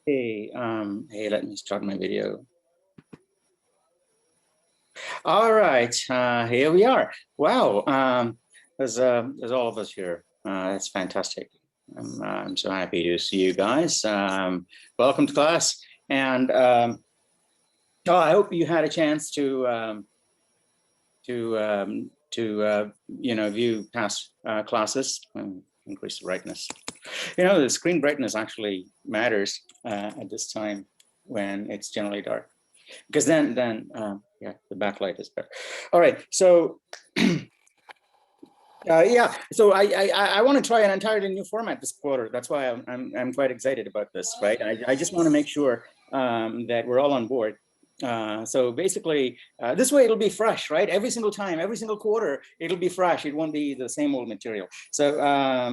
Hey, let me start my video. All right, here we are. Wow, there's all of us here. That's fantastic. I'm so happy to see you guys. Welcome to class, and I hope you had a chance to view past classes. Increase the brightness. The screen brightness actually matters at this time when it's generally dark, because then yeah, the backlight is better. All right, so yeah, so I want to try an entirely new format this quarter. That's why I'm quite excited about this, right? I just want to make sure that we're all on board. So basically, this way it'll be fresh, right? Every single time, every single quarter, it'll be fresh. It won't be the same old material. So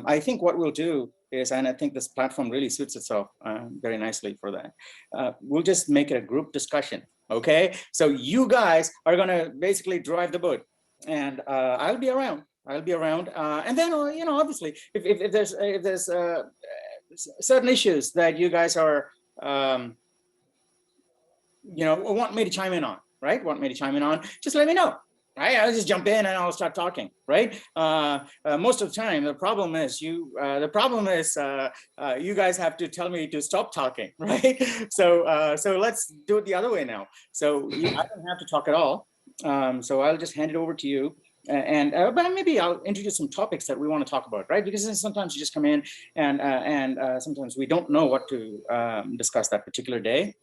I think what we'll do is, and I think this platform really suits itself very nicely for that. We'll just make it a group discussion, okay? So you guys are gonna basically drive the boat, and I'll be around. And then obviously, if there's certain issues that you guys are want me to chime in on, right? Just let me know, right? I'll just jump in and I'll start talking, right? Most of the time, the problem is you guys have to tell me to stop talking, right? So let's do it the other way now. So I don't have to talk at all. So I'll just hand it over to you. But maybe I'll introduce some topics that we want to talk about, right? Because sometimes you just come in and sometimes we don't know what to discuss that particular day.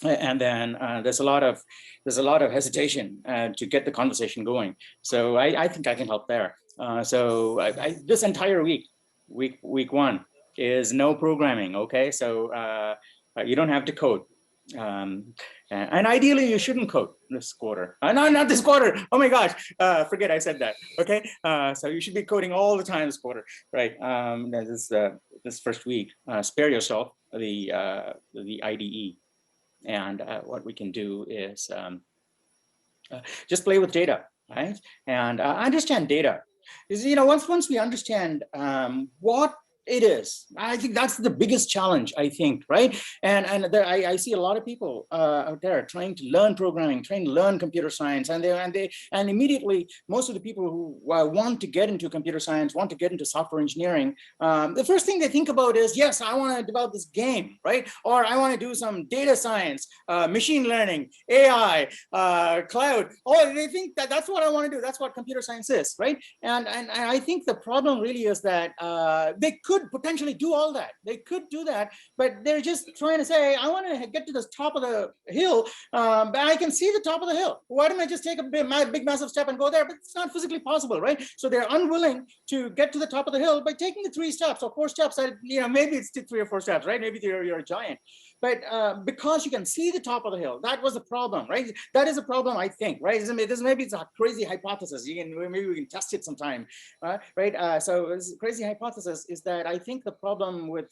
And then there's a lot of hesitation to get the conversation going. So I think I can help there. So this entire week one is no programming. Okay, so you don't have to code. And ideally, you shouldn't code this quarter. No, not this quarter. Oh my gosh, forget I said that. Okay, so you should be coding all the time this quarter, right? This first week, spare yourself the IDE. And what we can do is just play with data, right? And understand data. Because once we understand what it is, I think that's the biggest challenge, I think, right? And I see a lot of people out there trying to learn programming, trying to learn computer science, and immediately most of the people who want to get into computer science, want to get into software engineering, the first thing they think about is, yes, I want to develop this game, right? Or I want to do some data science, machine learning, AI, cloud. Oh, they think that's what I want to do. That's what computer science is, right? And I think the problem really is that they could potentially do all that. They could do that, but they're just trying to say, I want to get to the top of the hill, but I can see the top of the hill. Why don't I just take a big massive step and go there? But it's not physically possible, right? So they're unwilling to get to the top of the hill by taking the 3 steps or 4 steps. Maybe it's 3 or 4 steps, right? Maybe you're a giant. But because you can see the top of the hill, that was the problem, right? That is a problem, I think, right? Maybe it's a crazy hypothesis. Maybe we can test it sometime, right? So this crazy hypothesis is that I think the problem with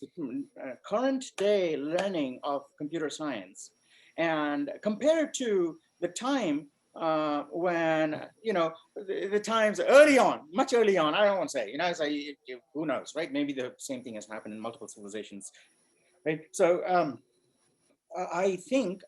current day learning of computer science, and compared to the time when the times early on, much early on, I don't want to say, who knows, right? Maybe the same thing has happened in multiple civilizations, right? So I think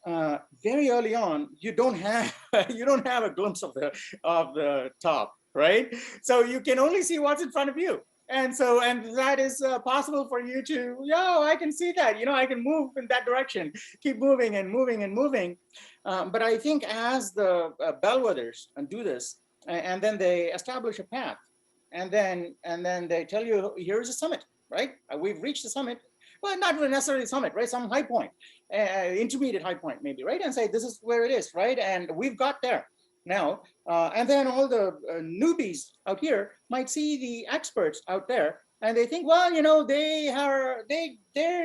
very early on, you don't have a glimpse of the top, right? So you can only see what's in front of you. And that is possible for you to, I can see that, I can move in that direction, keep moving and moving and moving. But I think as the bellwethers do this, and then they establish a path, and then they tell you, here's a summit, right? We've reached the summit. Well, not necessarily summit, right? Some high point, intermediate high point maybe, right? And say, this is where it is, right? And we've got there now. And then all the newbies out here might see the experts out there, and they think, well, they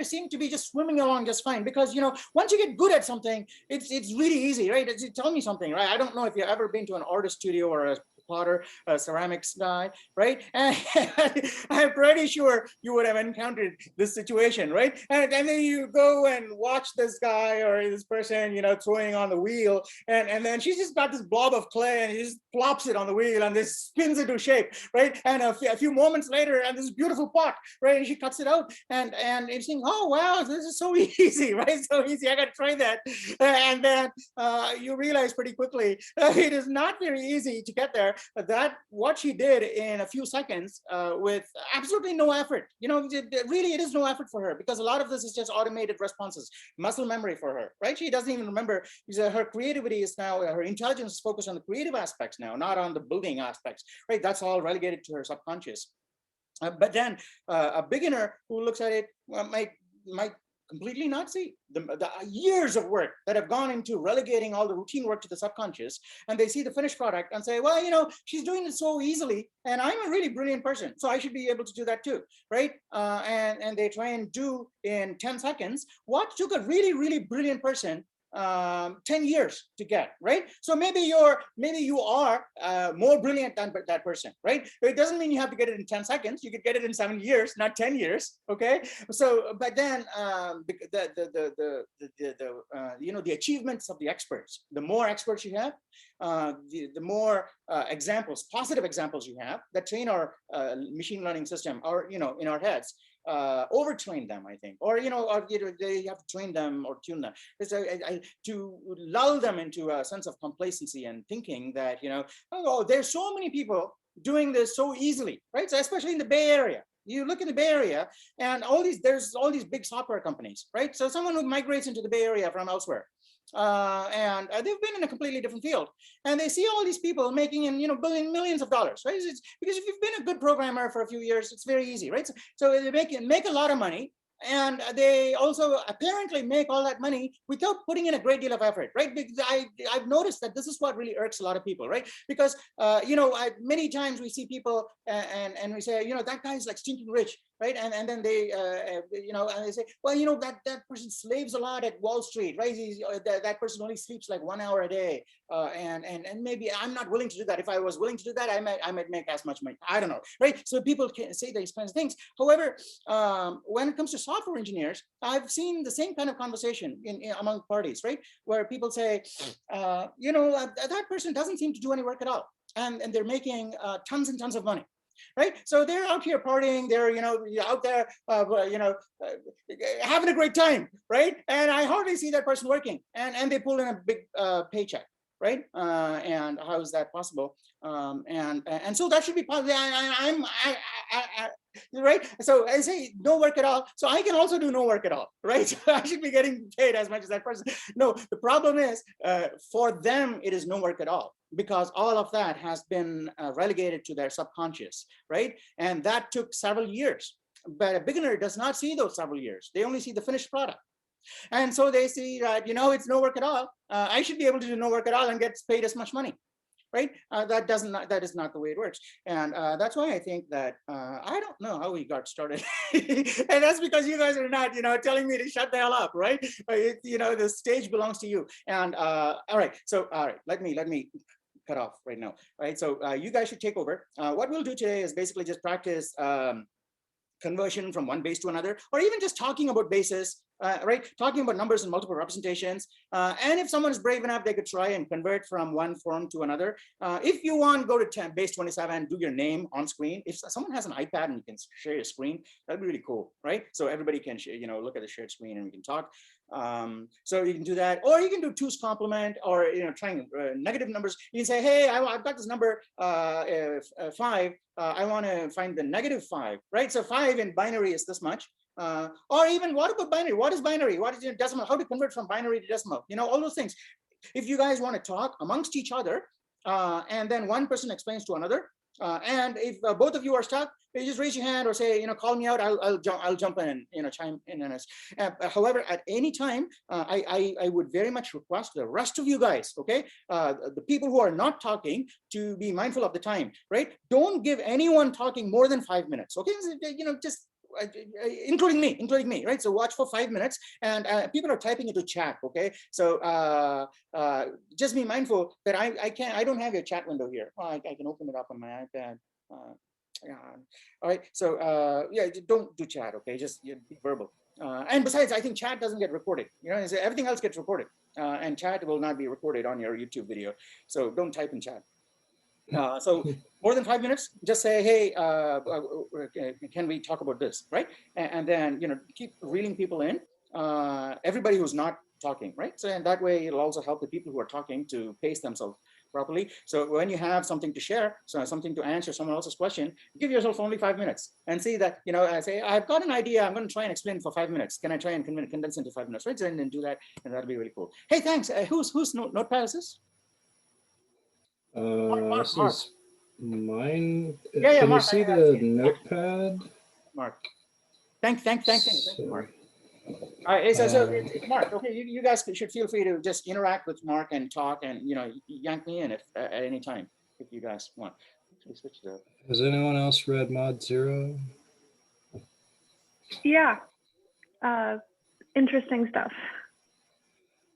seem to be just swimming along just fine, because once you get good at something, it's really easy, right? Tell me something, right? I don't know if you've ever been to an artist studio or a potter, ceramics guy, right? And I'm pretty sure you would have encountered this situation, right? And then you go and watch this guy or this person, throwing on the wheel, and then she's just got this blob of clay and he just plops it on the wheel and this spins into shape, right? And a few moments later, and this beautiful pot, right? And she cuts it out, and it's saying, oh wow, this is so easy, right? So easy, I got to try that. And then you realize pretty quickly it is not very easy to get there. That what she did in a few seconds with absolutely no effort. Really, it is no effort for her, because a lot of this is just automated responses, muscle memory for her, right? She doesn't even remember. Her creativity is now, her intelligence is focused on the creative aspects now, not on the building aspects, right? That's all relegated to her subconscious. But then a beginner who looks at it might completely not see the years of work that have gone into relegating all the routine work to the subconscious, and they see the finished product and say, well, she's doing it so easily, and I'm a really brilliant person, so I should be able to do that too, right? And they try and do in 10 seconds what took a really, really brilliant person 10 years to get, right? So maybe you are more brilliant than that person, right? It doesn't mean you have to get it in 10 seconds. You could get it in 7 years, not 10 years. Okay. So, but then the achievements of the experts, the more experts you have, the more examples, positive examples you have that train our machine learning system, or in our heads, overtrain them, I think, or they have to train them or tune them to lull them into a sense of complacency and thinking that oh, there's so many people doing this so easily, right? So especially in the Bay Area. You look in the Bay Area, and there's all these big software companies, right? So someone who migrates into the Bay Area from elsewhere, and they've been in a completely different field, and they see all these people making billion millions of dollars, right? It's because if you've been a good programmer for a few years, it's very easy, right? So they make a lot of money, and they also apparently make all that money without putting in a great deal of effort, right? Because I've noticed that this is what really irks a lot of people, right? Because many times we see people and we say, that guy's like stinking rich, right? And then they and they say, well, that person slaves a lot at Wall Street, right? That person only sleeps like 1 hour a day, and maybe I'm not willing to do that. If I was willing to do that, I might make as much money. I don't know, right? So people can say these kinds of things. However, when it comes to software engineers, I've seen the same kind of conversation among parties, right? Where people say, that person doesn't seem to do any work at all, and they're making tons and tons of money. Right, so they're out here partying. They're out there, having a great time, right? And I hardly see that person working, and they pull in a big paycheck, right? And how is that possible? And so that should be possible. Right? So I say no work at all. So I can also do no work at all, right? I should be getting paid as much as that person. No, the problem is for them, it is no work at all, because all of that has been relegated to their subconscious, right? And that took several years. But a beginner does not see those several years. They only see the finished product. And so they see that, it's no work at all. I should be able to do no work at all and get paid as much money. Right? That is not the way it works. And that's why I think that I don't know how we got started. And that's because you guys are not, telling me to shut the hell up, right? The stage belongs to you. And all right. So, all right, let me cut off right now. Right. So you guys should take over. What we'll do today is basically just practice conversion from one base to another, or even just talking about bases, right? Talking about numbers and multiple representations. And if someone is brave enough, they could try and convert from one form to another. If you want, go to base 27, do your name on screen. If someone has an iPad and you can share your screen, that'd be really cool, right? So everybody can, look at the shared screen and we can talk. So you can do that, or you can do 2's complement, or trying negative numbers. You can say, hey, I've got this number 5. I want to find the -5, right? So 5 in binary is this much. Or even, what about binary? What is binary? What is your decimal? How to convert from binary to decimal? All those things. If you guys want to talk amongst each other, and then one person explains to another, and if both of you are stuck, you just raise your hand or say, call me out. I'll jump in and chime in on us. However, at any time, I would very much request the rest of you guys, okay, the people who are not talking, to be mindful of the time, right? Don't give anyone talking more than 5 minutes, okay? Just including me, right? So watch for 5 minutes, and people are typing into chat, okay? So just be mindful that I don't have your chat window here. Oh, I can open it up on my iPad. Yeah. All right, so yeah, don't do chat, okay? Just be verbal. And besides, I think chat doesn't get recorded. You know, everything else gets recorded, and chat will not be recorded on your YouTube video. So don't type in chat. So more than 5 minutes, just say, hey, can we talk about this, right? And then, you know, keep reeling people in, everybody who's not talking, right? So, and that way it'll also help the people who are talking to pace themselves properly. So when you have something to share, so something to answer someone else's question, give yourself only 5 minutes and see that, you know, I say, I've got an idea, I'm going to try and explain for 5 minutes. Can I try and condense into 5 minutes, right? And then do that, and that'll be really cool. Hey, thanks. Whose notepad is this? This Mark. is mine. Yeah, Can Mark, you see I the see it. notepad? Mark. Thank you, So, Mark. All right, so Mark, okay, you guys should feel free to just interact with Mark and talk, and, you know, yank me in if at any time if you guys want. Actually, switch to. has anyone else read Mod Zero? Yeah, interesting stuff.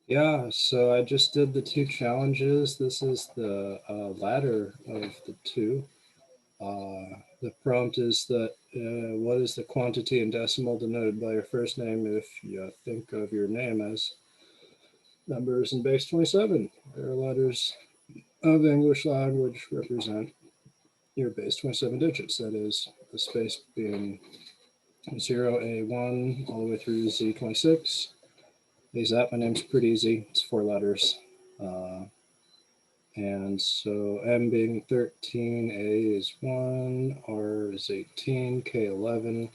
Yeah, so I just did the 2 challenges. This is the latter of the 2. The prompt is that what is the quantity in decimal denoted by your first name if you think of your name as numbers in base 27? There are letters of the English language represent your base 27 digits. That is, the space being 0A1 all the way through Z26. My name's pretty easy. It's 4 letters. And so M being 13, A is 1, R is 18, K 11.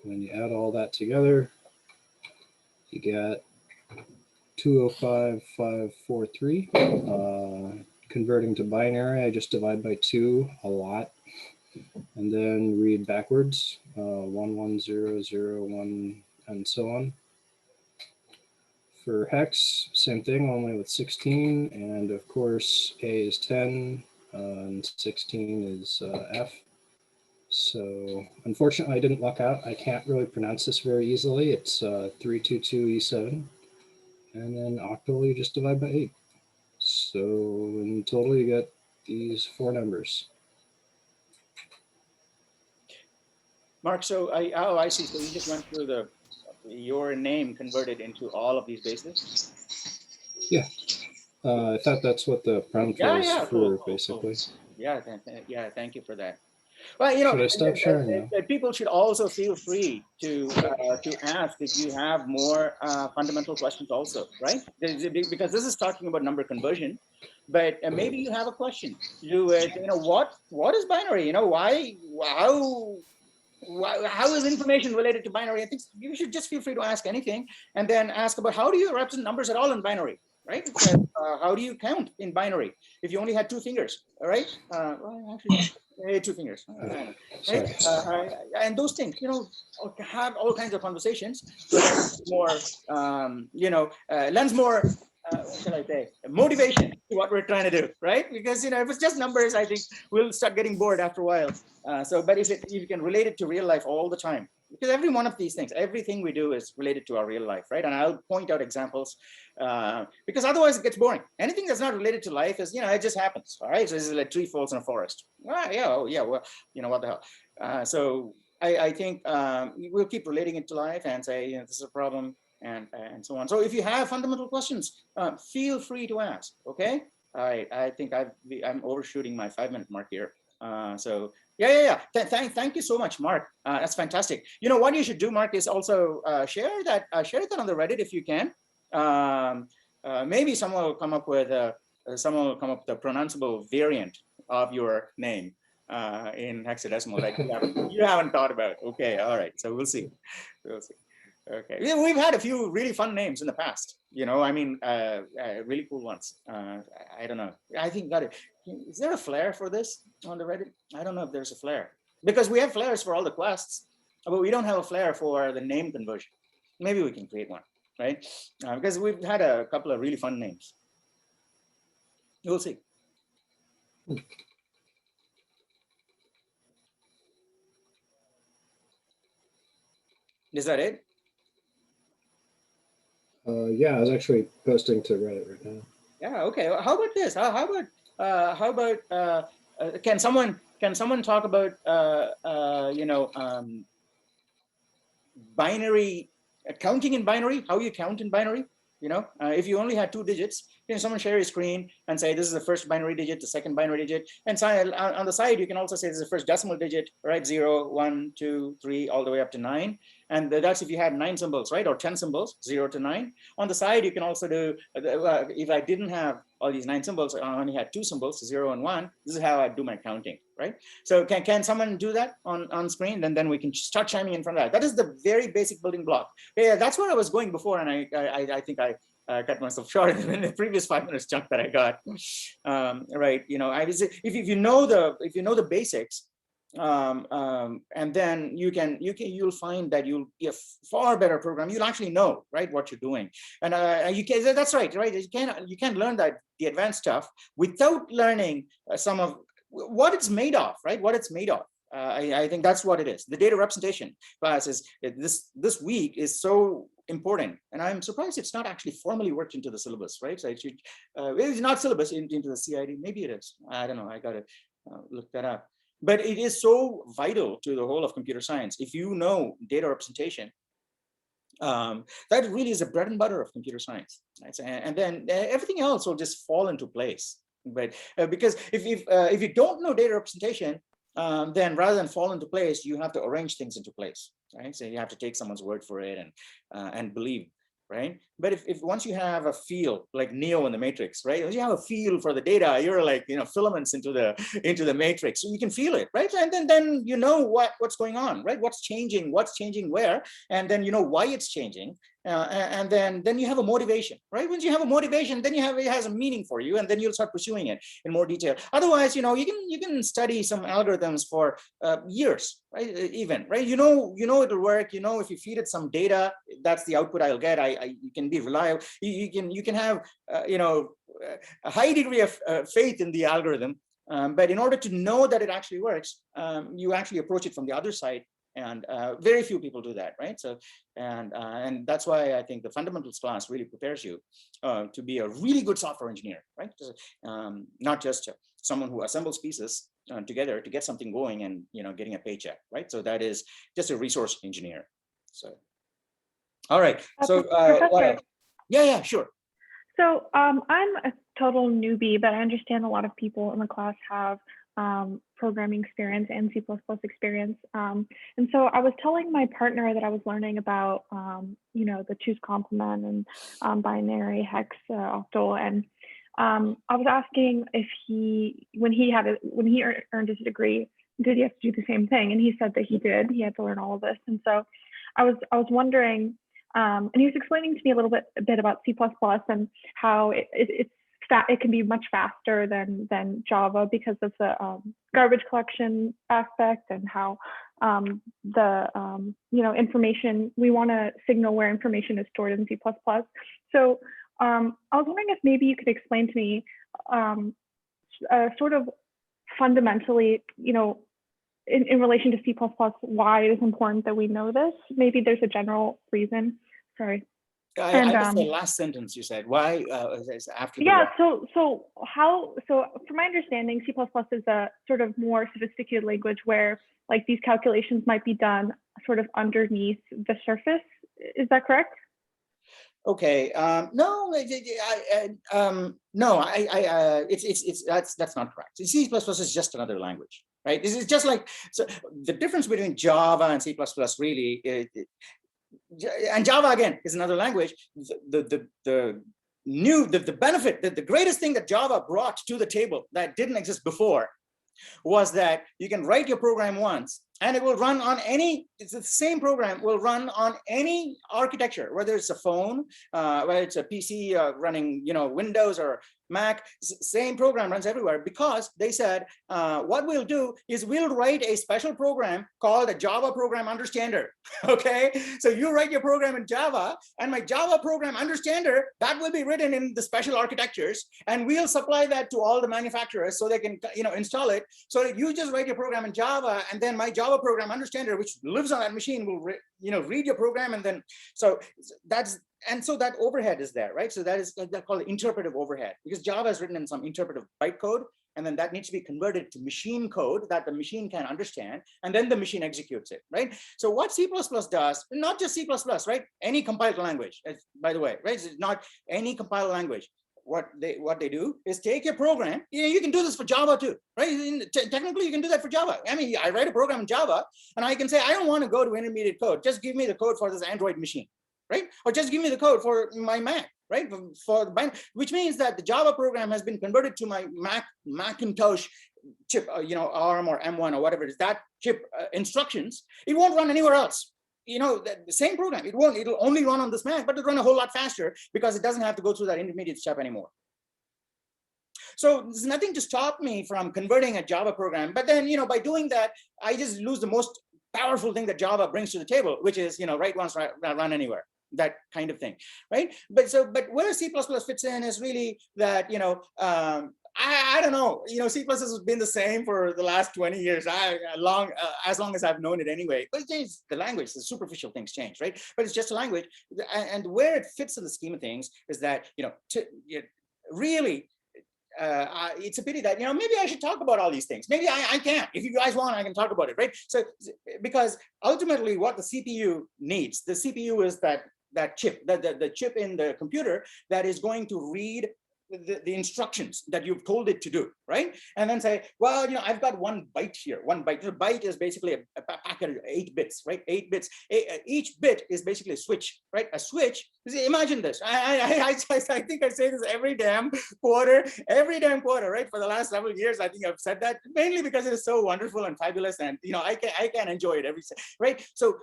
When you add all that together, you get 205543. Converting to binary, I just divide by 2 a lot, and then read backwards, 11001, and so on. For hex, same thing, only with 16, and of course A is 10, and 16 is F. So unfortunately, I didn't luck out. I can't really pronounce this very easily. It's 322E7, and then octal you just divide by 8. So in total, you get these 4 numbers. Mark, so I see. So you just went through your name converted into all of these bases. Yeah, I thought that's what the prompt was for, cool, basically. Cool. Yeah, thank you for that. Well, you know, should I stop sharing now? People should also feel free to ask if you have more fundamental questions also, right? Because this is talking about number conversion, but maybe you have a question to do with, you know, what is binary? You know, how is information related to binary? I think you should just feel free to ask anything, and then ask about how do you represent numbers at all in binary, right? How do you count in binary if you only had 2 fingers? All right, well, actually, 2 fingers, right? And those things, you know, have all kinds of conversations, so that more, you know, lends more. What shall I say? Motivation to what we're trying to do, right? Because, you know, if it's just numbers, I think we'll start getting bored after a while. But if you can relate it to real life all the time, because every one of these things, everything we do is related to our real life, right? And I'll point out examples, because otherwise it gets boring. Anything that's not related to life is, you know, it just happens, all right? So this is like tree falls in a forest. Yeah, well, you know, what the hell? So I think we'll keep relating it to life and say, you know, this is a problem, and so on. So if you have fundamental questions, feel free to ask, okay? I think I'm overshooting my 5-minute mark here. So yeah. Thank you so much, Mark. That's fantastic. You know what you should do, Mark, is also share that on the Reddit if you can. Maybe someone will come up with a pronounceable variant of your name in hexadecimal that you haven't thought about. Okay, all right. So we'll see. Okay, we've had a few really fun names in the past. You know, I mean, really cool ones. I don't know. I think is there a flare for this on the Reddit? I don't know if there's a flare, because we have flares for all the quests, but we don't have a flare for the name conversion. Maybe we can create one, right? Because we've had a couple of really fun names. We'll see. Is that it? Yeah, I was actually posting to Reddit right now. Yeah. Okay. Well, how about this? Can someone talk about binary counting in binary? How you count in binary? If you only had 2 digits, can someone share your screen and say this is the first binary digit, the second binary digit, and so on the side you can also say this is the first decimal digit, right? 0, 1, 2, 3, all the way up to 9, and that's if you had 9 symbols, right, or 10 symbols, 0 to 9. On the side you can also do, if I didn't have all these 9 symbols, I only had 2 symbols, 0 and 1. This is how I do my counting, right? So can someone do that on screen? Then we can start chiming in from that. That is the very basic building block. Yeah, that's where I was going before, and I think I cut myself short in the previous 5 minutes chunk that I got. Right, if you know the basics, and then you'll find that you'll be a far better program. You'll actually know, right, what you're doing, and that's right. You can't learn the advanced stuff without learning some of what it's made of, right? What it's made of. I think that's what it is. The data representation class is this week is so important, and I'm surprised it's not actually formally worked into the syllabus, right? So it's not syllabus into the CID. Maybe it is. I don't know. I got to look that up. But it is so vital to the whole of computer science. If you know data representation, that really is the bread and butter of computer science, right? And then everything else will just fall into place. But because if you don't know data representation, then rather than fall into place, you have to arrange things into place, right? So you have to take someone's word for it and believe, right? But if once you have a feel, like Neo in the Matrix, right? Once you have a feel for the data, you're like filaments into the matrix, so you can feel it, right? And then you know what's going on, right? What's changing where, and then you know why it's changing. And then you have a motivation, right? Once you have a motivation, then it has a meaning for you, and then you'll start pursuing it in more detail. Otherwise, you can study some algorithms for years, right? Even, right? It'll work. If you feed it some data, that's the output I'll get. You can be reliable. You can have a high degree of faith in the algorithm. But in order to know that it actually works, you actually approach it from the other side. And very few people do that, right? So, and that's why I think the fundamentals class really prepares you to be a really good software engineer, right? Not just someone who assembles pieces together to get something going and getting a paycheck, right? So that is just a resource engineer. So, all right. So, Professor, yeah, sure. So I'm a total newbie, but I understand a lot of people in the class have programming experience and C++ experience. And so I was telling my partner that I was learning about, the two's complement and binary, hex, octal. And I was asking if when he earned his degree, did he have to do the same thing? And he said that he did. He had to learn all of this. And so I was wondering, and he was explaining to me a bit about C++ and how it can be much faster than Java because of the garbage collection aspect, and how information, we want to signal where information is stored in C++. So I was wondering if maybe you could explain to me sort of fundamentally, in relation to C++, why it is important that we know this. Maybe there's a general reason. Sorry. I missed the last sentence you said. Why after? Yeah. So from my understanding, C++ is a sort of more sophisticated language where like these calculations might be done sort of underneath the surface. Is that correct? Okay. No. No. That's not correct. C++ is just another language, right? This is just like, so the difference between Java and C++ really. And Java again is another language. The benefit, the greatest thing that Java brought to the table that didn't exist before was that you can write your program once and it will run on it's the same program will run on any architecture, whether it's a phone, whether it's a PC running, Windows or Mac, same program runs everywhere, because they said, what we'll do is we'll write a special program called a Java program understander. Okay, so you write your program in Java, and my Java program understander, that will be written in the special architectures, and we'll supply that to all the manufacturers so they can, install it. So you just write your program in Java, and then my Java Java program understander, which lives on that machine, will read your program, and then so that overhead is there, right? So that's called interpretive overhead, because Java is written in some interpretive bytecode, and then that needs to be converted to machine code that the machine can understand, and then the machine executes it, right? So what C++ does, not just C++, right? Any compiled language, by the way, right? It's not any compiled language. What they do is take your program. You can do this for Java too, right? Technically, you can do that for Java. I mean, I write a program in Java, and I can say, I don't want to go to intermediate code. Just give me the code for this Android machine, right? Or just give me the code for my Mac, right? Which means that the Java program has been converted to my Macintosh chip, ARM or M1 or whatever it is, that chip instructions. It won't run anywhere else. The same program, it'll only run on this Mac, but it'll run a whole lot faster because it doesn't have to go through that intermediate step anymore. So there's nothing to stop me from converting a Java program. But then, by doing that, I just lose the most powerful thing that Java brings to the table, which is, write once, run anywhere, that kind of thing, right? But where C++ fits in is really that, I don't know, C++ has been the same for the last 20 years, as long as I've known it anyway. But it's changed the language, the superficial things change, right? But it's just a language. And where it fits in the scheme of things is that, really, it's a pity that, maybe I should talk about all these things. Maybe I can. If you guys want, I can talk about it, right? So, because ultimately what the CPU needs, the CPU is that chip, the chip in the computer that is going to read the instructions that you've told it to do, right? And then say, well, I've got 1 byte here. 1 byte. A byte is basically a packet of 8 bits, right? 8 bits. Each bit is basically a switch, right? A switch. Imagine this. I think I say this every damn quarter, right? For the last several years, I think I've said that, mainly because it is so wonderful and fabulous, and I can enjoy it every, right? So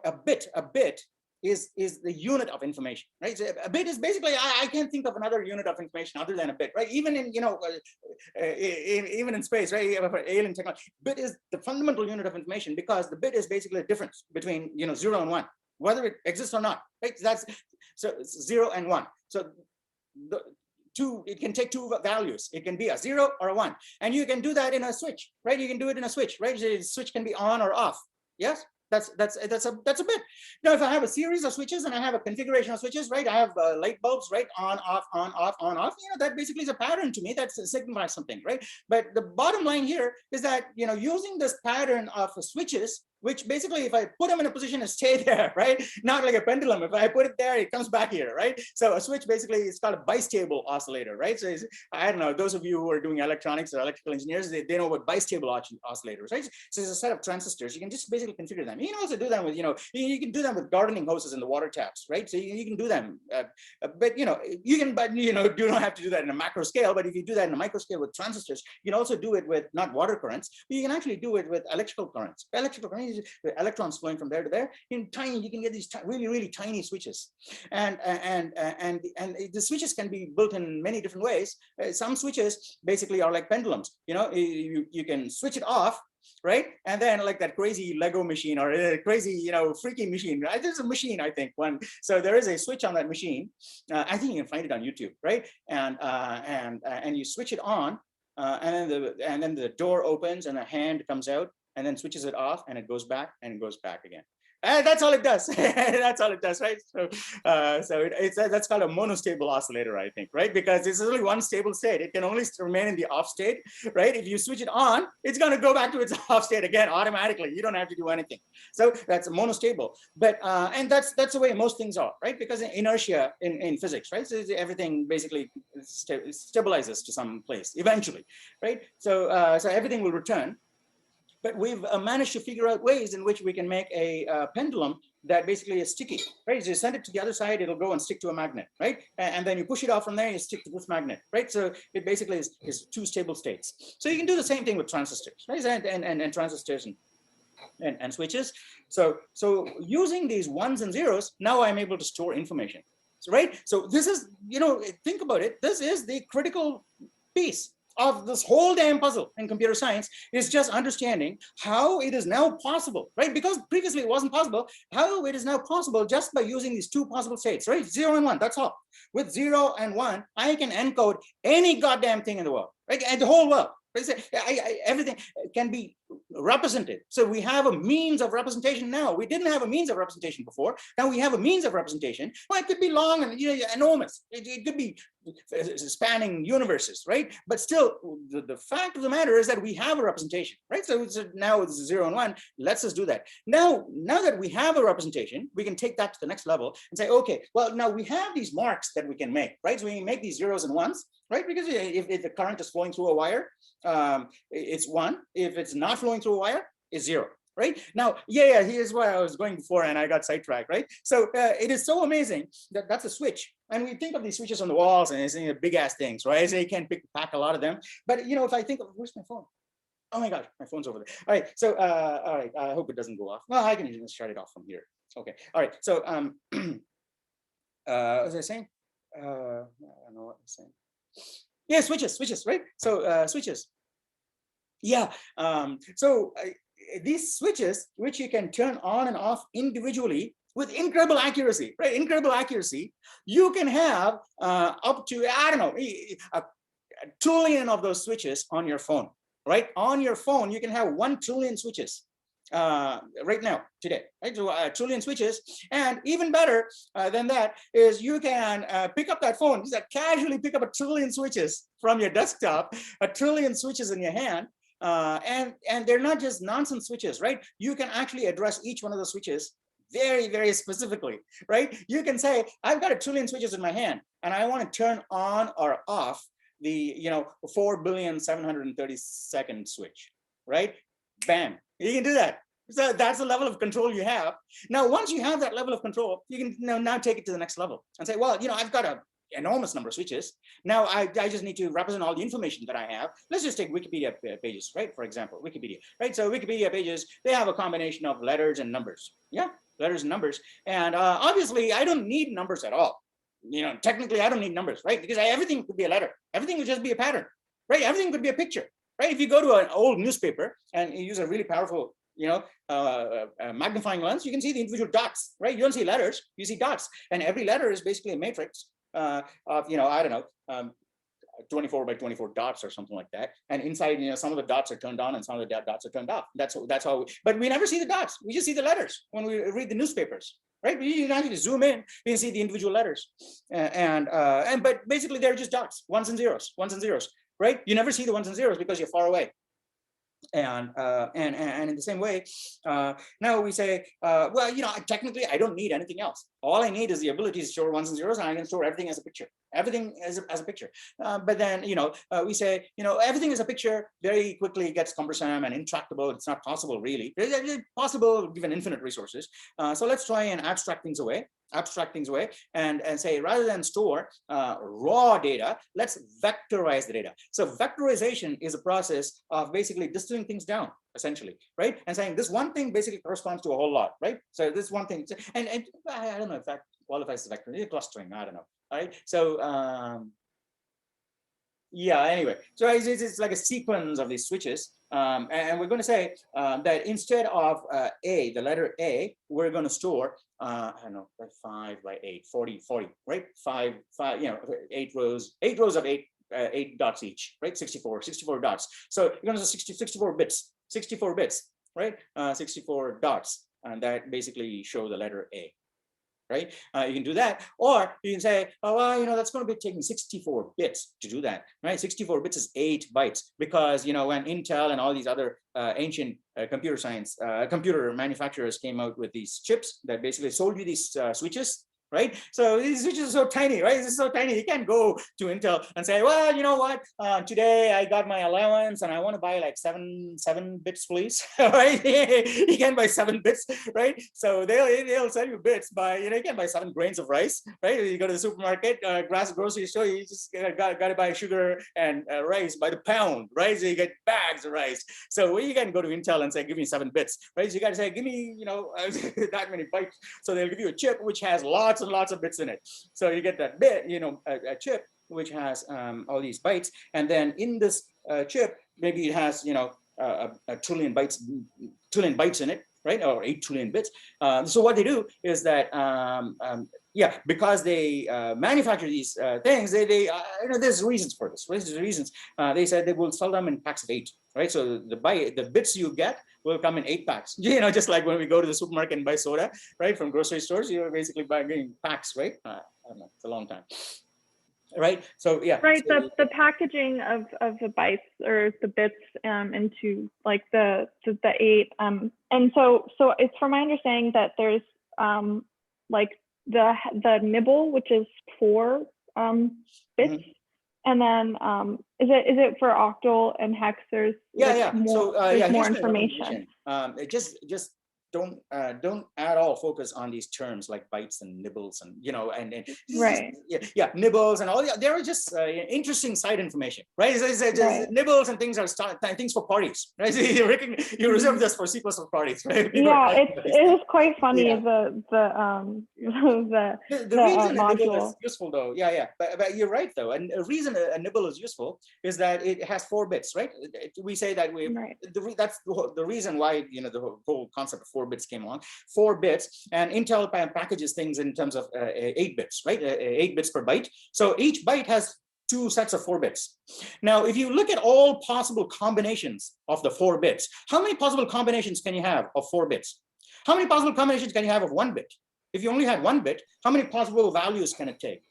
a bit is the unit of information, right? So a bit is basically, I can't think of another unit of information other than a bit, right? Even in even in space, right? For alien technology, bit is the fundamental unit of information, because the bit is basically a difference between 0 and 1, whether it exists or not, right? So 0 and 1. So it can take 2 values. It can be a 0 or a 1, and you can do that in a switch, right? You can do it in a switch, right? The switch can be on or off. Yes. That's a bit. Now, if I have a series of switches and I have a configuration of switches, right? I have light bulbs, right? On, off, on, off, on, off. That basically is a pattern to me. That signifies something, right? But the bottom line here is that, using this pattern of switches, which basically, if I put them in a position to stay there, right? Not like a pendulum. If I put it there, it comes back here, right? So a switch basically is called a bistable oscillator, right? So I don't know, those of you who are doing electronics or electrical engineers, they know what bistable oscillators, right? So there's a set of transistors. You can just basically configure them. You can also do them with, you can do them with gardening hoses in the water taps, right? So you can do them, but you do not have to do that in a macro scale. But if you do that in a micro scale with transistors, you can also do it with not water currents, but you can actually do it with electrical currents. Electrical currents, the electrons flowing from there to there. You can get these really, really tiny switches, and the switches can be built in many different ways. Some switches basically are like pendulums. You can switch it off, right? And then like that crazy Lego machine or a crazy, freaky machine. Right? There's a machine, I think, one. So there is a switch on that machine. I think you can find it on YouTube, right? And you switch it on, and then the door opens and a hand comes out, and then switches it off, and it goes back, and it goes back again. And that's all it does. That's all it does, right? So, that's called a monostable oscillator, I think, right? Because it's only one stable state. It can only remain in the off state, right? If you switch it on, it's going to go back to its off state again automatically. You don't have to do anything. So that's a monostable. But and that's the way most things are, right? Because inertia in physics, right? So everything basically stabilizes to some place eventually, right? So everything will return. But we've managed to figure out ways in which we can make a pendulum that basically is sticky, right? So you send it to the other side, it'll go and stick to a magnet, right? And then you push it off from there, you stick to this magnet, right? So it basically is 2 stable states. So you can do the same thing with transistors, right? And transistors and switches. So using these 1s and 0s, now I'm able to store information, right? So this is, think about it. This is the critical piece of this whole damn puzzle in computer science, is just understanding how it is now possible, right? Because previously it wasn't possible, how it is now possible just by using these 2 possible states, right? 0 and 1, that's all. With 0 and 1, I can encode any goddamn thing in the world, right? And the whole world. Everything can be represented. So we have a means of representation now. We didn't have a means of representation before. Now we have a means of representation. Well, it could be long and enormous. It could be spanning universes, right? But still, the fact of the matter is that we have a representation, right? So now it's 0 and 1. Let's just do that. Now that we have a representation, we can take that to the next level and say, okay, well, now we have these marks that we can make, right? So we can make these 0s and 1s, right? Because if the current is flowing through a wire, it's 1. If it's not flowing through a wire, it's 0. Right now, here's where I was going before, and I got sidetracked. Right, so it is so amazing that that's a switch, and we think of these switches on the walls and it's big ass things, right? So you can't pack a lot of them. But if I think of, where's my phone? Oh my gosh, my phone's over there. All right, so all right, I hope it doesn't go off. Well, I can just shut it off from here. Okay, all right. So what was I saying? I don't know what I'm saying. Yeah, switches, right? So switches. Yeah. These switches, which you can turn on and off individually with incredible accuracy, right? Incredible accuracy. You can have up to, I don't know, a trillion of those switches on your phone, right? On your phone, you can have 1 trillion switches right now, today, right? So a trillion switches. And even better than that is you can pick up that phone, just casually pick up a trillion switches from your desktop, a trillion switches in your hand. And they're not just nonsense switches, right? You can actually address each one of those switches very, very specifically, right? You can say, I've got a trillion switches in my hand, and I want to turn on or off the 4,732nd switch, right? Bam, you can do that. So that's the level of control you have. Now, once you have that level of control, you can now take it to the next level and say, well, I've got a enormous number of switches. Now I just need to represent all the information that I have. Let's just take Wikipedia pages, right? For example, Wikipedia, right? So Wikipedia pages, they have a combination of letters and numbers. Yeah, letters and numbers. And obviously I don't need numbers at all. Technically I don't need numbers, right? Because everything could be a letter. Everything would just be a pattern, right? Everything could be a picture, right? If you go to an old newspaper and you use a really powerful magnifying lens, you can see the individual dots, right? You don't see letters, you see dots. And every letter is basically a matrix of I don't know 24 by 24 dots or something like that, and inside some of the dots are turned on and some of the dots are turned off. That's how but we never see the dots, we just see the letters when we read the newspapers, right? You can actually zoom in, you can see the individual letters, but basically they're just dots, ones and zeros, right? You never see the ones and zeros because you're far away. And in the same way, now we say, well, technically I don't need anything else. All I need is the ability to store ones and zeros, and I can store everything as a picture. Everything as a picture. But then, we say, everything as a picture very quickly gets cumbersome and intractable. It's not possible, really. It's possible given infinite resources. So let's try and abstract things away and say, rather than store raw data, let's vectorize the data. So vectorization is a process of basically distilling things down, essentially, right? And saying this one thing basically corresponds to a whole lot, right? So this one thing, and I don't know if that qualifies as vector, clustering, I don't know, right? So yeah, anyway, so it's like a sequence of these switches. And we're going to say that instead of A, the letter A, we're going to store, I don't know, like 5 by 8, 40, right? 5, 8 rows of 8 dots each, right? 64 dots. So you're going to say 64 bits, right? 64 dots, and that basically show the letter A. Right? You can do that, or you can say, oh, well, that's going to be taking 64 bits to do that, right? 64 bits is 8 bytes, because, when Intel and all these other ancient computer manufacturers came out with these chips that basically sold you these switches, right? So these switches are so tiny, right? This is so tiny. You can't go to Intel and say, well, you know what? Today I got my allowance and I want to buy like seven bits, please. Right? You can buy 7 bits, right? So they'll sell you bits by, you can buy 7 grains of rice, right? You go to the supermarket, grocery store, you just got to buy sugar and rice by the pound, right? So you get bags of rice. So you can go to Intel and say, give me 7 bits, right? So you got to say, give me, that many bytes. So they'll give you a chip which has lots and lots of bits in it. So you get that bit, a chip which has all these bytes, and then in this chip, maybe it has a trillion bytes in it, right? Or 8 trillion bits. So what they do is that, yeah, because they manufacture these things, there's reasons for this. There's reasons. They said they will sell them in packs of 8, right? So the bits you get will come in 8 packs. Just like when we go to the supermarket and buy soda, right? From grocery stores, you're basically buying packs, right? I don't know, it's a long time. Right. So yeah. Right. So, The packaging of the bytes or the bits into like the 8 and so it's from my understanding that there's like the nibble, which is 4 bits, and then is it for octal and hex? There's more, there's more information. It just don't at all focus on these terms like bytes and nibbles and and right. Nibbles and all. There are just interesting side information, right? Right. Nibbles and things are things for parties, right? So you reserve this for C++ parties, right? Yeah, it is quite funny. Yeah. The reason a nibble module is useful, though, but you're right, though, and a reason a nibble is useful is that it has 4 bits, right? We say that right. That's the reason why the whole concept of 4 bits came along. 4 bits, and Intel packages things in terms of 8 bits, right? 8 bits per byte. So each byte has 2 sets of 4 bits. Now, if you look at all possible combinations of the 4 bits, how many possible combinations can you have of 4 bits? How many possible combinations can you have of 1 bit? If you only had 1 bit, how many possible values can it take?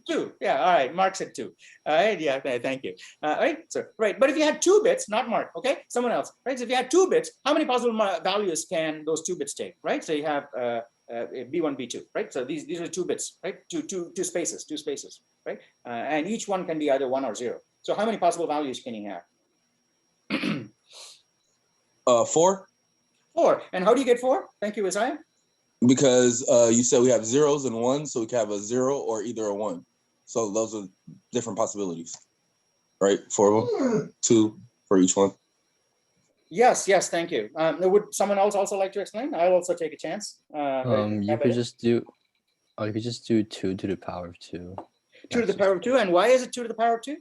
2. Yeah, all right. Mark said 2. All right, yeah, thank you. All right, so right, but if you had 2 bits, not Mark, okay, someone else, right? So if you had 2 bits, how many possible values can those 2 bits take, right? So you have B1, B2, right? So these are 2 bits, right? Two spaces, right? And each one can be either 1 or 0. So how many possible values can you have? 4. 4. And how do you get 4? Thank you, Isaiah. Because you said we have zeros and ones, so we can have a 0 or either a 1. So those are different possibilities, right? 4 of them, 2 for each one. Yes, thank you. Would someone else also like to explain? I'll also take a chance. You could just do 2 to the power of 2. 2 to the power of 2, and why is it 2 to the power of 2?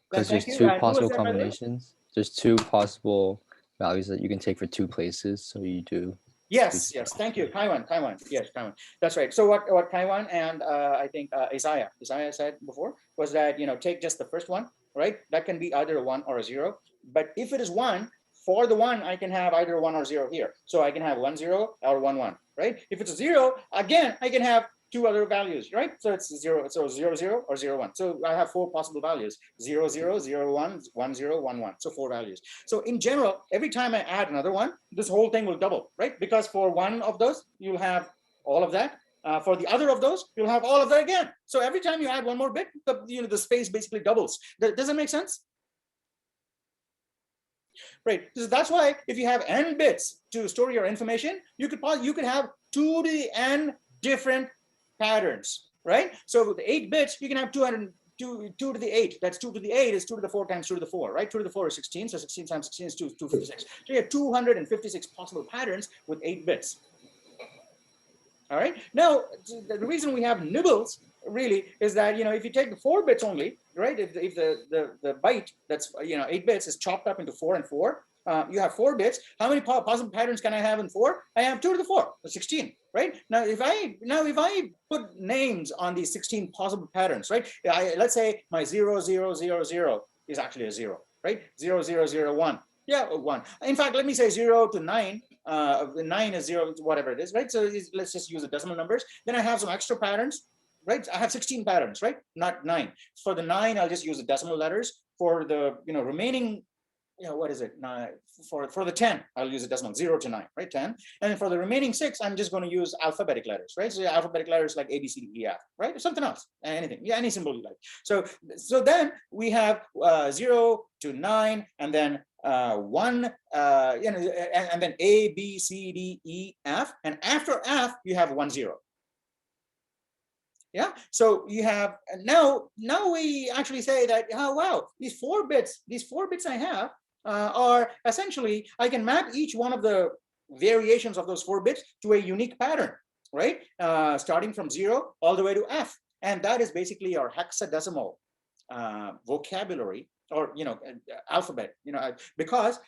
Because there's 2 possible combinations. There's 2 possible values that you can take for 2 places. So you do. Yes, thank you, Kaiwan. Yes, Kaiwan. That's right. So what Kaiwan and I think Isaiah said before was that take just the first one, right? That can be either a 1 or a 0. But if it is 1, for the 1, I can have either 1 or 0 here. So I can have 1 0 or 1 1, right? If it's a 0, again I can have 2 other values, right? So it's 0, so 0 0 or 0 1. So I have 4 possible values: 0 0, 0 1, 1 0, 1 1. So 4 values. So in general, every time I add another one, this whole thing will double, right? Because for one of those, you'll have all of that. For the other of those, you'll have all of that again. So every time you add one more bit, the space basically doubles. Does that make sense? Right. So that's why if you have n bits to store your information, you could have 2 to the n different patterns, right? So with 8 bits, you can have 2 to the 8. That's 2 to the 8 is 2 to the 4 times 2 to the 4, right? 2 to the 4 is 16. So 16 times 16 is 256. So you have 256 possible patterns with 8 bits. All right. Now, the reason we have nibbles really is that if you take the 4 bits only, right? If the byte that's 8 bits is chopped up into 4 and 4, you have 4 bits. How many possible patterns can I have in 4? I have 2 to the 4, 16, right? Now if I put names on these 16 possible patterns, right? Let's say my 0 0 0 0 is actually a 0, right? 0 0 0 1. Yeah, 1. In fact, let me say 0 to 9. 9 is 0, whatever it is, right? So let's just use the decimal numbers. Then I have some extra patterns, right? I have 16 patterns, right? Not 9. For the 9, I'll just use the decimal letters. For the remaining, what is it? For the 10, I'll use a decimal 0 to 9, right? 10. And then for the remaining 6, I'm just going to use alphabetic letters, right? So alphabetic letters like A, B, C, D, E, F, right? Or something else, anything, any symbol you like. So then we have 0 to 9, and then 1, and then A, B, C, D, E, F, and after F you have 1 0. Yeah, so you have now we actually say that, oh wow, these 4 bits I have are essentially, I can map each one of the variations of those 4 bits to a unique pattern, right? Starting from 0 all the way to F, and that is basically our hexadecimal vocabulary or alphabet, because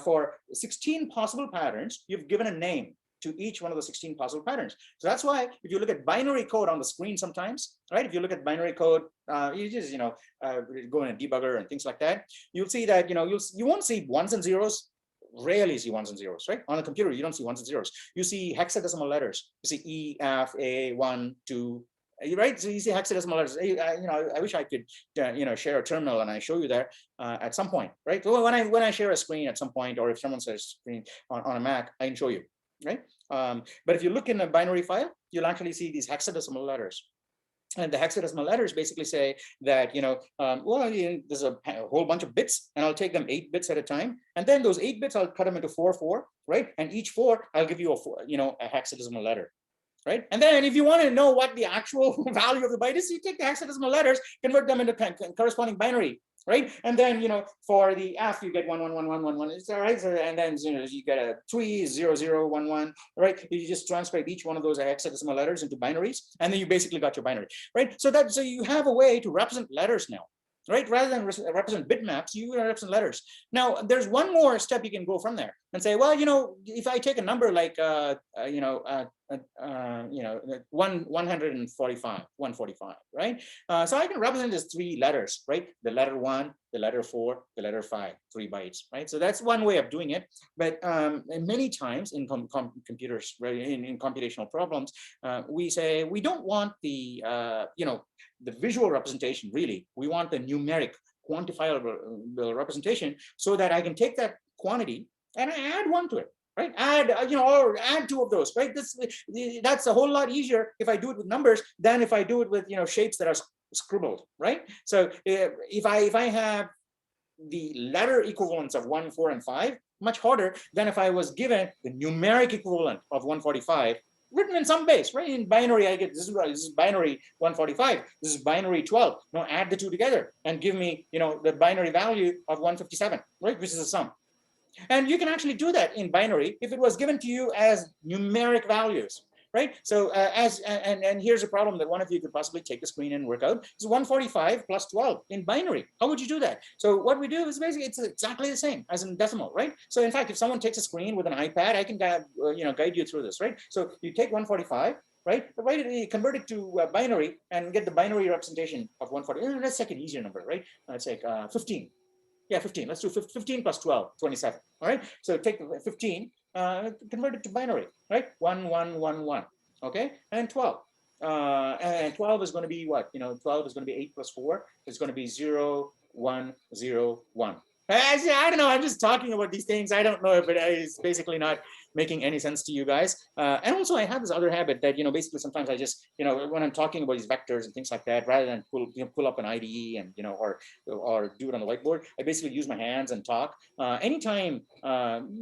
for 16 possible patterns, you've given a name to each one of the 16 possible patterns. So that's why if you look at binary code on the screen sometimes, right? If you look at binary code, you just go in a debugger and things like that, you'll see that you won't see ones and zeros. Rarely see ones and zeros, right? On a computer, you don't see ones and zeros. You see hexadecimal letters. You see E, F, A, 1, 2, right? So you see hexadecimal letters. I wish I could, share a terminal and I show you that at some point, right? So when I share a screen at some point, or if someone says screen on a Mac, I can show you, right? But if you look in a binary file, you'll actually see these hexadecimal letters. And the hexadecimal letters basically say that, there's a whole bunch of bits, and I'll take them 8 bits at a time. And then those 8 bits, I'll cut them into 4, 4, right? And each 4, I'll give you a hexadecimal letter, right? And then if you want to know what the actual value of the byte is, you take the hexadecimal letters, convert them into corresponding binary, right? And then, for the F, you get 1, 1, 1, 1, 1, 1. Is that right? So, and then, you get a 3, 0, 0, 1, 1, right? You just translate each one of those hexadecimal letters into binaries, and then you basically got your binary, right? So you have a way to represent letters now, right? Rather than represent bitmaps, you represent letters. Now, there's one more step you can go from there and say, well, if I take a number like, 145, right? So I can represent as 3 letters, right? The letter 1, the letter 4, the letter 5, 3 bytes, right? So that's one way of doing it. But many times in computers, right, in computational problems, we say we don't want the visual representation, really. We want the numeric, quantifiable representation, so that I can take that quantity and I add 1 to it. Right, add or add 2 of those. Right, that's a whole lot easier if I do it with numbers than if I do it with shapes that are scribbled. Right, so if I have the letter equivalents of 1, 4, and 5, much harder than if I was given the numeric equivalent of 145 written in some base. Right, in binary I get this is binary 145. This is binary 12. Now add the 2 together and give me the binary value of 157. Right, which is a sum. And you can actually do that in binary if it was given to you as numeric values, right? So and here's a problem that one of you could possibly take the screen and work out. It's 145 plus 12 in binary. How would you do that? So what we do is basically it's exactly the same as in decimal, right? So in fact, if someone takes a screen with an iPad, I can guide you through this, right? So you take 145. Right, convert it to binary and get the binary representation of 140. Let's take an easier number, right? Let's take 15. Yeah, 15. Let's do 15 plus 12, 27. All right. So take the 15, convert it to binary, right? 1, 1, 1, 1. Okay. And 12. And 12 is going to be what? 12 is going to be 8 plus 4. It's going to be 0, 1, 0, 1. I don't know. I'm just talking about these things. I don't know if it's basically not making any sense to you guys. And also, I have this other habit that basically sometimes I just when I'm talking about these vectors and things like that, rather than pull up an IDE and or do it on the whiteboard, I basically use my hands and talk anytime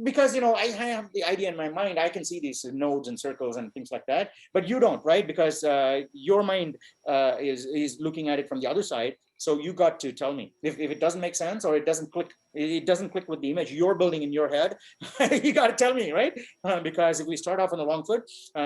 because I have the idea in my mind. I can see these nodes and circles and things like that, but you don't, right? Because your mind is looking at it from the other side. So you got to tell me if it doesn't make sense or it doesn't click with the image you're building in your head. You got to tell me, right? Because if we start off on the wrong foot,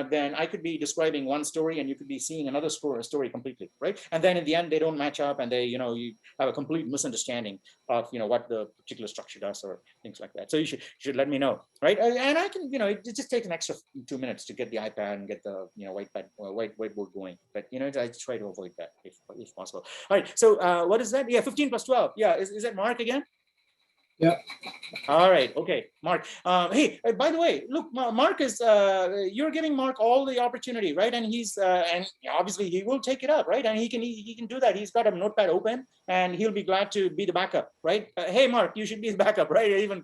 then I could be describing one story and you could be seeing another story completely, right? And then in the end, they don't match up, and they, you have a complete misunderstanding of, what the particular structure does or things like that. So you should let me know, right? And I can, it just takes an extra 2 minutes to get the iPad and get the, whiteboard going. But I try to avoid that if possible. All right. So what is that? Yeah, 15 plus 12. Yeah, is that Mark again? Yeah. All right. Okay, Mark. Hey, by the way, look, Mark is you're giving Mark all the opportunity, right? And he's and obviously he will take it up, right? And he can do that. He's got a notepad open, and he'll be glad to be the backup, right? Hey, Mark, you should be the backup, right? Even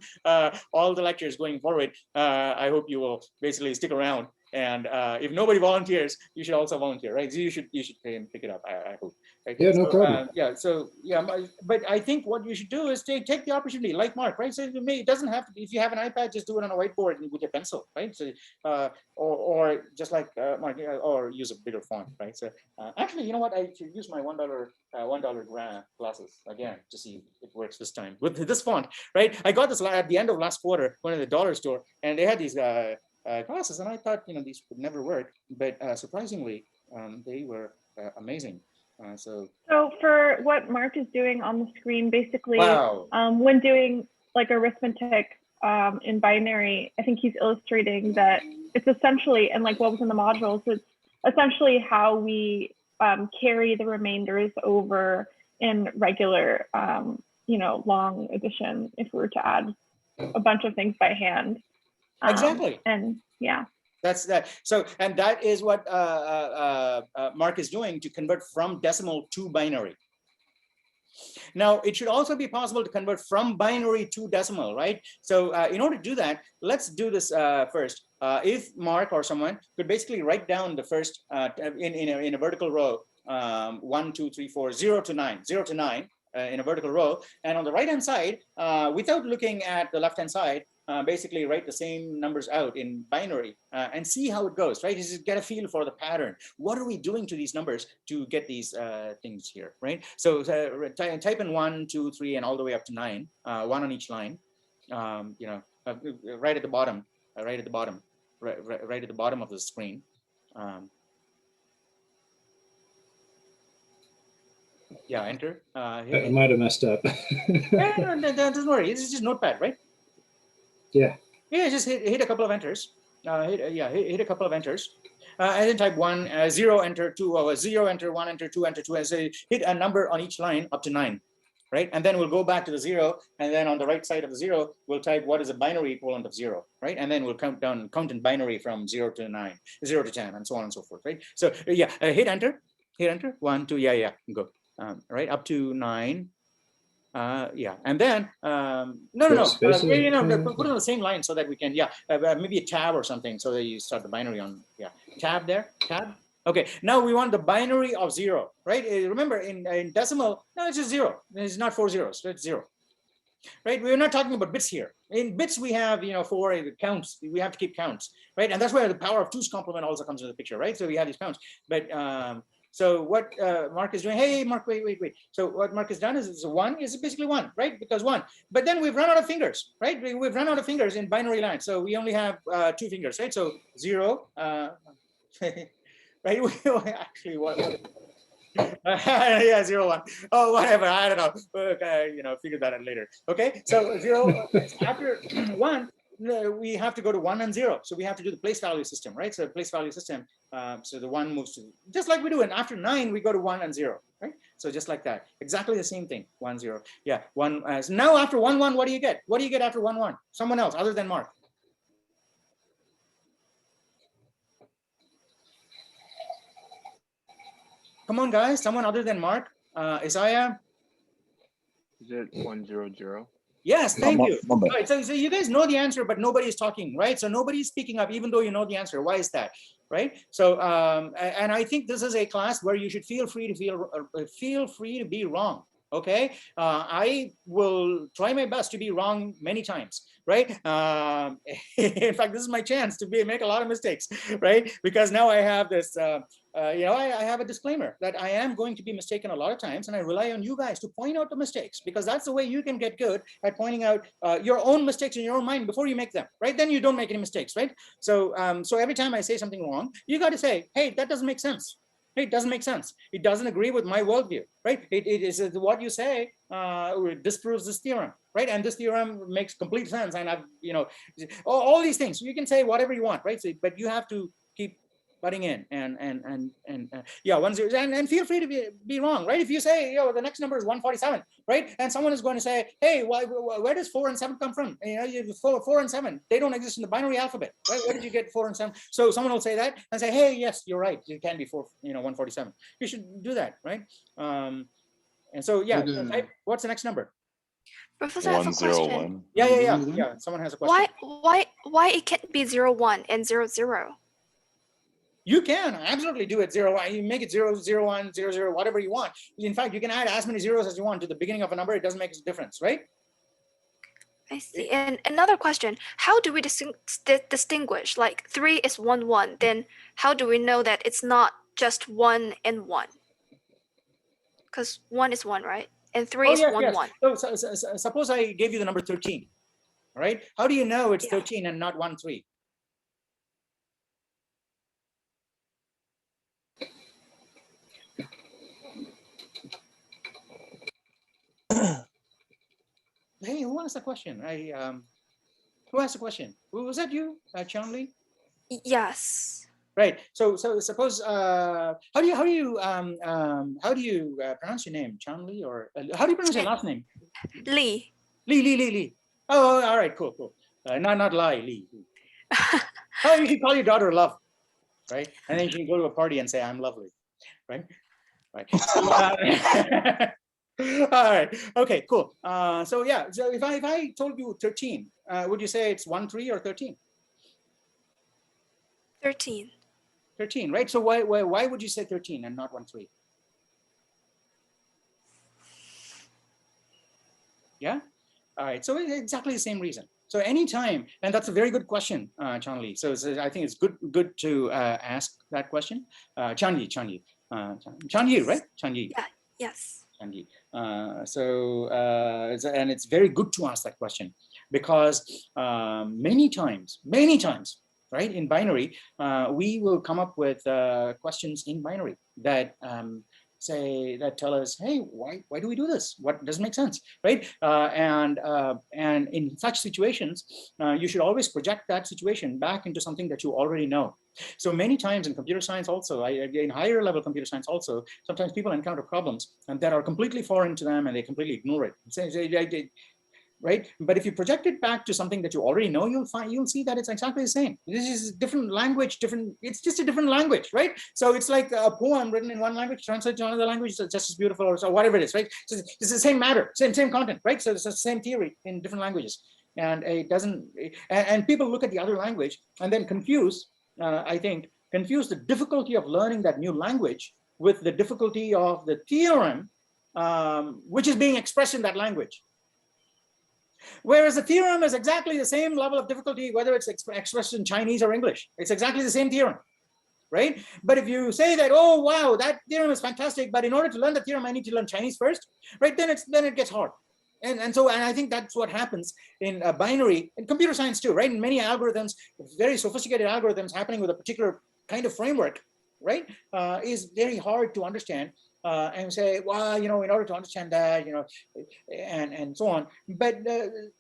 all the lectures going forward. I hope you will basically stick around. And if nobody volunteers, you should also volunteer, right? So you should pick it up. I hope. Right? Yeah, no problem. But I think what you should do is take the opportunity, like Mark, right? So it doesn't have to be, if you have an iPad, just do it on a whiteboard with your pencil, right? So or just like Mark, or use a bigger font, right? So actually, you know what? I should use my $1 glasses again to see if it works this time with this font, right? I got this at the end of last quarter, went to the dollar store, and they had these glasses, and I thought these would never work, but surprisingly, they were amazing. So So for what Mark is doing on the screen, basically, wow. when doing like arithmetic in binary, I think he's illustrating that it's essentially, and like what was in the modules, it's essentially how we carry the remainders over in regular, long addition if we were to add a bunch of things by hand. Exactly. And yeah. That's that. So, and that is what Mark is doing to convert from decimal to binary. Now, it should also be possible to convert from binary to decimal, right? So in order to do that, let's do this first. If Mark or someone could basically write down the first in a vertical row, 1, 2, 3, 4, 0 to 9, 0 to 9 in a vertical row. And on the right-hand side, without looking at the left-hand side, basically write the same numbers out in binary and see how it goes, right? Just get a feel for the pattern. What are we doing to these numbers to get these things here, right? So type in 1, 2, 3, and all the way up to 9, 1 on each line, right at the bottom, right at the bottom of the screen. Yeah, enter. I might have messed up. Yeah, no, don't worry. It's just Notepad, right? Yeah. Yeah, just hit a couple of enters. Hit a couple of enters. And then type 1, 0, enter, 2, 0, enter, 1, enter, 2, enter, 2, and say hit a number on each line up to 9, right? And then we'll go back to the 0, and then on the right side of the 0, we'll type what is a binary equivalent of 0, right? And then we'll count in binary from 0 to 9, 0 to 10, and so on and so forth, right? So hit enter, 1, 2, go, right up to 9. And then put it on the same line so that we can maybe a tab or something so that you start the binary on tab there, tab. Okay, now we want the binary of 0, right? Remember in decimal, no, it's just 0. It's not 4 zeros, so it's 0, right? We're not talking about bits here. In bits we have 4 counts. We have to keep counts, right? And that's where the power of 2's complement also comes into the picture, right? So we have these counts, but so what Mark is doing, hey, Mark, wait. So what Mark has done is 1 is basically 1, right? Because 1. But then we've run out of fingers, right? We've run out of fingers in binary line. So we only have 2 fingers, right? So 0, right? Actually, what? Yeah, 0, 1. Oh, whatever. I don't know. Okay, figure that out later. Okay, so 0 after 1. We have to go to 1 and 0. So we have to do the place value system, right? So place value system. So the 1 moves to, just like we do. And after 9, we go to 1 and 0, right? So just like that. Exactly the same thing. 1, 0. Yeah, 1. So now after 1, 1, what do you get? What do you get after 1, 1? Someone else other than Mark. Come on, guys. Someone other than Mark. Isaiah. Is it 1, 0, 0? Yes, thank you. Right, so you guys know the answer, but nobody is talking, right? So nobody is speaking up, even though you know the answer. Why is that, right? So, and I think this is a class where you should feel free to be wrong. Okay, I will try my best to be wrong many times, right? In fact, this is my chance to make a lot of mistakes, right? Because now I have this, I have a disclaimer that I am going to be mistaken a lot of times, and I rely on you guys to point out the mistakes, because that's the way you can get good at pointing out your own mistakes in your own mind before you make them, right? Then you don't make any mistakes, right? So, so every time I say something wrong, you got to say, hey, that doesn't make sense. It doesn't make sense. It doesn't agree with my worldview, right? It is what you say disproves this theorem, right? And this theorem makes complete sense. And I've, all these things. You can say whatever you want, right? So, but you have to keep butting in and 1, 0, and feel free to be wrong, right? If you say, the next number is 147, right? And someone is going to say, hey, where does 4 and 7 come from? 4 and 7, they don't exist in the binary alphabet, right? Where did you get 4 and 7? So someone will say that and say, hey, yes, you're right. It can be 147. You should do that, right? And so, what's the next number? Professor, I have a question. Yeah. Someone has a question. Why it can't be 0, 1 and 0, 0? You can absolutely do it 0, 1. You make it 0, 0, 1, 0, 0, whatever you want. In fact, you can add as many zeros as you want to the beginning of a number. It doesn't make a difference, right? I see. And another question, how do we distinguish, like 3 is 1, 1, then how do we know that it's not just 1 and 1? Because 1 is 1, right? And 3 is 1, 1. So, suppose I gave you the number 13, right? How do you know it's 13 and not 1, 3? asked the question? Who asked the question? Was that you, Chanli? Yes. Right. So suppose how do you pronounce your name, Chanli, or how do you pronounce your last name? Lee. Lee. Oh, all right, cool. Not Lai, Lee. Oh, you can call your daughter Love, right? And then you can go to a party and say, I'm lovely, right? Right. So, all right. Okay, cool. So yeah, so if I told you 13, would you say it's 1, 3 or 13? 13. 13, right? So why would you say 13 and not 1, 3? Yeah. All right. So it's exactly the same reason. So anytime, and that's a very good question, Chanli. So I think it's good to ask that question. Chanyi, right? Chanyi. Yeah. Yes. Chanyi. And it's very good to ask that question because many times, right, in binary, we will come up with questions in binary that tell us, hey, why do we do this? What doesn't make sense, right? And in such situations, you should always project that situation back into something that you already know. So many times in computer science also, in higher level computer science also, sometimes people encounter problems and that are completely foreign to them and they completely ignore it. Right? But if you project it back to something that you already know, you'll see that it's exactly the same. This is different language, it's just a different language, right? So it's like a poem written in one language, translated to another language, so just as beautiful, or so whatever it is, right? So it's the same matter, same content, right? So it's the same theory in different languages. And it doesn't, and people look at the other language and then confuse the difficulty of learning that new language with the difficulty of the theorem, which is being expressed in that language. Whereas the theorem is exactly the same level of difficulty, whether it's expressed in Chinese or English. It's exactly the same theorem, right? But if you say that, oh, wow, that theorem is fantastic, but in order to learn the theorem, I need to learn Chinese first, right? Then it gets hard. And I think that's what happens in binary, in computer science too, right? In many algorithms, very sophisticated algorithms happening with a particular kind of framework, right, is very hard to understand. And say, well, in order to understand that, and so on. But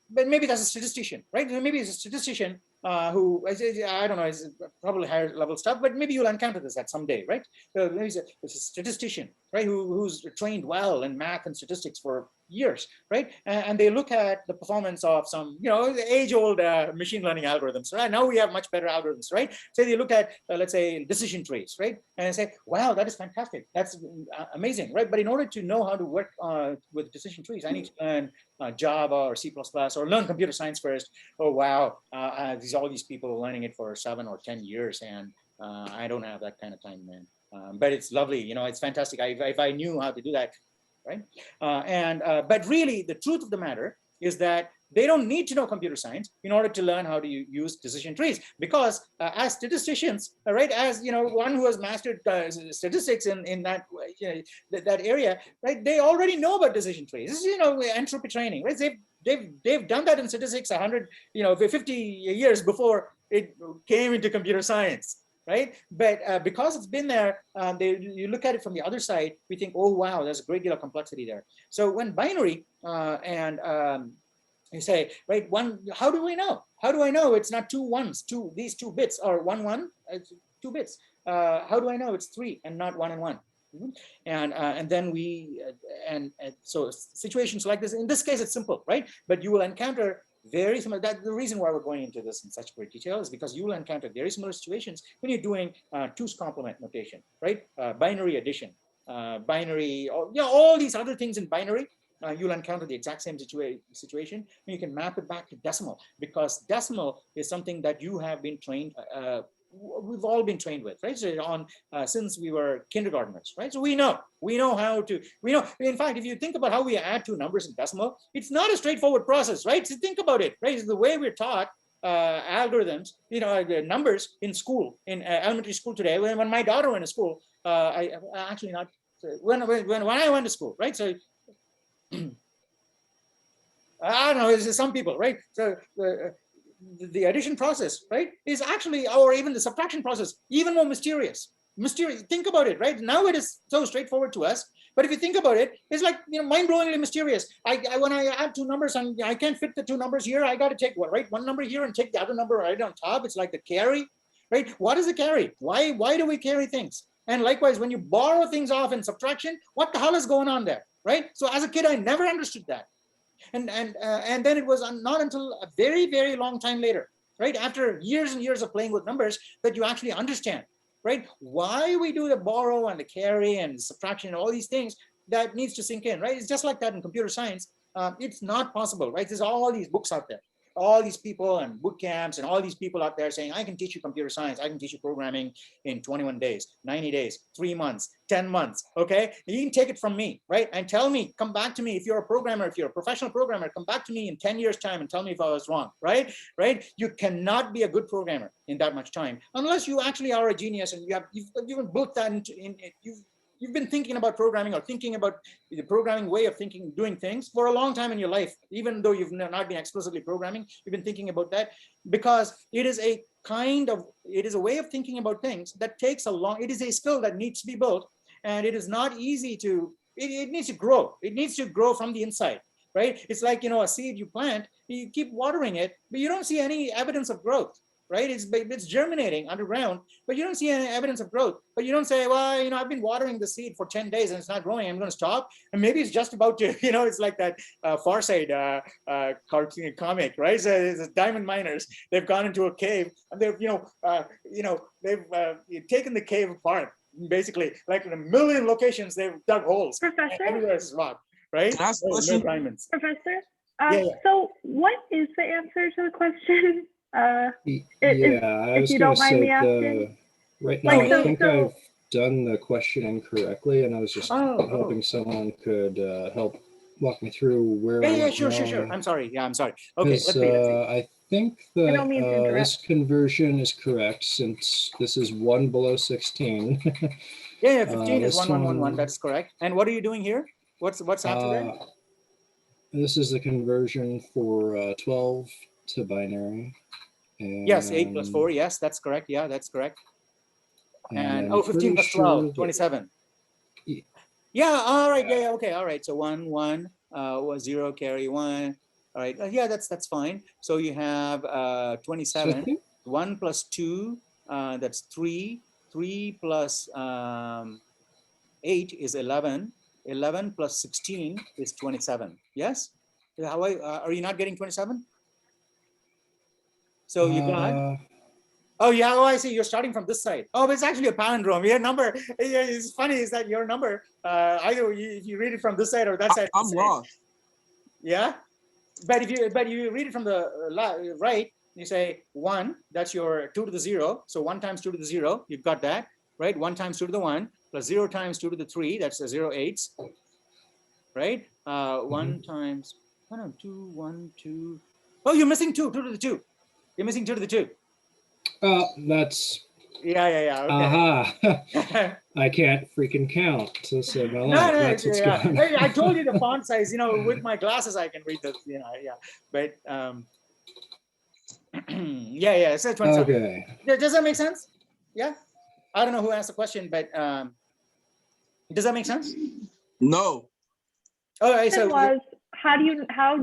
maybe that's a statistician, right? Maybe it's a statistician who, I don't know, is probably higher level stuff, but maybe you'll encounter this at some day, right? So maybe it's a statistician, right, who's trained well in math and statistics for years, right? And they look at the performance of some, age-old machine learning algorithms. Right now we have much better algorithms, right? So they look at, let's say, decision trees, right? And say, wow, that is fantastic. That's amazing, right? But in order to know how to work with decision trees, I need to learn Java or C++ or learn computer science first. Oh, wow, all these people learning it for 7 or 10 years, and I don't have that kind of time, man. But it's lovely, it's fantastic. If I knew how to do that, right? But really, the truth of the matter is that they don't need to know computer science in order to learn how to use decision trees, because as statisticians, right, as one who has mastered statistics in that that area, right, they already know about decision trees. This is entropy training, right? They've done that in statistics 100, 50 years before it came into computer science. Right, but because it's been there, you look at it from the other side, we think, oh wow, there's a great deal of complexity there. So when binary you say, right, how do we know? How do I know it's not 2 1s? These 2 bits are 1 1. It's 2 bits. How do I know it's 3 and not 1 and 1? And then so situations like this. In this case, it's simple, right? But you will encounter very similar. That the reason why we're going into this in such great detail is because you will encounter very similar situations when you're doing 2's complement notation, right? Binary addition, binary, all these other things in binary. You'll encounter the exact same situation. And you can map it back to decimal, because decimal is something that you have been trained. We've all been trained with, right? So since we were kindergartners, right? So we know how to, in fact, if you think about how we add 2 numbers in decimal, it's not a straightforward process, right? So think about it, right? It's the way we're taught algorithms, numbers in school, in elementary school today. When my daughter went to school, when I went to school, right? So I don't know, it's some people, right? So the addition process, right, is actually, or even the subtraction process, even more mysterious, mysterious. Think about it, right? Now it is so straightforward to us. But if you think about it, it's like, mind-blowingly mysterious. When I add two numbers and I can't fit the two numbers here, I got to take one number here and take the other number right on top. It's like the carry, right? What is the carry? Why do we carry things? And likewise, when you borrow things off in subtraction, what the hell is going on there, right? So as a kid, I never understood that. And then it was not until a very, very long time later, right, after years and years of playing with numbers, that you actually understand, right, why we do the borrow and the carry and subtraction and all these things. That needs to sink in, right? It's just like that in computer science. It's not possible, right? There's all these books out there, all these people and boot camps and all these people out there saying, I can teach you computer science, I can teach you programming in 21 days, 90 days, 3 months, 10 months, okay? You can take it from me, right? And tell me, come back to me if you're a programmer, if you're a professional programmer, come back to me in 10 years time and tell me if I was wrong, right? You cannot be a good programmer in that much time, unless you actually are a genius and you've built that you've been thinking about programming or thinking about the programming way of thinking, doing things for a long time in your life, even though you've not been explicitly programming, you've been thinking about that, because it is a way of thinking about things that takes it is a skill that needs to be built, and it is not easy to, it needs to grow. It needs to grow from the inside, right? It's like, a seed you plant, you keep watering it, but you don't see any evidence of growth. Right? It's germinating underground, but you don't see any evidence of growth. But you don't say, well, I've been watering the seed for 10 days and it's not growing, I'm going to stop. And maybe it's just about to, it's like that Far Side cartoon comic, right? So it's diamond miners. They've gone into a cave and they've, they've taken the cave apart, basically, like in a million locations. They've dug holes. Professor? Everywhere is rock, right? Can I ask a No question? diamonds. Professor? Yeah. So what is the answer to the question? I was you going don't to mind say me asking? right now, Like, I think I've done the question incorrectly, and I was just Oh. hoping someone could help walk me through where I Yeah, went sure. wrong. I'm sorry. Yeah, I'm sorry. Okay, let's Because see. I think I don't mean to that interrupt. this conversion is correct, since this is 1 below 16. Yeah, 15 is this 1111. one- That's correct. And what are you doing here? What's after that? This is the conversion for 12 to binary. And, Yes, 8 plus 4. Yes, that's correct. Yeah, that's correct. And I'm 15 plus 12, sure that- 27. Yeah. Yeah, all right. Yeah, okay, all right. So 1, 1, 0, carry 1. All right. Yeah, that's fine. So you have 27. So I think 1 plus 2, that's 3. 3 plus 8 is 11. 11 plus 16 is 27. Yes? Are you not getting 27? So you got, oh yeah, oh I see, you're starting from this side. Oh, but it's actually a palindrome. Your number, it's funny is that your number, either if you read it from this side or that side. I'm wrong. Yeah, but if you read it from the right, you say 1, that's your 2 to the 0. So 1 times 2 to the 0, you've got that, right? 1 times 2 to the 1 plus 0 times 2 to the 3, that's the 0 8s, right? 1 times 1, 2, 1, 2. Oh, you're missing 2 to the 2. You're missing 2 to the 2. that's Yeah. Okay. I can't freaking count to save my life. No, That's what's yeah. going on. Hey, I told you the font size. With my glasses, I can read the. Yeah. But yeah. It says 27. Okay. Does that make sense? Yeah. I don't know who asked the question, but does that make sense? No. All right. So So was how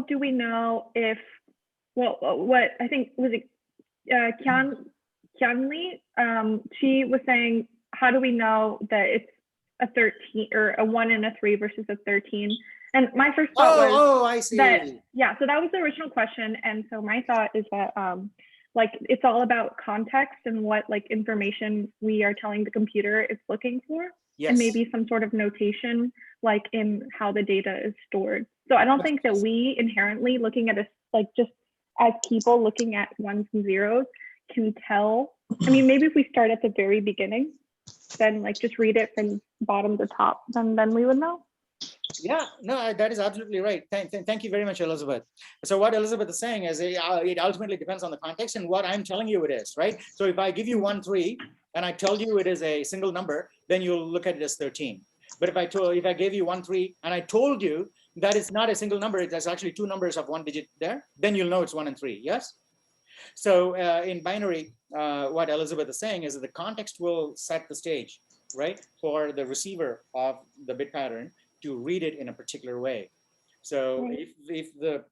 do we know if what I think was it Kyanli, she was saying, how do we know that it's a 13 or a 1 and a 3 versus a 13? And my first thought was I see. that, yeah, so that was the original question. And so my thought is that like it's all about context and what like information we are telling the computer is looking for. Yes. And maybe some sort of notation like in how the data is stored. So I don't think that we inherently looking at like just as people looking at 1s and 0s can tell. I mean, maybe if we start at the very beginning, then like just read it from bottom to top, then we would know. Yeah, no, that is absolutely right. Thank you very much, Elizabeth. So what Elizabeth is saying is it ultimately depends on the context and what I'm telling you it is, right? So if I give you 1, 3, and I tell you it is a single number, then you'll look at it as 13. But if I gave you 1, 3, and I told you that it's not a single number, it's actually 2 numbers of 1 digit there, then you'll know it's 1 and 3. Yes. So in binary, what Elizabeth is saying is that the context will set the stage, right, for the receiver of the bit pattern to read it in a particular way. So Right. if the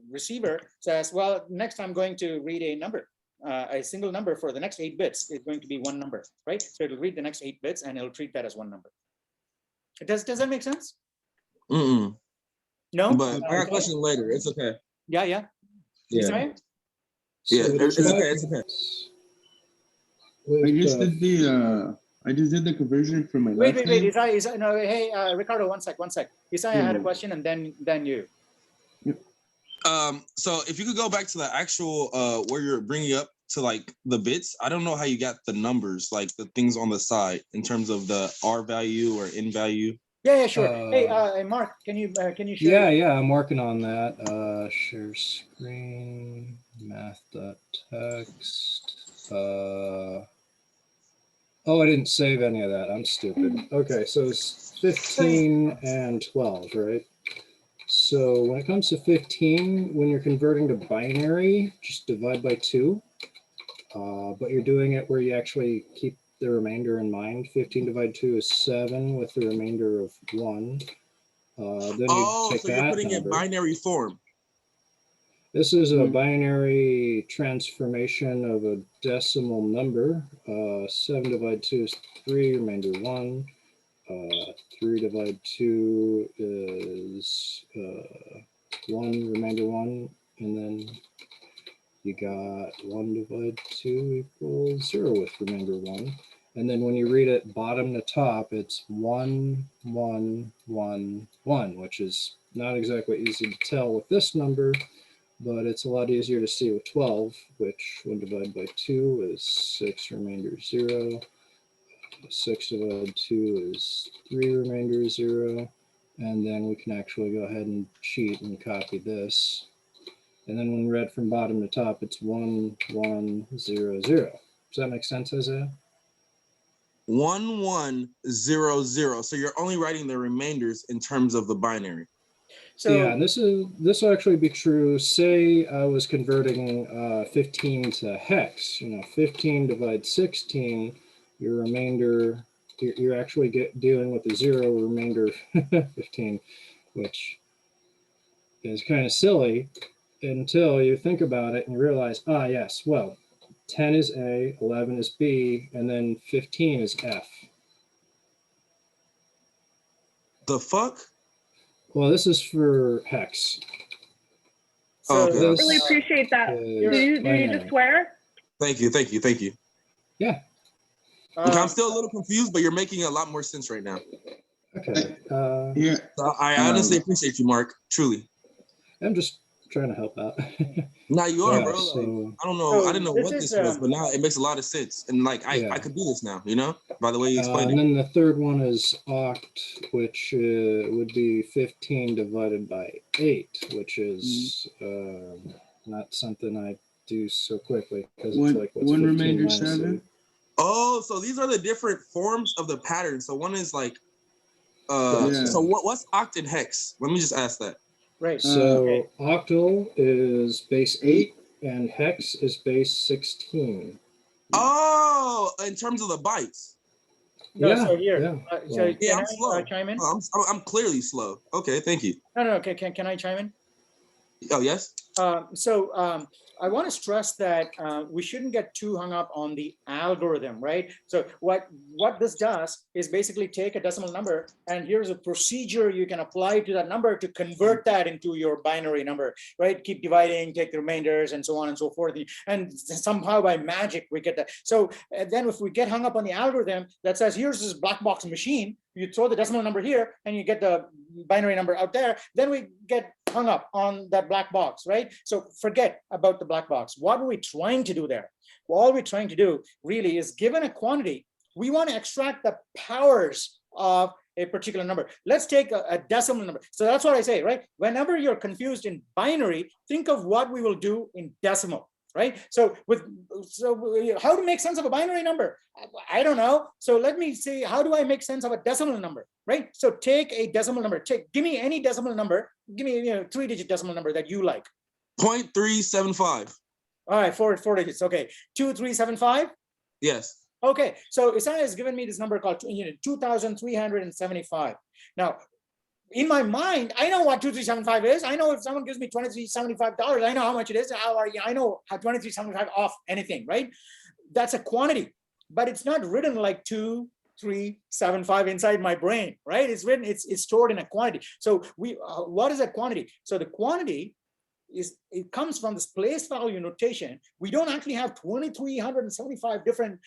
receiver says, well, next I'm going to read a number, a single number for the next 8 bits is going to be one number, right? So it'll read the next 8 bits and it'll treat that as one number. Does that make sense? Mm-mm. No? But I got a question later. It's okay. Yeah, yeah. Yeah. Sorry? Yeah, So it's does okay. that- It's okay. with, I just did the conversion from my Wait, last wait, name. Isaiah, no, hey, Ricardo, one sec. Isaiah had a question and then you. So if you could go back to the actual where you're bringing up to like the bits, I don't know how you got the numbers, like the things on the side in terms of the R value or N value. Yeah, sure. Hey, Mark, can you share? Yeah, I'm working on that. Share screen, math.text. Oh, I didn't save any of that. I'm stupid. Okay, so it's 15 and 12, right? So when it comes to 15, when you're converting to binary, just divide by 2. But you're doing it where you actually keep the remainder in mind. 15 divided 2 is 7 with the remainder of 1. Then you take so you're that putting number. in binary form. This is a binary transformation of a decimal number. 7 divided 2 is 3, remainder 1. 3 divided 2 is 1, remainder 1. And then you got 1 divided 2 equals 0 with remainder 1. And then when you read it bottom to top, it's 1, 1, 1, 1, which is not exactly easy to tell with this number, but it's a lot easier to see with 12, which 1 divided by 2 is 6, remainder 0. 6 divided 2 is 3, remainder 0. And then we can actually go ahead and cheat and copy this. And then when read from bottom to top, it's 1, 1, 0, 0. Does that make sense, Isaiah? 1, 1, 0, 0. So you're only writing the remainders in terms of the binary. So yeah, and this will actually be true. Say I was converting 15 to hex. 15 divides 16. Your remainder, you're actually dealing with the 0 remainder 15, which is kind of silly until you think about it and you realize, yes, well, 10 is A, 11 is B, and then 15 is F. The fuck? Well, this is for hex. So Okay. This Really appreciate that. is Do you binary. just swear? Thank you. Yeah. I'm still a little confused, but you're making a lot more sense right now. Okay. Yeah. So I honestly appreciate you, Mark. Truly. I'm just trying to help out. Now you are, Yeah, bro. so- Like, I don't know. I didn't know this what is, this was, but now it makes a lot of sense. And like, I could do this now, by the way you explained and it. then the third one is oct, which would be 15 divided by 8, which is not something I do so quickly because it's like what's 1 15 remainder minus 7. 8? Oh, so these are the different forms of the pattern. So one is like, Yeah. so what's oct and hex? Let me just ask that. right. So Okay. octal is base 8 and hex is base 16. Oh, in terms of the bytes. No, Yeah, so here, yeah. so Well, Yeah, can I'm I slow. chime in? I'm clearly slow. Okay, thank you. No, can I chime in? Oh, yes? I want to stress that we shouldn't get too hung up on the algorithm, right? So what this does is basically take a decimal number and here's a procedure you can apply to that number to convert that into your binary number, right? Keep dividing, take the remainders and so on and so forth. And somehow by magic, we get that. So then if we get hung up on the algorithm that says, here's this black box machine, you throw the decimal number here and you get the binary number out there, then we get hung up on that black box, right? So forget about the black box. What are we trying to do there? Well, all we're trying to do really is, given a quantity, we want to extract the powers of a particular number. Let's take a decimal number. So that's what I say, right? Whenever you're confused in binary, think of what we will do in decimal. Right? So how to make sense of a binary number? I don't know. So let me see, how do I make sense of a decimal number? Right? So take a decimal number. Give me any decimal number. Give me 3-digit decimal number that you like. 0.375. All right, four digits. Okay, 2375. Yes. Okay, so Isaiah has given me this number called 2,375. Now, in my mind, I know what 2375 is. I know if someone gives me $2375, I know how much it is. I know how 2375 off anything, right? That's a quantity, but it's not written like 2375 inside my brain, right? It's written, it's stored in a quantity. So what is a quantity? So the quantity it comes from this place value notation. We don't actually have 2,375 different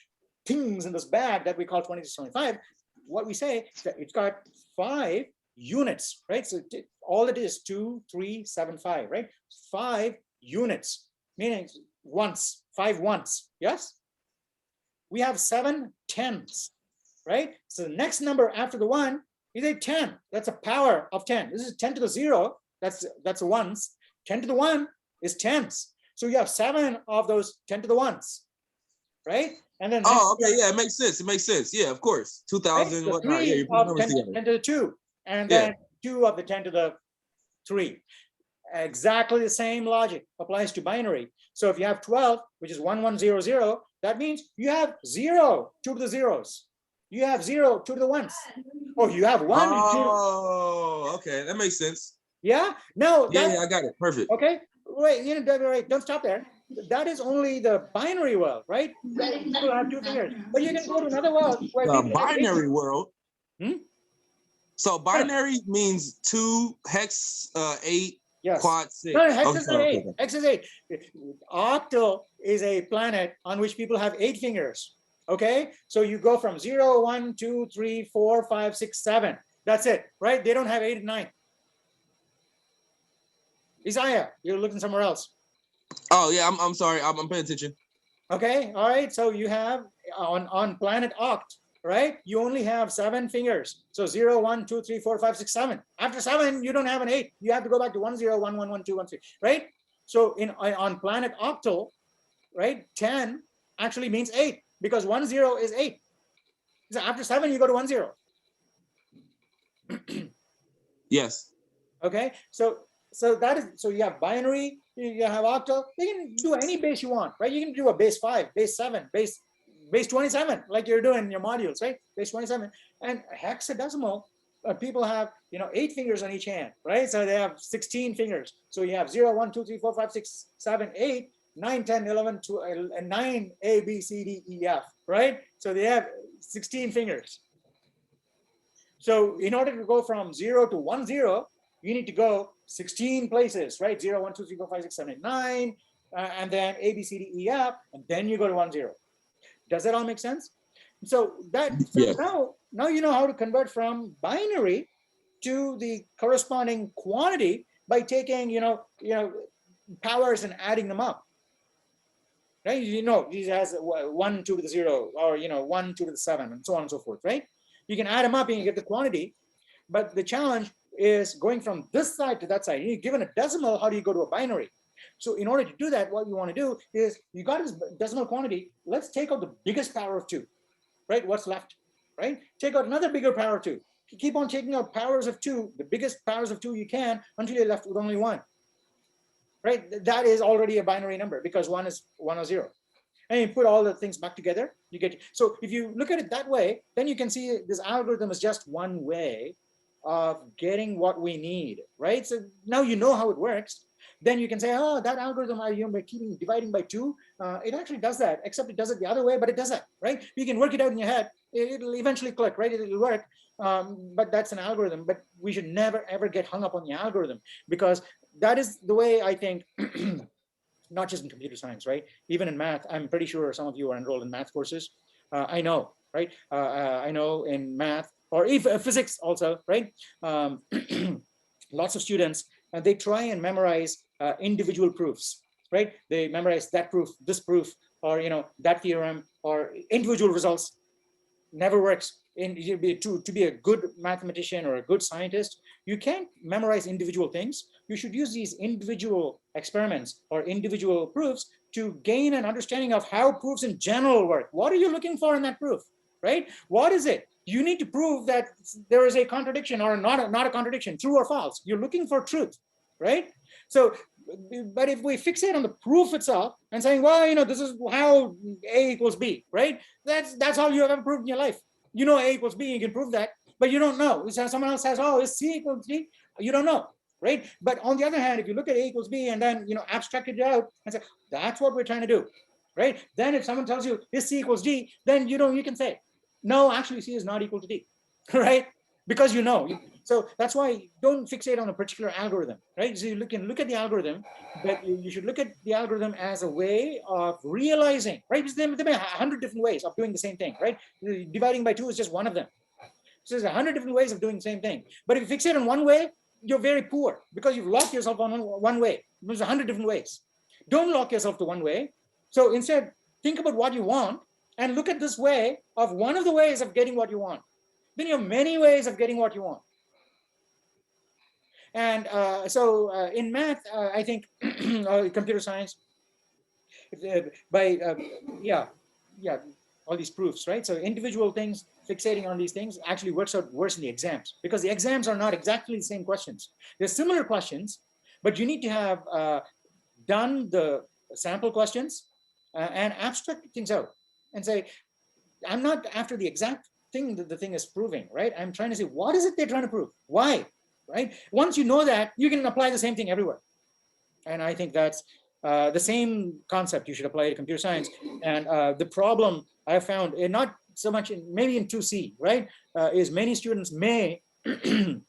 things in this bag that we call 2375. What we say is that it's got 5 units, right? So all it is 2375, right? 5 units, meaning once, 5 ones. Yes. We have 7 tens, right? So the next number after the 1 is a 10. That's a power of 10. This is 10 to the 0. That's a ones. 10 to the 1 is tens. So you have 7 of those 10 to the 1s, right? And then Okay, yeah, it makes sense. It makes sense. Yeah, of course. 2,000, right? whatnot. Yeah, you're Of putting numbers 10 together. to the 2, and then 2 of the 10 to the 3. Exactly the same logic applies to binary. So if you have 12, which is 1100, that means you have 0, 2 to the zeros. You have 0, 2 to the 1s. Oh, you have 1 and 2. Oh, okay, that makes sense. Yeah, no, Yeah, I got it. Perfect. okay. Wait, wait, don't stop there. That is only the binary world, right? People have 2 fingers, but you can go to another world where The people have 8 binary fingers. world. Hmm? So binary means 2, hex, 8, Yes. quad 6. No, hex Okay, is not okay, 8. okay. Hex is 8. Octal is a planet on which people have 8 fingers. Okay, so you go from 0, 1, 2, 3, 4, 5, 6, 7. That's it, right? They don't have 8 and 9. Isaiah, you're looking somewhere else. Oh yeah, I'm sorry. I'm paying attention. Okay, all right. So you have on planet Oct, right? You only have 7 fingers. So 0, 1, 2, 3, 4, 5, 6, 7. After 7, you don't have an 8. You have to go back to 1, 0, 1, 1, 1, 2, 1, 3, right? So on planet Octal, right, 10 actually means 8 because 1, 0 is 8. So after 7, you go to 1, 0. Yes. Okay, so that is, so you have binary, you have octal. You can do any base you want, right? You can do a base 5, base 7, base 27, like you're doing in your modules, right? Base 27 and hexadecimal. People have 8 fingers on each hand, right? So they have 16 fingers. So you have 0, 1, 2, 3, 4, 5, 6, 7, 8, 9, 10, 11, 12, and 9 A, B, C, D, E, F, right? So they have 16 fingers. So in order to go from 0 to 1, 0, you need to go 16 places, right? 0, 1, 2, 3, 4, 5, 6, 7, 8, 9, and then A, B, C, D, E, F, and then you go to 1, 0. Does that all make sense? So Yes. now you know how to convert from binary to the corresponding quantity by taking powers and adding them up. Right? These has 1, 2 to the 0, or 1, 2 to the 7, and so on and so forth, right? You can add them up and you get the quantity. But the challenge is going from this side to that side. You're given a decimal, how do you go to a binary? So in order to do that, what you want to do is you got this decimal quantity. Let's take out the biggest power of 2, right? What's left, right? Take out another bigger power of 2. You keep on taking out powers of 2, the biggest powers of 2 you can, until you're left with only 1, right? That is already a binary number because 1 is 1 or 0. And you put all the things back together, you get. So if you look at it that way, then you can see this algorithm is just one way of getting what we need, right? So now you know how it works. Then you can say, oh, that algorithm by keeping dividing by 2, it actually does that, except it does it the other way, but it does that, right? You can work it out in your head. It'll eventually click, right? It'll work, but that's an algorithm. But we should never, ever get hung up on the algorithm, because that is the way I think, not just in computer science, right? Even in math, I'm pretty sure some of you are enrolled in math courses. I know, right? I know in math, or even physics also, right? Lots of students, they try and memorize individual proofs, right? They memorize that proof, this proof, or that theorem, or individual results. Never works. To be a good mathematician or a good scientist, you can't memorize individual things. You should use these individual experiments or individual proofs to gain an understanding of how proofs in general work. What are you looking for in that proof, right? What is it? You need to prove that there is a contradiction or not a contradiction, true or false. You're looking for truth, right? So But if we fixate on the proof itself and saying, well, you know, this is how A equals B, right? That's all you have ever proved in your life. You know A equals B, you can prove that, but you don't know. So someone else says, oh, is C equals D? You don't know, right? But on the other hand, if you look at A equals B and then, you know, abstract it out and say, that's what we're trying to do, right? Then if someone tells you, is C equals D, then you can say, no, actually C is not equal to D, right? Because you know. So that's why don't fixate on a particular algorithm, right? So you can look at the algorithm, but you should look at the algorithm as a way of realizing, right? Because there may be 100 different ways of doing the same thing, right? Dividing by 2 is just one of them. So there's 100 different ways of doing the same thing. But if you fixate on one way, you're very poor because you've locked yourself on one way. There's 100 different ways. Don't lock yourself to one way. So instead, think about what you want and look at this way of one of the ways of getting what you want. Then you have many ways of getting what you want. And in math, I think computer science, all these proofs, right? So individual things, fixating on these things actually works out worse in the exams because the exams are not exactly the same questions. They're similar questions, but you need to have done the sample questions and abstract things out and say, I'm not after the exact thing that the thing is proving, right? I'm trying to say, what is it they're trying to prove? Why? Right? Once you know that, you can apply the same thing everywhere. And I think that's the same concept you should apply to computer science. And the problem I found, not so much maybe in 2C, right, is many students may, in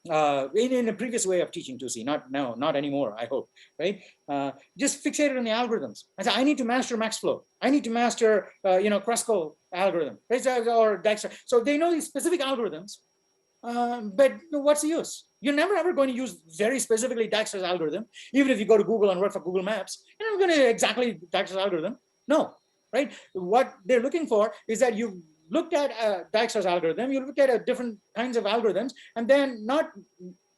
a previous way of teaching 2C, not anymore, I hope, right? Just fixated on the algorithms. I say, I need to master max flow. I need to master, Kruskal algorithm, right? Or Dijkstra. So they know these specific algorithms, but what's the use? You're never ever going to use very specifically Dijkstra's algorithm. Even if you go to Google and work for Google Maps, you're not going to exactly Dijkstra's algorithm. No, right? What they're looking for is that you looked at Dijkstra's algorithm, you looked at different kinds of algorithms, and then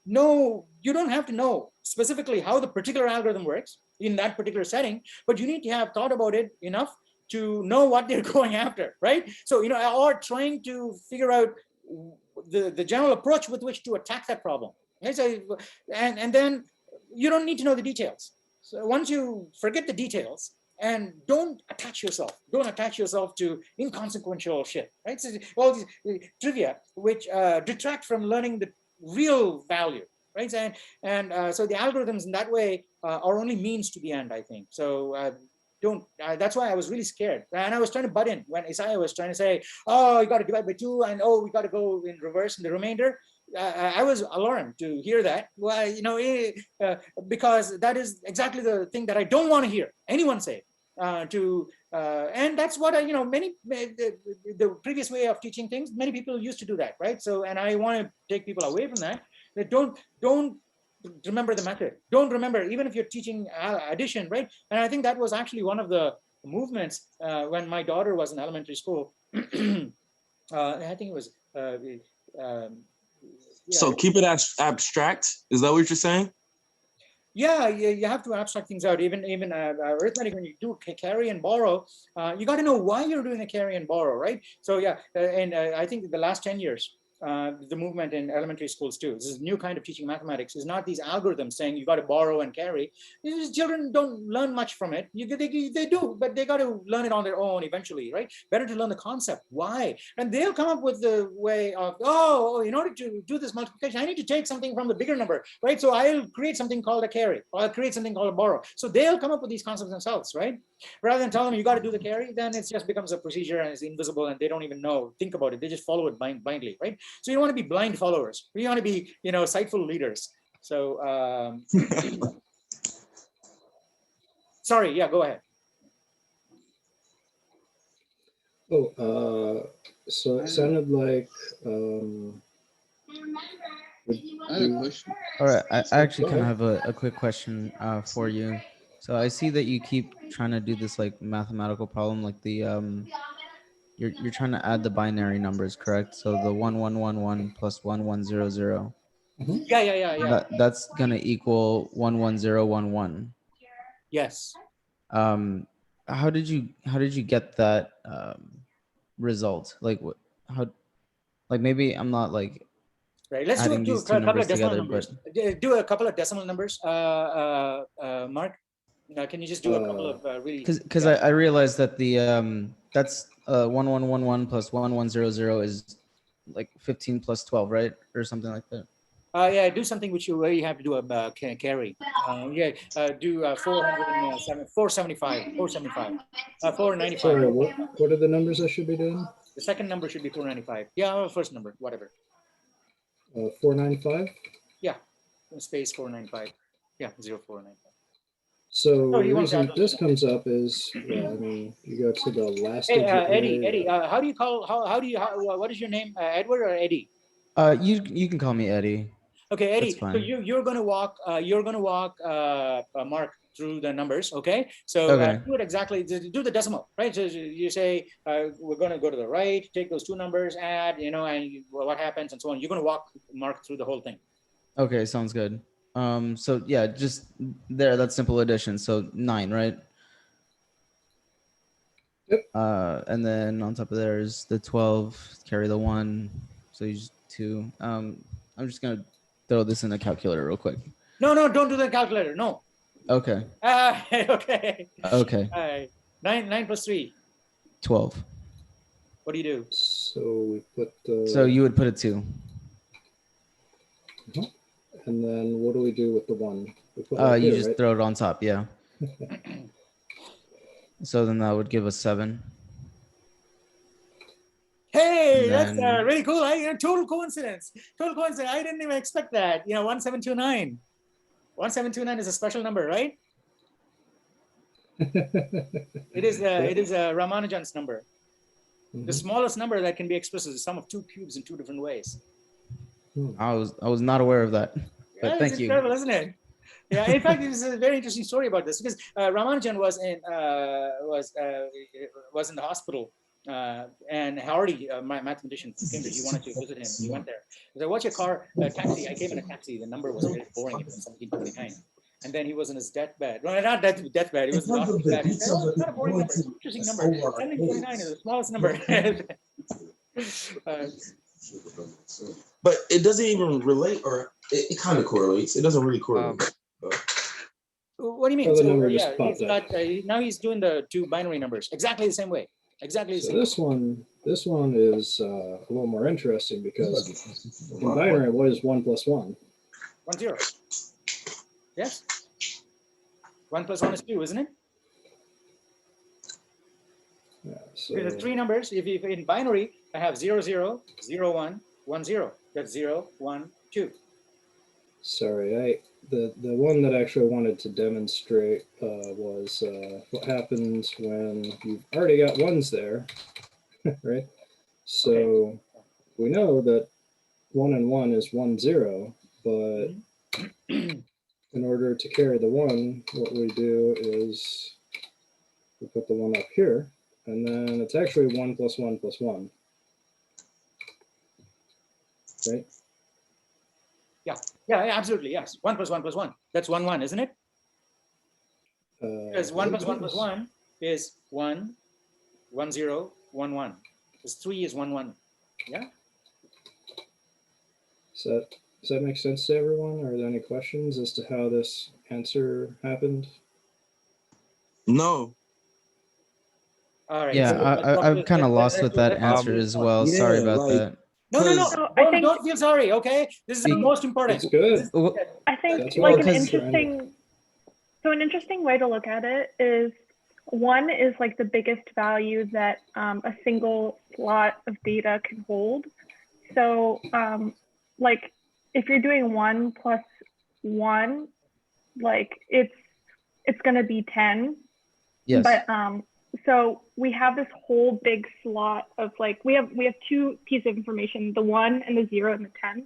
you don't have to know specifically how the particular algorithm works in that particular setting, but you need to have thought about it enough to know what they're going after, right? So, or trying to figure out the general approach with which to attack that problem. Okay? So, and then you don't need to know the details. So once you forget the details and don't attach yourself to inconsequential shit, right? So all these trivia which detract from learning the real value, right? And so the algorithms in that way are only means to the end, I think. So that's why I was really scared. And I was trying to butt in when Isaiah was trying to say, oh, you got to divide by 2, and oh, we got to go in reverse in the remainder. I was alarmed to hear that. Well, because that is exactly the thing that I don't want to hear anyone say. And that's what the previous way of teaching things, many people used to do that, right? So, and I want to take people away from that. That don't remember the method. Don't remember, even if you're teaching addition, right? And I think that was actually one of the movements when my daughter was in elementary school. I think it was. So keep it abstract. Is that what you're saying? Yeah, you have to abstract things out. Even arithmetic, when you do carry and borrow, you got to know why you're doing the carry and borrow, right? So yeah, and I think the last 10 years, the movement in elementary schools too. This is a new kind of teaching mathematics. Is not these algorithms saying you got to borrow and carry. These children don't learn much from it. They do, but they got to learn it on their own eventually, right? Better to learn the concept. Why? And they'll come up with the way of, in order to do this multiplication, I need to take something from the bigger number, right? So I'll create something called a carry, or I'll create something called a borrow. So they'll come up with these concepts themselves, right? Rather than tell them you got to do the carry, then it just becomes a procedure and it's invisible and they don't even think about it. They just follow it blindly, right? So you don't want to be blind followers. You want to be, sightful leaders. So, sorry, yeah, go ahead. So it sounded like. I had a question. All right, I actually kind of have a quick question for you. So I see that you keep trying to do this like mathematical problem, like the you're trying to add the binary numbers, correct? So the 1111 plus 1100. Yeah. That's gonna equal 11011. Yes. How did you get that result? Like what? How? Like maybe I'm not like Right. Let's adding do these a two couple numbers of decimal together, numbers. but Do a couple of decimal numbers, Mark. Can you just do a couple of really? because I realized that the that's 1111 plus 1100 is like 15 plus 12, right, or something like that. Yeah, do something which you really have to do a carry. Yeah, do 475, 495, Sorry, 495. what are the numbers I should be doing? The second number should be 495. Yeah, first number, whatever. 495. Yeah, space 495. Yeah, 0495. So Oh, the you want to add reason those this in. comes up is, well, I mean, you go to the last Hey, digit Eddie, here. Eddie, how do you call? What is your name? Edward or Eddie? You can call me Eddie. Okay, Eddie. That's So fine. you're gonna walk. Mark through the numbers. Okay. So Okay. do it exactly. Do the decimal, right? So you say we're gonna go to the right, take those two numbers, add, and what happens and so on. You're gonna walk Mark through the whole thing. Okay, sounds good. So yeah, just there. That's simple addition. So 9, right? Yep. And then on top of there is the 12. Carry the 1. So you just 2. I'm just gonna throw this in the calculator real quick. No, don't do the calculator. No. Okay. Okay. Okay. All right. 9 plus 3. 12. What do you do? So we put So you would put a 2. and then what do we do with the 1? We put one You here, just right? throw it on top. Yeah. So then that would give us 7. Hey, And that's then- really cool. Total coincidence. Total coincidence. I didn't even expect that. 1729. 1729 is a special number, right? It is Ramanujan's number. The smallest number that can be expressed is the sum of two cubes in two different ways. I was not aware of that. But Yeah, thank it's you. incredible, isn't it? Yeah. In fact, this is a very interesting story about this because Ramanujan was in the hospital, and Hardy, my mathematician from Cambridge, he wanted to visit him. He went there. He said, "Watch a taxi." I came in a taxi. The number was very boring. It was 1729. And then he was in his deathbed. Well, not deathbed. He was in the hospital bed. He said, "Oh, it's not a boring number. It's an interesting number. 1729 is the smallest number." But it doesn't even relate, or it kind of correlates. It doesn't really correlate. What do you mean? Oh, the So, number just yeah, popped up. now he's doing the two binary numbers exactly the same way. Exactly the So same. this one is a little more interesting because in binary, what is 1 plus 1? 1, 0. Yes. 1 plus 1 is 2, isn't it? Yeah, so There's three numbers. If in binary, I have 0, 0, 0, 1, 1, 0. That's 0, 1, 2. sorry, the one that I actually wanted to demonstrate was what happens when you've already got ones there, right? So we know that 1 and 1 is 1, 0, but in order to carry the 1, what we do is we put the 1 up here, and then it's actually 1 plus 1 plus 1. Right? Yeah, absolutely. Yes. 1 plus 1 plus 1. That's 1, 1, isn't it? Because 1 plus 1 plus 1 is 1, 1, 0, 1, 1. Because 3 is 1, 1. Yeah. Does that make sense to everyone? Are there any questions as to how this answer happened? No. All right. Yeah, So I'm kind of lost with that answer as well. Sorry about like- that. No. So I think Don't feel sorry. Okay. This is the most important. It's good. I think That's like why an it's surrounded. interesting way to look at it is 1 is like the biggest value that a single slot of data can hold. So like if you're doing 1 plus 1, like it's going to be 10. Yes. But so we have this whole big slot of like we have 2 pieces of information, the 1 and the 0 and the 10.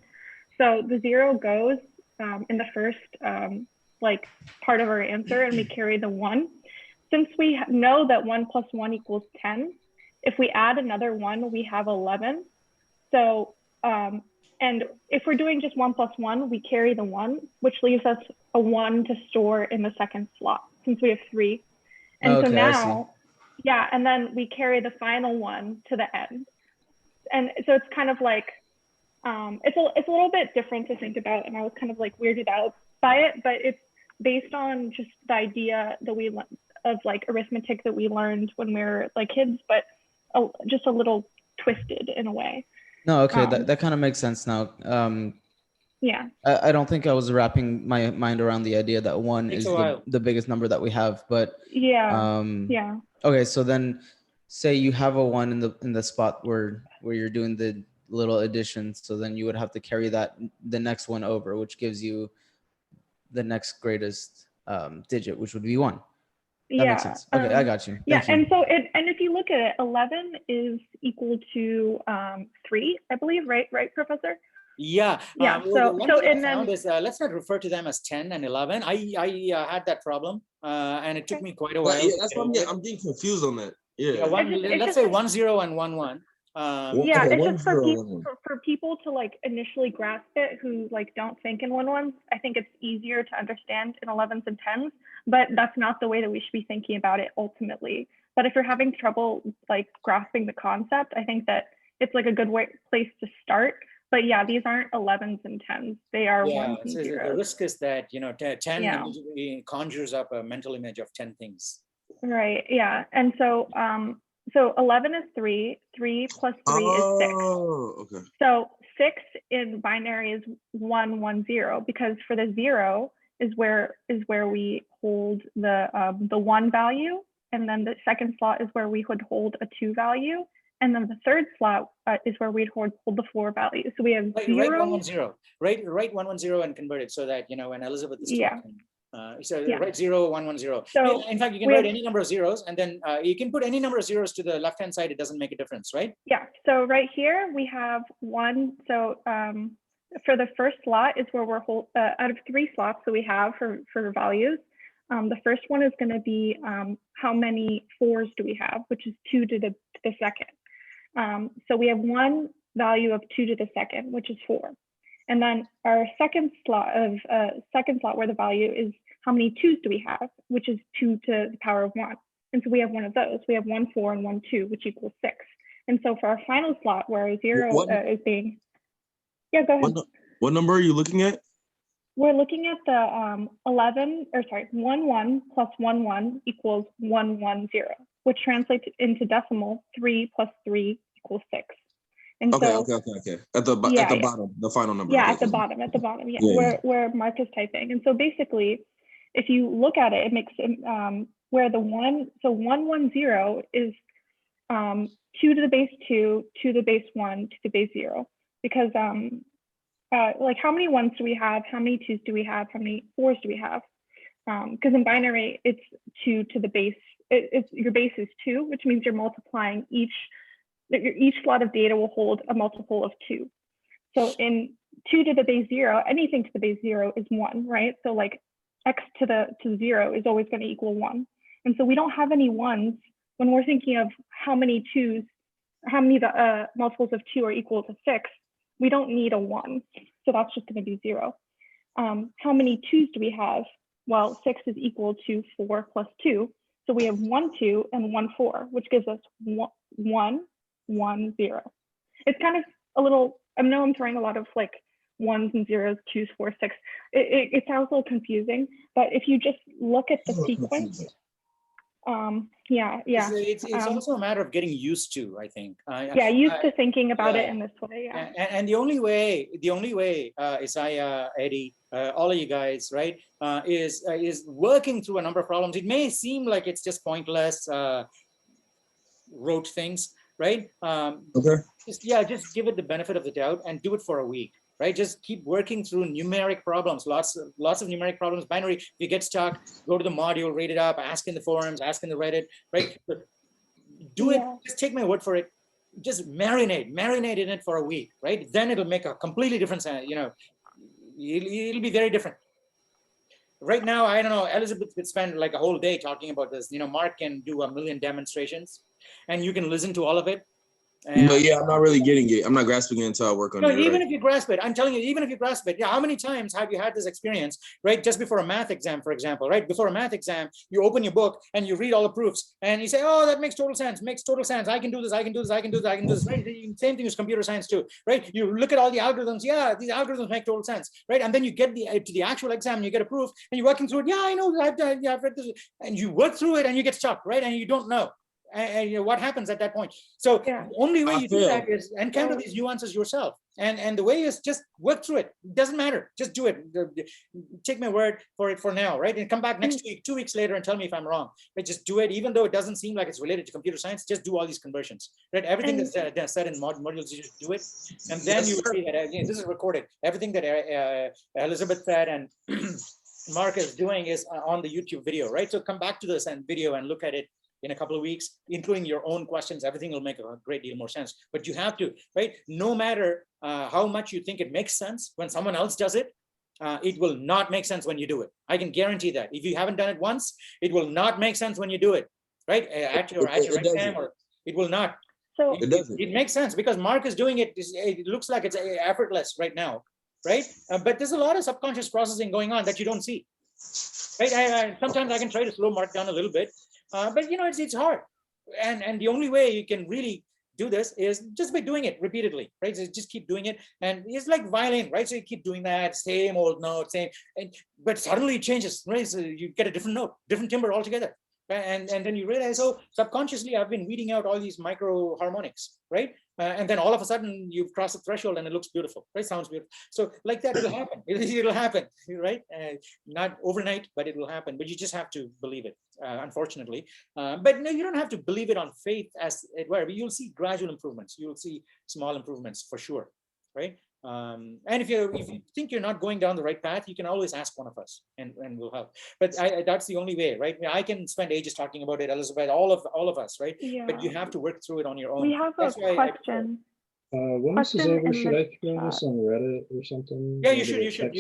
So the 0 goes in the first like part of our answer, and we carry the 1. Since we know that 1 plus 1 equals 10, if we add another 1, we have 11. So and if we're doing just 1 plus 1, we carry the 1, which leaves us a 1 to store in the second slot since we have 3. And so now, yeah, and then we carry the final 1 to the end. And so it's kind of like it's a little bit different to think about, and I was kind of like weirded out by it, but it's based on just the idea that we of like arithmetic that we learned when we were like kids, but just a little twisted in a way. No, okay, that kind of makes sense now. Yeah. I don't think I was wrapping my mind around the idea that one is the biggest number that we have, but yeah. Yeah. Okay, so then say you have a one in the spot where you're doing the little addition, so then you would have to carry that the next one over, which gives you the next greatest digit, which would be one. That makes sense. Okay, I got you. Yeah, Thank you. and so and if you look at it, 11 is equal to 3, I believe, right, Professor? Yeah. Yeah. Well, one thing I found is let's not refer to them as 10 and 11. I had that problem, and it took me quite a while. Yeah, that's what I'm getting confused on that. Yeah. Let's say 10 and 11. Yeah, it's just for people to like initially grasp it who like don't think in 11s. I think it's easier to understand in 11s and 10s, but that's not the way that we should be thinking about it ultimately. But if you're having trouble like grasping the concept, I think that it's like a good place to start. But yeah, these aren't 11s and 10s. They are 1s and 0s. The risk is that 10 immediately conjures up a mental image of 10 things. Right. Yeah. And so so 11 is 3. 3 plus 3 is 6. Okay. So 6 in binary is 1, 1, 0, because for the 0 is where we hold the 1 value, and then the second slot is where we would hold a 2 value, and then the third slot is where we'd hold the 4 value. So we have 0. Write 110. Write 110 and convert it so that when Elizabeth is talking. Write 0, 110. So in fact, you can write any number of zeros, and then you can put any number of zeros to the left-hand side. It doesn't make a difference, right? Yeah. So right here we have 1. So for the first slot is where we're out of 3 slots that we have for values. The first one is going to be how many 4s do we have, which is 2 to the second. So we have one value of 2 to the second, which is 4. And then our second slot where the value is how many 2s do we have, which is 2 to the power of 1. And so we have one of those. We have 1 4 and 1 2, which equals 6. And so for our final slot where 0 is being, yeah, go ahead. What number are you looking at? We're looking at the 1 1 plus 1 1 equals 1 1 0, which translates into decimal 3 plus 3 equals 6. And okay. At the bottom, the final number. Yeah, at the bottom. Yeah. Where Mark is typing. And so basically, if you look at it, it makes where the 110 is 2 to the base 2 to the base 1 to the base 0, because like how many 1s do we have? How many 2s do we have? How many 4s do we have? Because in binary, it's 2 to the base. Your base is 2, which means you're multiplying each slot of data will hold a multiple of 2. So in 2 to the base 0, anything to the base 0 is 1, right? So like x to the 0 is always going to equal 1. And so we don't have any 1s when we're thinking of how many 2s, how many multiples of 2 are equal to 6. We don't need a 1. So that's just going to be 0. How many 2s do we have? Well, 6 is equal to 4 plus 2. So we have 1 2 and 1 4, which gives us 1 1 0. It's kind of a little, I know I'm throwing a lot of like 1s and 0s, 2s, 4s, 6. It sounds a little confusing, but if you just look at the sequence, it's also a matter of getting used to, I think. Used to thinking about it in this way. Yeah. And the only way, Isaiah, Eddie, all of you guys, right, is working through a number of problems. It may seem like it's just pointless, rote things, right? Just give it the benefit of the doubt and do it for a week, right? Just keep working through numeric problems, lots of numeric problems, binary. If you get stuck, go to the module, read it up, ask in the forums, ask in the Reddit, right? But do it, just take my word for it. Just marinate in it for a week, right? Then it'll make a completely different sense, it'll be very different. Right now, I don't know, Elizabeth could spend like a whole day talking about this. Mark can do 1 million demonstrations and you can listen to all of it. But yeah, I'm not really getting it. I'm not grasping it until I work on No, it. even Right? if you grasp it, I'm telling you, even if you grasp it, yeah, how many times have you had this experience, right? Just before a math exam, for example, right? Before a math exam, you open your book and you read all the proofs and you say, oh, that makes total sense, makes total sense. I can do this, I can do this, I can do this, I can do this, right? The same thing is computer science too, right? You look at all the algorithms, yeah, these algorithms make total sense, right? And then you get to the actual exam and you get a proof and you're working through it. Yeah, I know, I've done, yeah, I've read this. And you work through it and you get stuck, right? And you don't know. And you know, what happens at that point? So the only way you do that is encounter these nuances yourself. And the way is just work through it. It doesn't matter. Just do it. Take my word for it for now, right? And come back next week, 2 weeks later, and tell me if I'm wrong. But just do it, even though it doesn't seem like it's related to computer science. Just do all these conversions, right? Everything that's said in modules, you just do it, and then you will see that again. This is recorded. Everything that Elizabeth said and Mark is doing is on the YouTube video, right? So come back to this and video and look at it in a couple of weeks, including your own questions. Everything will make a great deal more sense. But you have to, right? No matter how much you think it makes sense, when someone else does it, it will not make sense when you do it. I can guarantee that. If you haven't done it once, it will not make sense when you do it, right? At your exam, or it will not. So it makes sense because Mark is doing it. It looks like it's effortless right now, right? But there's a lot of subconscious processing going on that you don't see, right? Sometimes I can try to slow Mark down a little bit, but you know, it's hard. And the only way you can really do this is just by doing it repeatedly, right? So just keep doing it. And it's like violin, right? So you keep doing that same old note, but suddenly it changes, right? So you get a different note, different timbre altogether. And then you realize, oh, subconsciously I've been weeding out all these micro harmonics, right? And then all of a sudden you've crossed the threshold and it looks beautiful, right? Sounds beautiful. So like that, it'll happen. It'll happen, right? Not overnight, but it will happen. But you just have to believe it, unfortunately. But no, you don't have to believe it on faith, as it were. But you'll see gradual improvements. You'll see small improvements for sure, right? And if you think you're not going down the right path, you can always ask one of us, and we'll help. But that's the only way, right? I can spend ages talking about it, Elizabeth, all of us, right? Yeah. But you have to work through it on your own. We have a question. When this is over, should I throw this on Reddit or something? Yeah, you should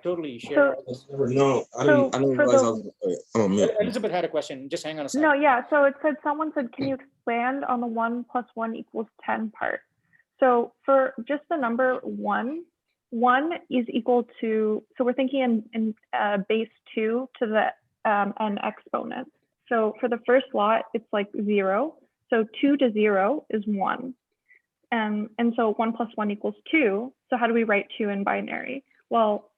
totally share. No, I didn't realize I was. Oh, man. Elizabeth had a question. Just hang on a second. No, yeah. So it said, someone said, can you expand on the 1 + 1 = 10 part? So for just the number 1 is equal to, so we're thinking in base 2 to the n exponent. So for the first lot, it's like 0. So 2 to 0 is 1. And so 1 + 1 = 2. So how do we write 2 in binary? Well,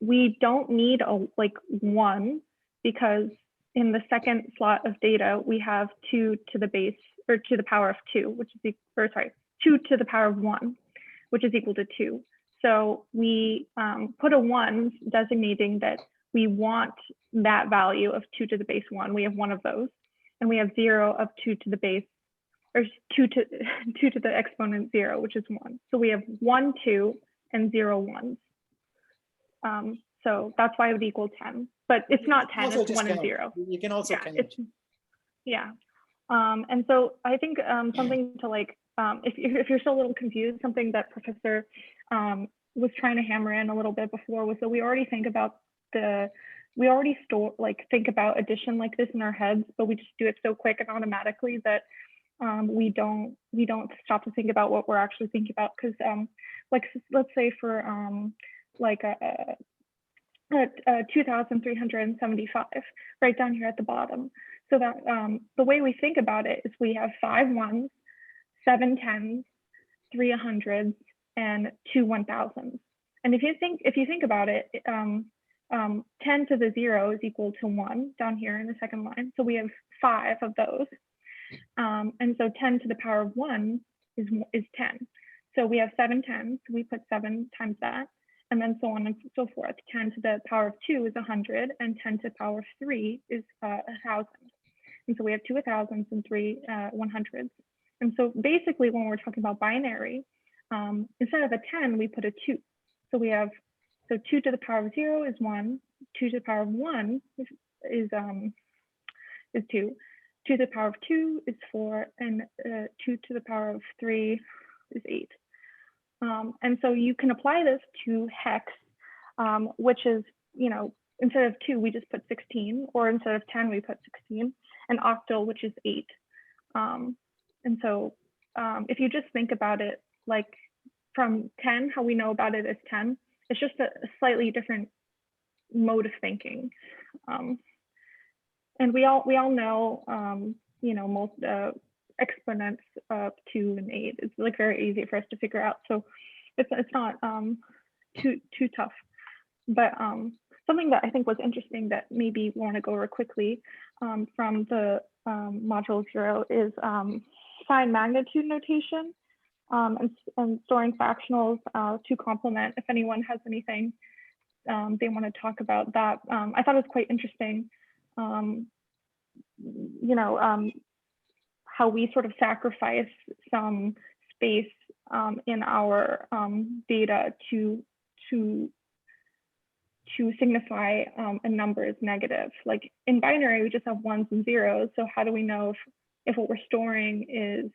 we don't need a 1, because in the second slot of data, we have 2 to the base, or to the power of 2, which is 2 to the power of 1, which is equal to 2. So we put a 1 designating that we want that value of 2 to the base 1. We have one of those, and we have 0 of 2 to the base, or 2 to the exponent 0, which is 1. So we have 1, 2, and 0 1s. So that's why it would equal 10. But it's not 10, it's 1 and 0. You can also count. Yeah. And so I think something to if you're still a little confused, something that Professor was trying to hammer in a little bit before was that we already think about think about addition like this in our heads, but we just do it so quick and automatically that we don't stop to think about what we're actually thinking about. Because let's say for 2,375 right down here at the bottom. So that the way we think about it is we have 5 1s, 7 10s, 3 100s, and 2 1000s. And if you think about it, 10 to the 0 is equal to 1 down here in the second line. So we have 5 of those. And so 10 to the power of 1 is 10. So we have 7 10s. We put 7 times that, and then so on and so forth. 10 to the power of 2 is 100, and 10 to the power of 3 is 1,000. And so we have 2 1000s and 3 100s. And so basically, when we're talking about binary, instead of a 10, we put a 2. So we have 2 to the power of 0 is 1. 2 to the power of 1 is 2. 2 to the power of 2 is 4, and 2 to the power of 3 is 8. And so you can apply this to hex, which is, instead of 2, we just put 16, or instead of 10, we put 16, and octal, which is 8. And so if you just think about it, like from 10, how we know about it as 10, it's just a slightly different mode of thinking. And we all know, you know, most exponents of 2 and 8. It's like very easy for us to figure out. So it's not too tough. But something that I think was interesting that maybe we want to go over quickly from the module 0 is sign magnitude notation and storing fractionals to complement. If anyone has anything they want to talk about that, I thought it was quite interesting. You know, how we sort of sacrifice some space in our data to signify a number is negative. Like in binary, we just have 1s and 0s. So how do we know if what we're storing is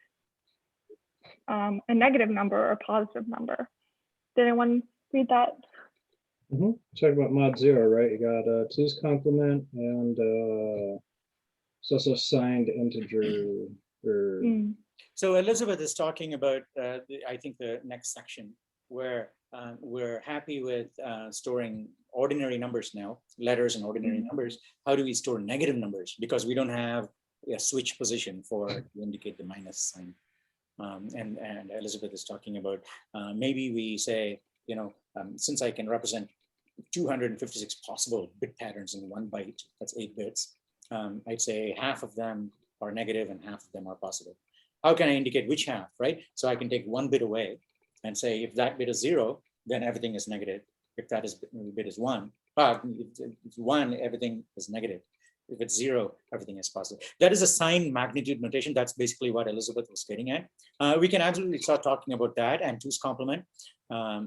a negative number or a positive number? Did anyone read that? Talk about mod 0, right? You got 2's complement and it's also signed integer. Or... So Elizabeth is talking about, I think, the next section where we're happy with storing ordinary numbers now, letters and ordinary numbers. How do we store negative numbers? Because we don't have a switch position to indicate the minus sign. And Elizabeth is talking about maybe we say, you know, since I can represent 256 possible bit patterns in 1 byte, that's 8 bits, I'd say half of them are negative and half of them are positive. How can I indicate which half, right? So I can take 1 bit away and say if that bit is 0, then everything is negative. If that bit is 1, if it's 1, everything is negative. If it's 0, everything is positive. That is a sign magnitude notation. That's basically what Elizabeth was getting at. We can absolutely start talking about that and 2's complement. Now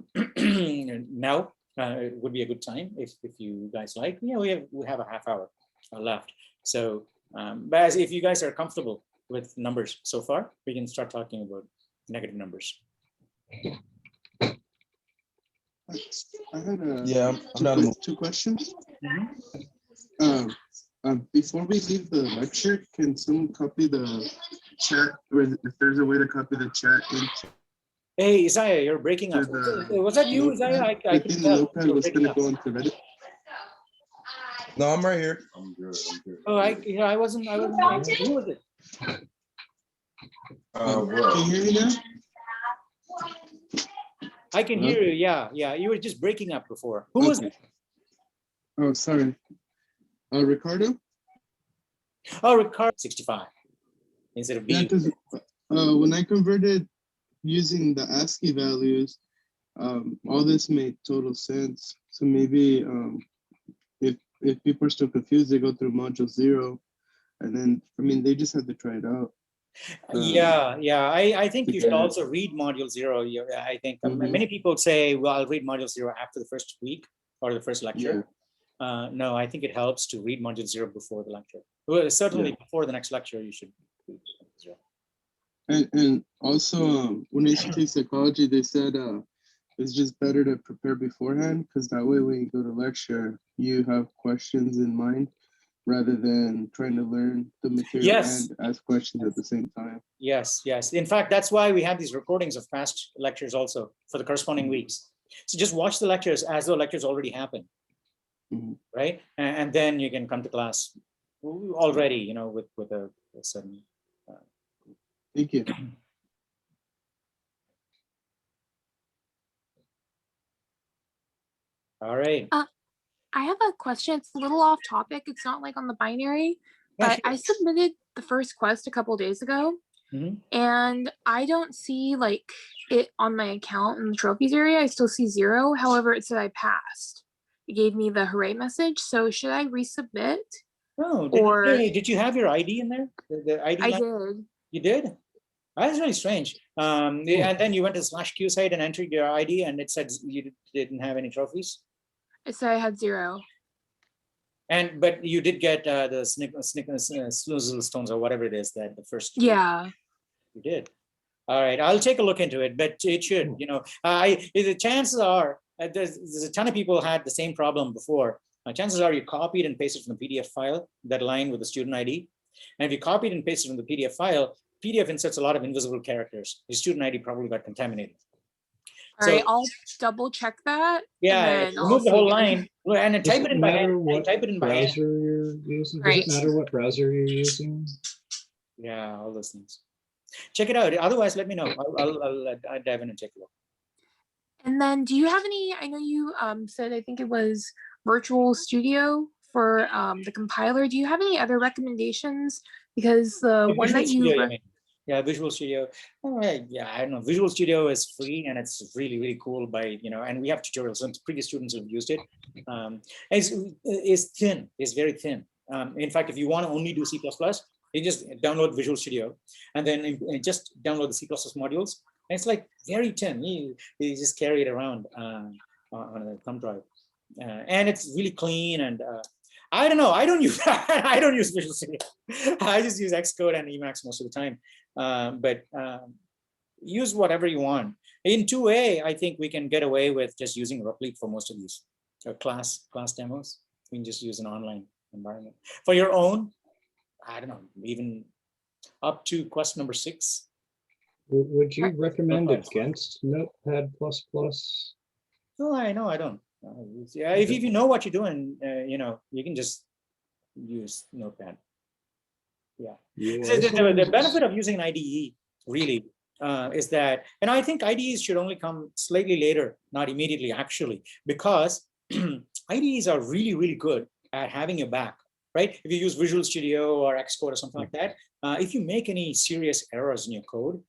it would be a good time if you guys like. Yeah, we have a half hour left. So, but if you guys are comfortable with numbers so far, we can start talking about negative numbers. I had I'm two questions. Before we leave the lecture, can someone copy the chat, or if there's a way to copy the chat into Hey, Isaiah, you're breaking up. Was that you, Isaiah? I think can tell. Notepad was going to go into Reddit. No, I'm right here. Oh, I wasn't. Who was it? Can you hear me now? I can hear you. Yeah. You were just breaking up before. Who was it? Oh, sorry. Ricardo? Oh, Ricardo 65 instead of B. Yeah, because when I converted using the ASCII values, all this made total sense. So maybe if people are still confused, they go through module 0, and then they just have to try it out. Yeah. I think you should also read module 0. I think many people say, well, I'll read module 0 after the first week or the first lecture. No, I think it helps to read module 0 before the lecture. Well, certainly before the next lecture, you should read module 0. And also, when I used to take psychology, they said it's just better to prepare beforehand, because that way when you go to lecture, you have questions in mind rather than trying to learn the material and ask questions at the same time. Yes. In fact, that's why we have these recordings of past lectures also for the corresponding weeks. So just watch the lectures as though lectures already happened, right? And then you can come to class already, with a certain. Thank you. All right. I have a question. It's a little off topic. It's not like on the binary, but I submitted the first quest a couple days ago, and I don't see like it on my account in the trophies area. I still see 0. However, it said I passed. It gave me the hooray message. So should I resubmit? No. Did you have your ID in there? The ID I line? did. You did? That's really strange. And then you went to the /Q site and entered your ID, and it said you didn't have any trophies. It said I had 0. But you did get the snoozle stones or whatever it is that the first. Yeah. You did. All right, I'll take a look into it, but it should. The chances are there's a ton of people had the same problem before. Chances are you copied and pasted from the PDF file that line with the student ID, and if you copied and pasted from the PDF file, PDF inserts a lot of invisible characters. Your student ID probably got contaminated. All right, I'll double check that. Yeah, and then I'll remove the whole see. line and then Does type it it in by hand. matter what Type it in by hand. browser you're using? Does Right. it matter what browser you're using? Yeah, all those things. Check it out. Otherwise, let me know. I'll dive in and take a look. And then do you have any, I know you said, I think it was Virtual Studio for the compiler. Do you have any other recommendations? Because the one Visual that you, Studio, mean. Yeah, Visual Studio. Oh, yeah, I don't know. Visual Studio is free and it's really, really cool by, and we have tutorials and previous students who've used it. It's thin, it's very thin. In fact, if you want to only do C++, you just download Visual Studio and then just download the C++ modules. And it's like very thin. You just carry it around on a thumb drive. And it's really clean and I don't know. I don't use I don't use Visual Studio. I just use Xcode and Emacs most of the time. But use whatever you want. In 2A, I think we can get away with just using Replete for most of these class demos. We can just use an online environment. For your own, I don't know, even up to quest number 6. Would you recommend against Notepad++? No, I don't. Yeah, if you know what you're doing, you can just use Notepad. Yeah. The benefit of using an IDE really is that, and I think IDEs should only come slightly later, not immediately actually, because IDEs are really, really good at having your back, right? If you use Visual Studio or Xcode or something like that, if you make any serious errors in your code,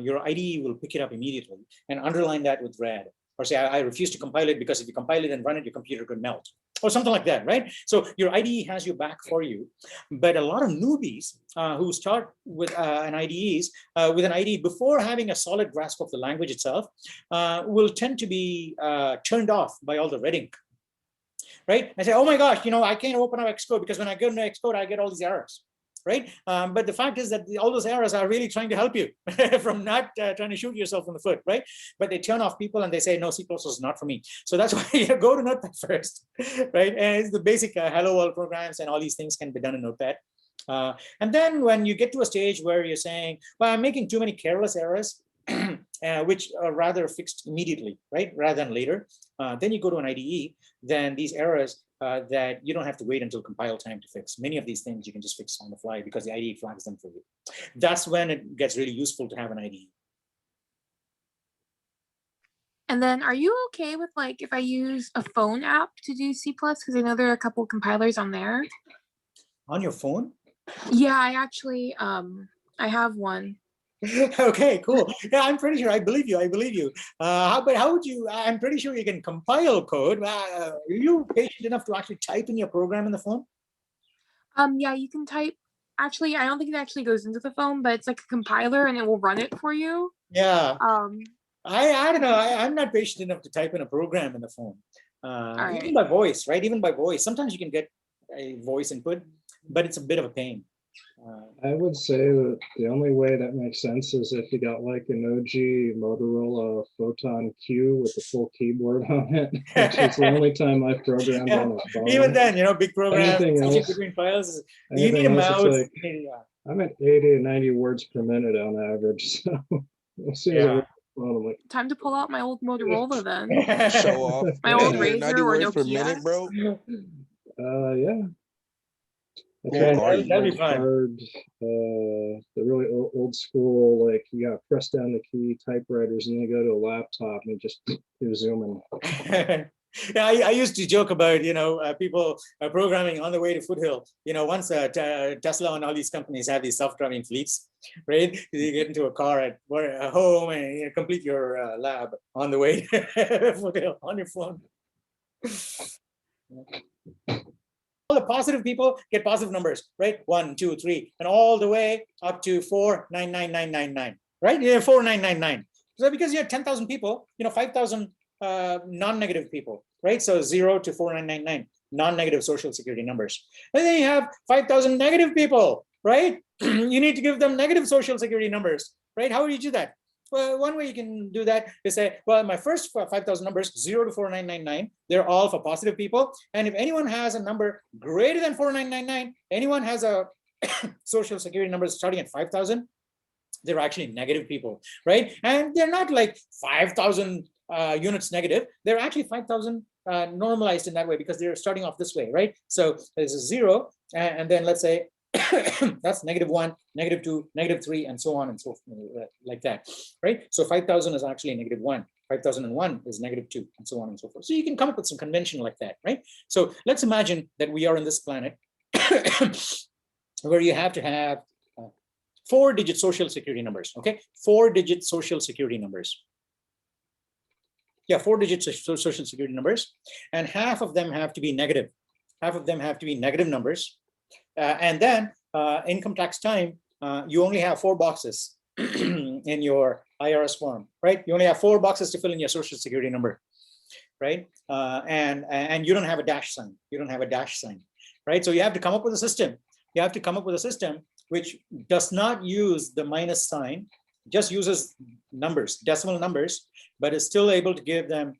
your IDE will pick it up immediately and underline that with red. Or say, I refuse to compile it because if you compile it and run it, your computer could melt. Or something like that, right? So your IDE has your back for you. But a lot of newbies who start with an IDE before having a solid grasp of the language itself will tend to be turned off by all the red ink. Right? I say, oh my gosh, I can't open up Xcode because when I go into Xcode, I get all these errors. Right? But the fact is that all those errors are really trying to help you from not trying to shoot yourself in the foot, right? But they turn off people and they say, no, C++ is not for me. So that's why you go to Notepad first, right? And it's the basic hello world programs and all these things can be done in Notepad. And then when you get to a stage where you're saying, well, I'm making too many careless errors, which are rather fixed immediately, right? Rather than later, then you go to an IDE, then these errors that you don't have to wait until compile time to fix. Many of these things you can just fix on the fly because the IDE flags them for you. That's when it gets really useful to have an IDE. And then are you okay with like if I use a phone app to do C++? Because I know there are a couple of compilers on there. On your phone? Yeah, I actually I have one. Okay, cool. Yeah, I'm pretty sure. I believe you. But how would you? I'm pretty sure you can compile code. Are you patient enough to actually type in your program in the phone? Yeah, you can type. Actually, I don't think it actually goes into the phone, but it's like a compiler and it will run it for you. Yeah. I don't know. I'm not patient enough to type in a program in the phone. Even by voice, right? Even by voice. Sometimes you can get a voice input, but it's a bit of a pain. I would say that the only way that makes sense is if you got like an OG Motorola Photon Q with the full keyboard on it, which is the only time I've programmed on a phone. Even then, big programs, anything else, between files, you need a mouse. Like, I'm at 80 to 90 words per minute on average. So as soon as I'm like, time to pull out my old Motorola then. Show off. My old 90 Razor or words per Nokia. minute, bro. Yeah. That'd be fun. Hard, the really old school, like you gotta press down the key typewriters and then you go to a laptop and just do zooming. Yeah, I used to joke about, people programming on the way to Foothill. Once Tesla and all these companies have these self-driving fleets, right? You get into a car at home and complete your lab on the way to Foothill on your phone. All the positive people get positive numbers, right? 1, 2, 3, and all the way up to 4,99999, right? Yeah, 4,999. So because you have 10,000 people, 5,000 non-negative people, right? So 0 to 4,999, non-negative social security numbers. And then you have 5,000 negative people, right? You need to give them negative social security numbers, right? How do you do that? Well, one way you can do that is say, well, my first 5,000 numbers, 0 to 4,999, they're all for positive people. And if anyone has a number greater than 4,999, anyone has a social security number starting at 5,000, they're actually negative people, right? And they're not like 5,000 units negative. They're actually 5,000 normalized in that way because they're starting off this way, right? So there's a 0, and then let's say that's -1, -2, -3, and so on and so forth, like that, right? So 5,000 is actually -1. 5,001 is -2, and so on and so forth. So you can come up with some convention like that, right? So let's imagine that we are on this planet where you have to have 4-digit social security numbers, okay? 4-digit social security numbers. Yeah, 4-digit social security numbers, and half of them have to be negative. Half of them have to be negative numbers. And then income tax time, you only have 4 boxes in your IRS form, right? You only have 4 boxes to fill in your social security number, right? And you don't have a dash sign. You don't have a dash sign, right? So you have to come up with a system. You have to come up with a system which does not use the minus sign, just uses numbers, decimal numbers, but is still able to give them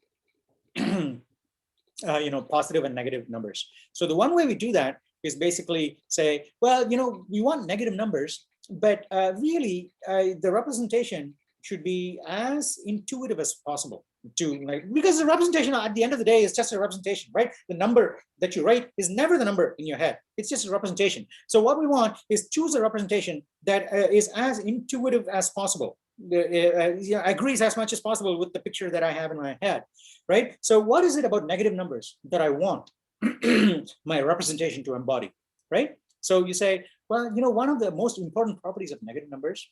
positive and negative numbers. So the one way we do that is basically say, well, we want negative numbers, but really the representation should be as intuitive as possible because the representation at the end of the day is just a representation, right? The number that you write is never the number in your head. It's just a representation. So what we want is choose a representation that is as intuitive as possible. Agrees as much as possible with the picture that I have in my head, right? So what is it about negative numbers that I want my representation to embody, right? So you say, well, one of the most important properties of negative numbers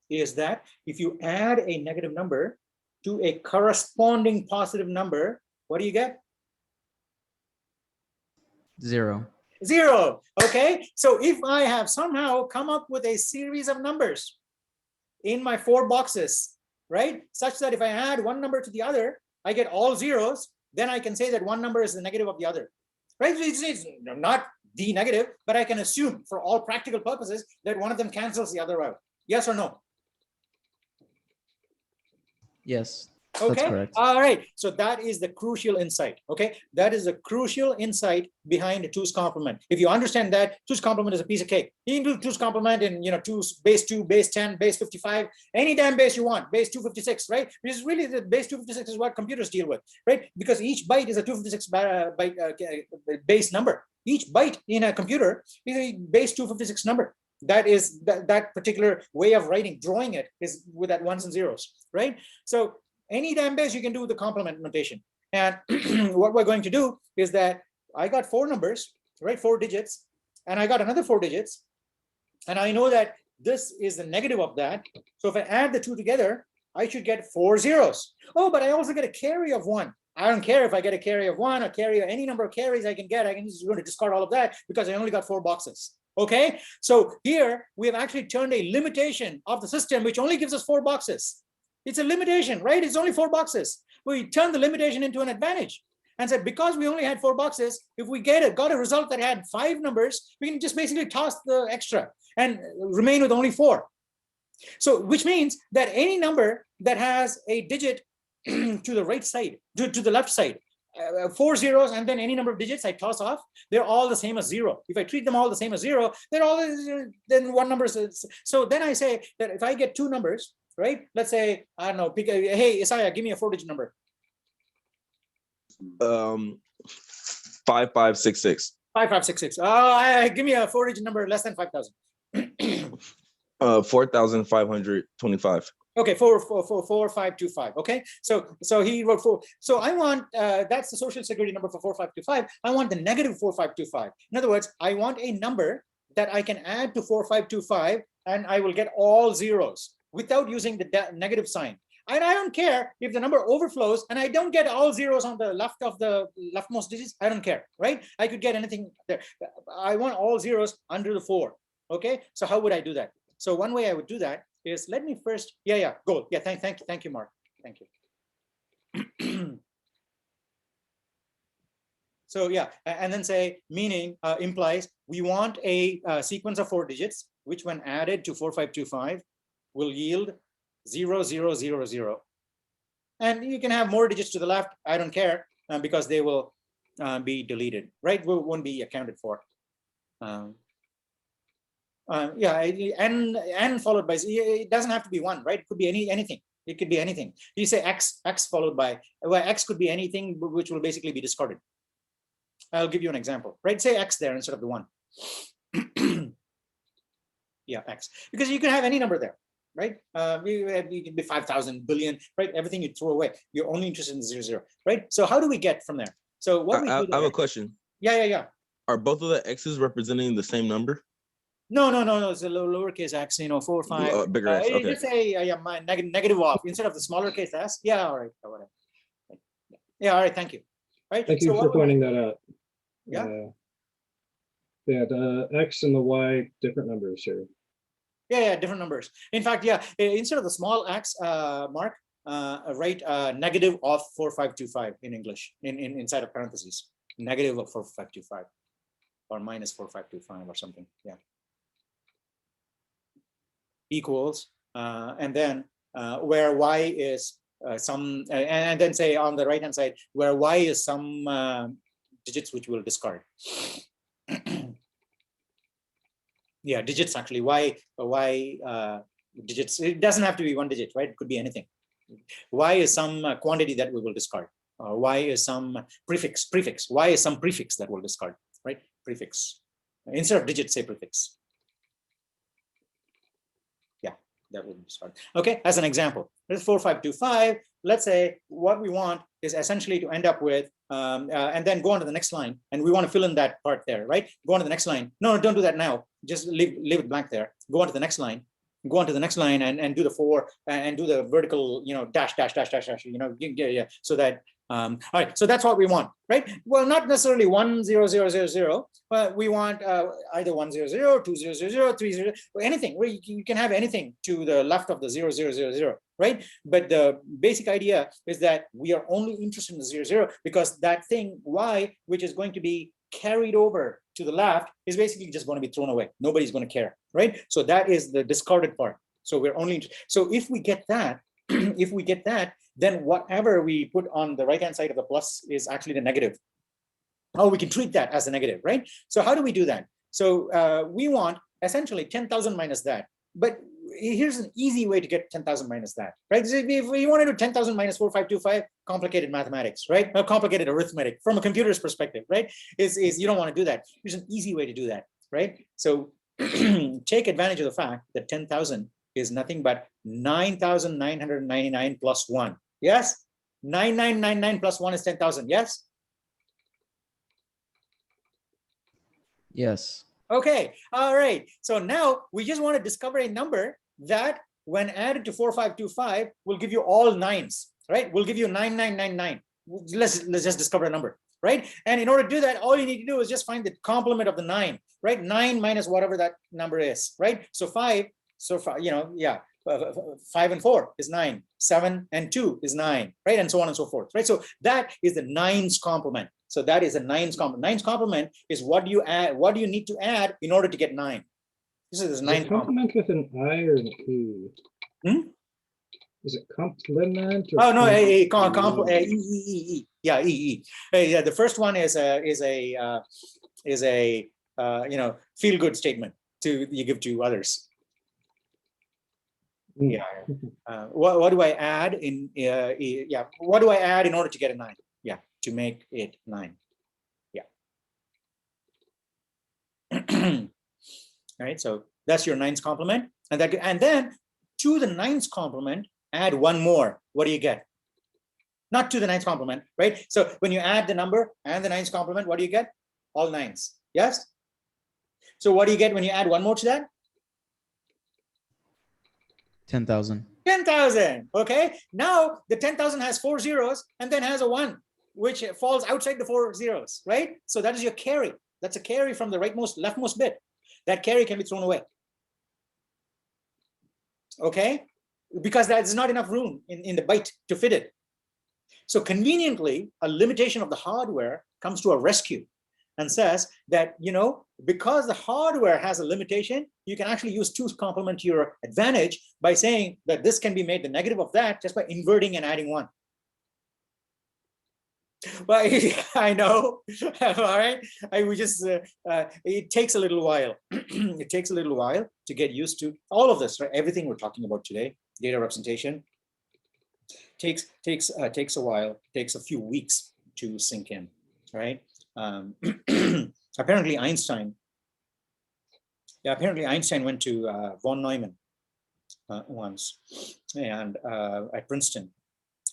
is that if you add a negative number to a corresponding positive number, what do you get? 0. 0, okay? So if I have somehow come up with a series of numbers in my 4 boxes, right? Such that if I add one number to the other, I get all zeros, then I can say that one number is the negative of the other, right? It's not the negative, but I can assume for all practical purposes that one of them cancels the other out. Yes or no? Yes, that's Okay, correct. all right. So that is the crucial insight. Okay, that is the crucial insight behind Two's complement. If you understand that, Two's complement is a piece of cake. You can do Two's complement in base 2, base 10, base 55, any damn base you want, base 256, right? Which is really the base 256 is what computers deal with, right? Because each byte is a 256 byte base number. Each byte in a computer is a base 256 number. That is that particular way of writing, drawing it is with that ones and zeros, right? So any damn base you can do with the complement notation. And what we're going to do is that I got 4 numbers, right? 4 digits, and I got another 4 digits, and I know that this is the negative of that. So if I add the 2 together, I should get 4 zeros. Oh, but I also get a carry of 1. I don't care if I get a carry of 1, a carry of any number of carries I can get. I can just going to discard all of that because I only got 4 boxes. Okay, so here we have actually turned a limitation of the system, which only gives us 4 boxes. It's a limitation, right? It's only 4 boxes. We turn the limitation into an advantage and said, because we only had 4 boxes, if we got a result that had 5 numbers, we can just basically toss the extra and remain with only 4. So, which means that any number that has a digit to the right side, to the left side, 4 zeros, and then any number of digits I toss off, they're all the same as 0. If I treat them all the same as 0, then one number is. So then I say that if I get 2 numbers, right? Let's say, I don't know, hey, Isaiah, give me a 4-digit number. 5566. 5566. Give me a 4-digit number less than 5,000. 4,525. Okay, 4525. Okay, so he wrote 4. So I want that's the social security number for 4525. I want the negative 4525. In other words, I want a number that I can add to 4525, and I will get all zeros without using the negative sign. And I don't care if the number overflows and I don't get all zeros on the left of the leftmost digits. I don't care, right? I could get anything there. I want all zeros under the 4. Okay, so how would I do that? So one way I would do that is, let me first, go. Yeah, thank you, Mark. Thank you. So yeah, and then say meaning implies we want a sequence of 4 digits, which when added to 4525 will yield 0, 0, 0, 0. And you can have more digits to the left. I don't care because they will be deleted, right? Won't be accounted for. Yeah, n followed by, it doesn't have to be 1, right? It could be anything. It could be anything. You say x followed by, well, x could be anything which will basically be discarded. I'll give you an example, right? Say x there instead of the 1. Yeah, x, because you can have any number there, right? You can be 5,000 billion, right? Everything you throw away. You're only interested in 0, 0, right? So how do we get from there? So what we do I there, have a question. Yeah. Are both of the x's representing the same number? No. It's a lowercase x, 4, 5. Bigger s. Okay. Just say my negative off instead of the smaller case s. Yeah, all right. Whatever. Yeah, all right. Thank you. Right. Thank you for pointing that out. Yeah. Yeah, the x and the y, different numbers here. Yeah, different numbers. In fact, yeah, instead of the small x, Mark, write negative of 4525 in English, inside of parentheses, negative of 4525 or minus 4525 or something. Yeah. Equals, and then where y is some, and then say on the right hand side where y is some digits which we'll discard. Yeah, digits actually. Y digits. It doesn't have to be 1 digit, right? It could be anything. Y is some quantity that we will discard. Y is some prefix. Y is some prefix that we'll discard, right? Prefix. Instead of digit, say prefix. Yeah, that will be discarded. Okay, as an example, this is 4525. Let's say what we want is essentially to end up with, and then go on to the next line, and we want to fill in that part there, right? Go on to the next line. No, don't do that now. Just leave it blank there. Go on to the next line. Go on to the next line and do the 4 and do the vertical, dash, yeah. So that, all right. So that's what we want, right? Well, not necessarily 1 0 0 0 0, but we want either 1 0 0, 2 0 0 0, 3 0, anything. Where you can have anything to the left of the 0 0 0 0, right? But the basic idea is that we are only interested in the 0 0 because that thing y, which is going to be carried over to the left, is basically just going to be thrown away. Nobody's going to care, right? So that is the discarded part. So we're only, so if we get that, then whatever we put on the right hand side of the plus is actually the negative. Oh, we can treat that as a negative, right? So how do we do that? So we want essentially 10,000 minus that. But here's an easy way to get 10,000 minus that, right? So if you want to do 10,000 minus 4525, complicated mathematics, right? Or complicated arithmetic from a computer's perspective, right? Is you don't want to do that. There's an easy way to do that, right? So take advantage of the fact that 10,000 is nothing but 9,999 plus 1. Yes? 9999 plus 1 is 10,000. Yes? Yes. Okay. All right. So now we just want to discover a number that when added to 4525 will give you all 9s, right? We'll give you 9999. Let's just discover a number, right? And in order to do that, all you need to do is just find the complement of the 9, right? 9 minus whatever that number is, right? So 5, yeah. 5 and 4 is 9, 7 and 2 is 9, right? And so on and so forth, right? So that is the 9's complement. So that is a 9's complement. 9's complement is what do you add? What do you need to add in order to get 9? This is 9's complement with an I or an E? Is it complement? Or oh no, E. Yeah, E. Yeah, the first one is a feel good statement you give to others. Yeah. What do I add in? Yeah. What do I add in order to get a 9? Yeah, to make it 9. Yeah. All right. So that's your 9's complement, and then to the 9's complement, add one more. What do you get? Not to the 9's complement, right? So when you add the number and the 9's complement, what do you get? All 9s. Yes. So what do you get when you add one more to that? 10,000. 10,000. Okay. Now the 10,000 has 4 zeros and then has a 1, which falls outside the 4 zeros, right? So that is your carry. That's a carry from the leftmost bit. That carry can be thrown away. Okay. Because there's not enough room in the byte to fit it. So conveniently, a limitation of the hardware comes to a rescue and says that, because the hardware has a limitation, you can actually use 2's complement to your advantage by saying that this can be made the negative of that just by inverting and adding 1. Well, I know. All right. We just, it takes a little while. It takes a little while to get used to all of this, right? Everything we're talking about today, data representation, takes a while, takes a few weeks to sink in, right? Apparently Einstein went to von Neumann once, and at Princeton,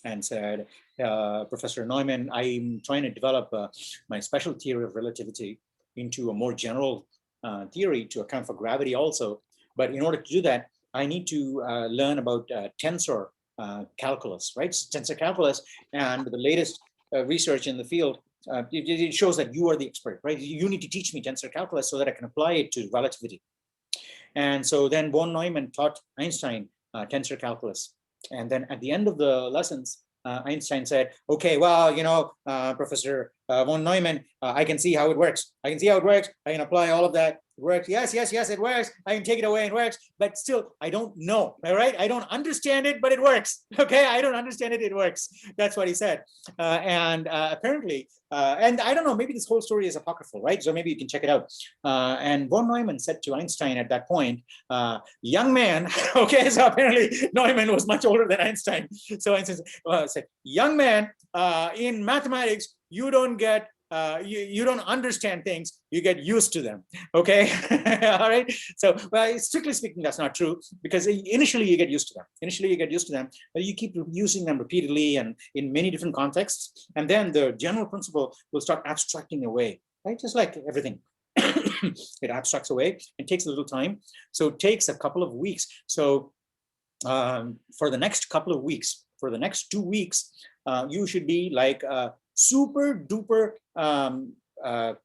and said, Professor Neumann, I'm trying to develop my special theory of relativity into a more general theory to account for gravity also. But in order to do that, I need to learn about tensor calculus, right? Tensor calculus, and the latest research in the field, it shows that you are the expert, right? You need to teach me tensor calculus so that I can apply it to relativity. And so then von Neumann taught Einstein tensor calculus. And then at the end of the lessons, Einstein said, okay, well, Professor von Neumann, I can see how it works. I can apply all of that. It works. Yes, it works. I can take it away, it works. But still, I don't know, all right? I don't understand it, but it works. Okay, I don't understand it, it works. That's what he said. And apparently, and I don't know, maybe this whole story is apocryphal, right? So maybe you can check it out. And von Neumann said to Einstein at that point, young man, okay, so apparently Neumann was much older than Einstein. So Einstein said, young man, in mathematics, you don't get, you don't understand things, you get used to them, okay? All right, so, well, strictly speaking, that's not true, because initially you get used to them. But you keep using them repeatedly and in many different contexts, and then the general principle will start abstracting away, right? Just like everything. It abstracts away and takes a little time. So it takes a couple of weeks. So for the next couple of weeks, for the next 2 weeks, you should be like super duper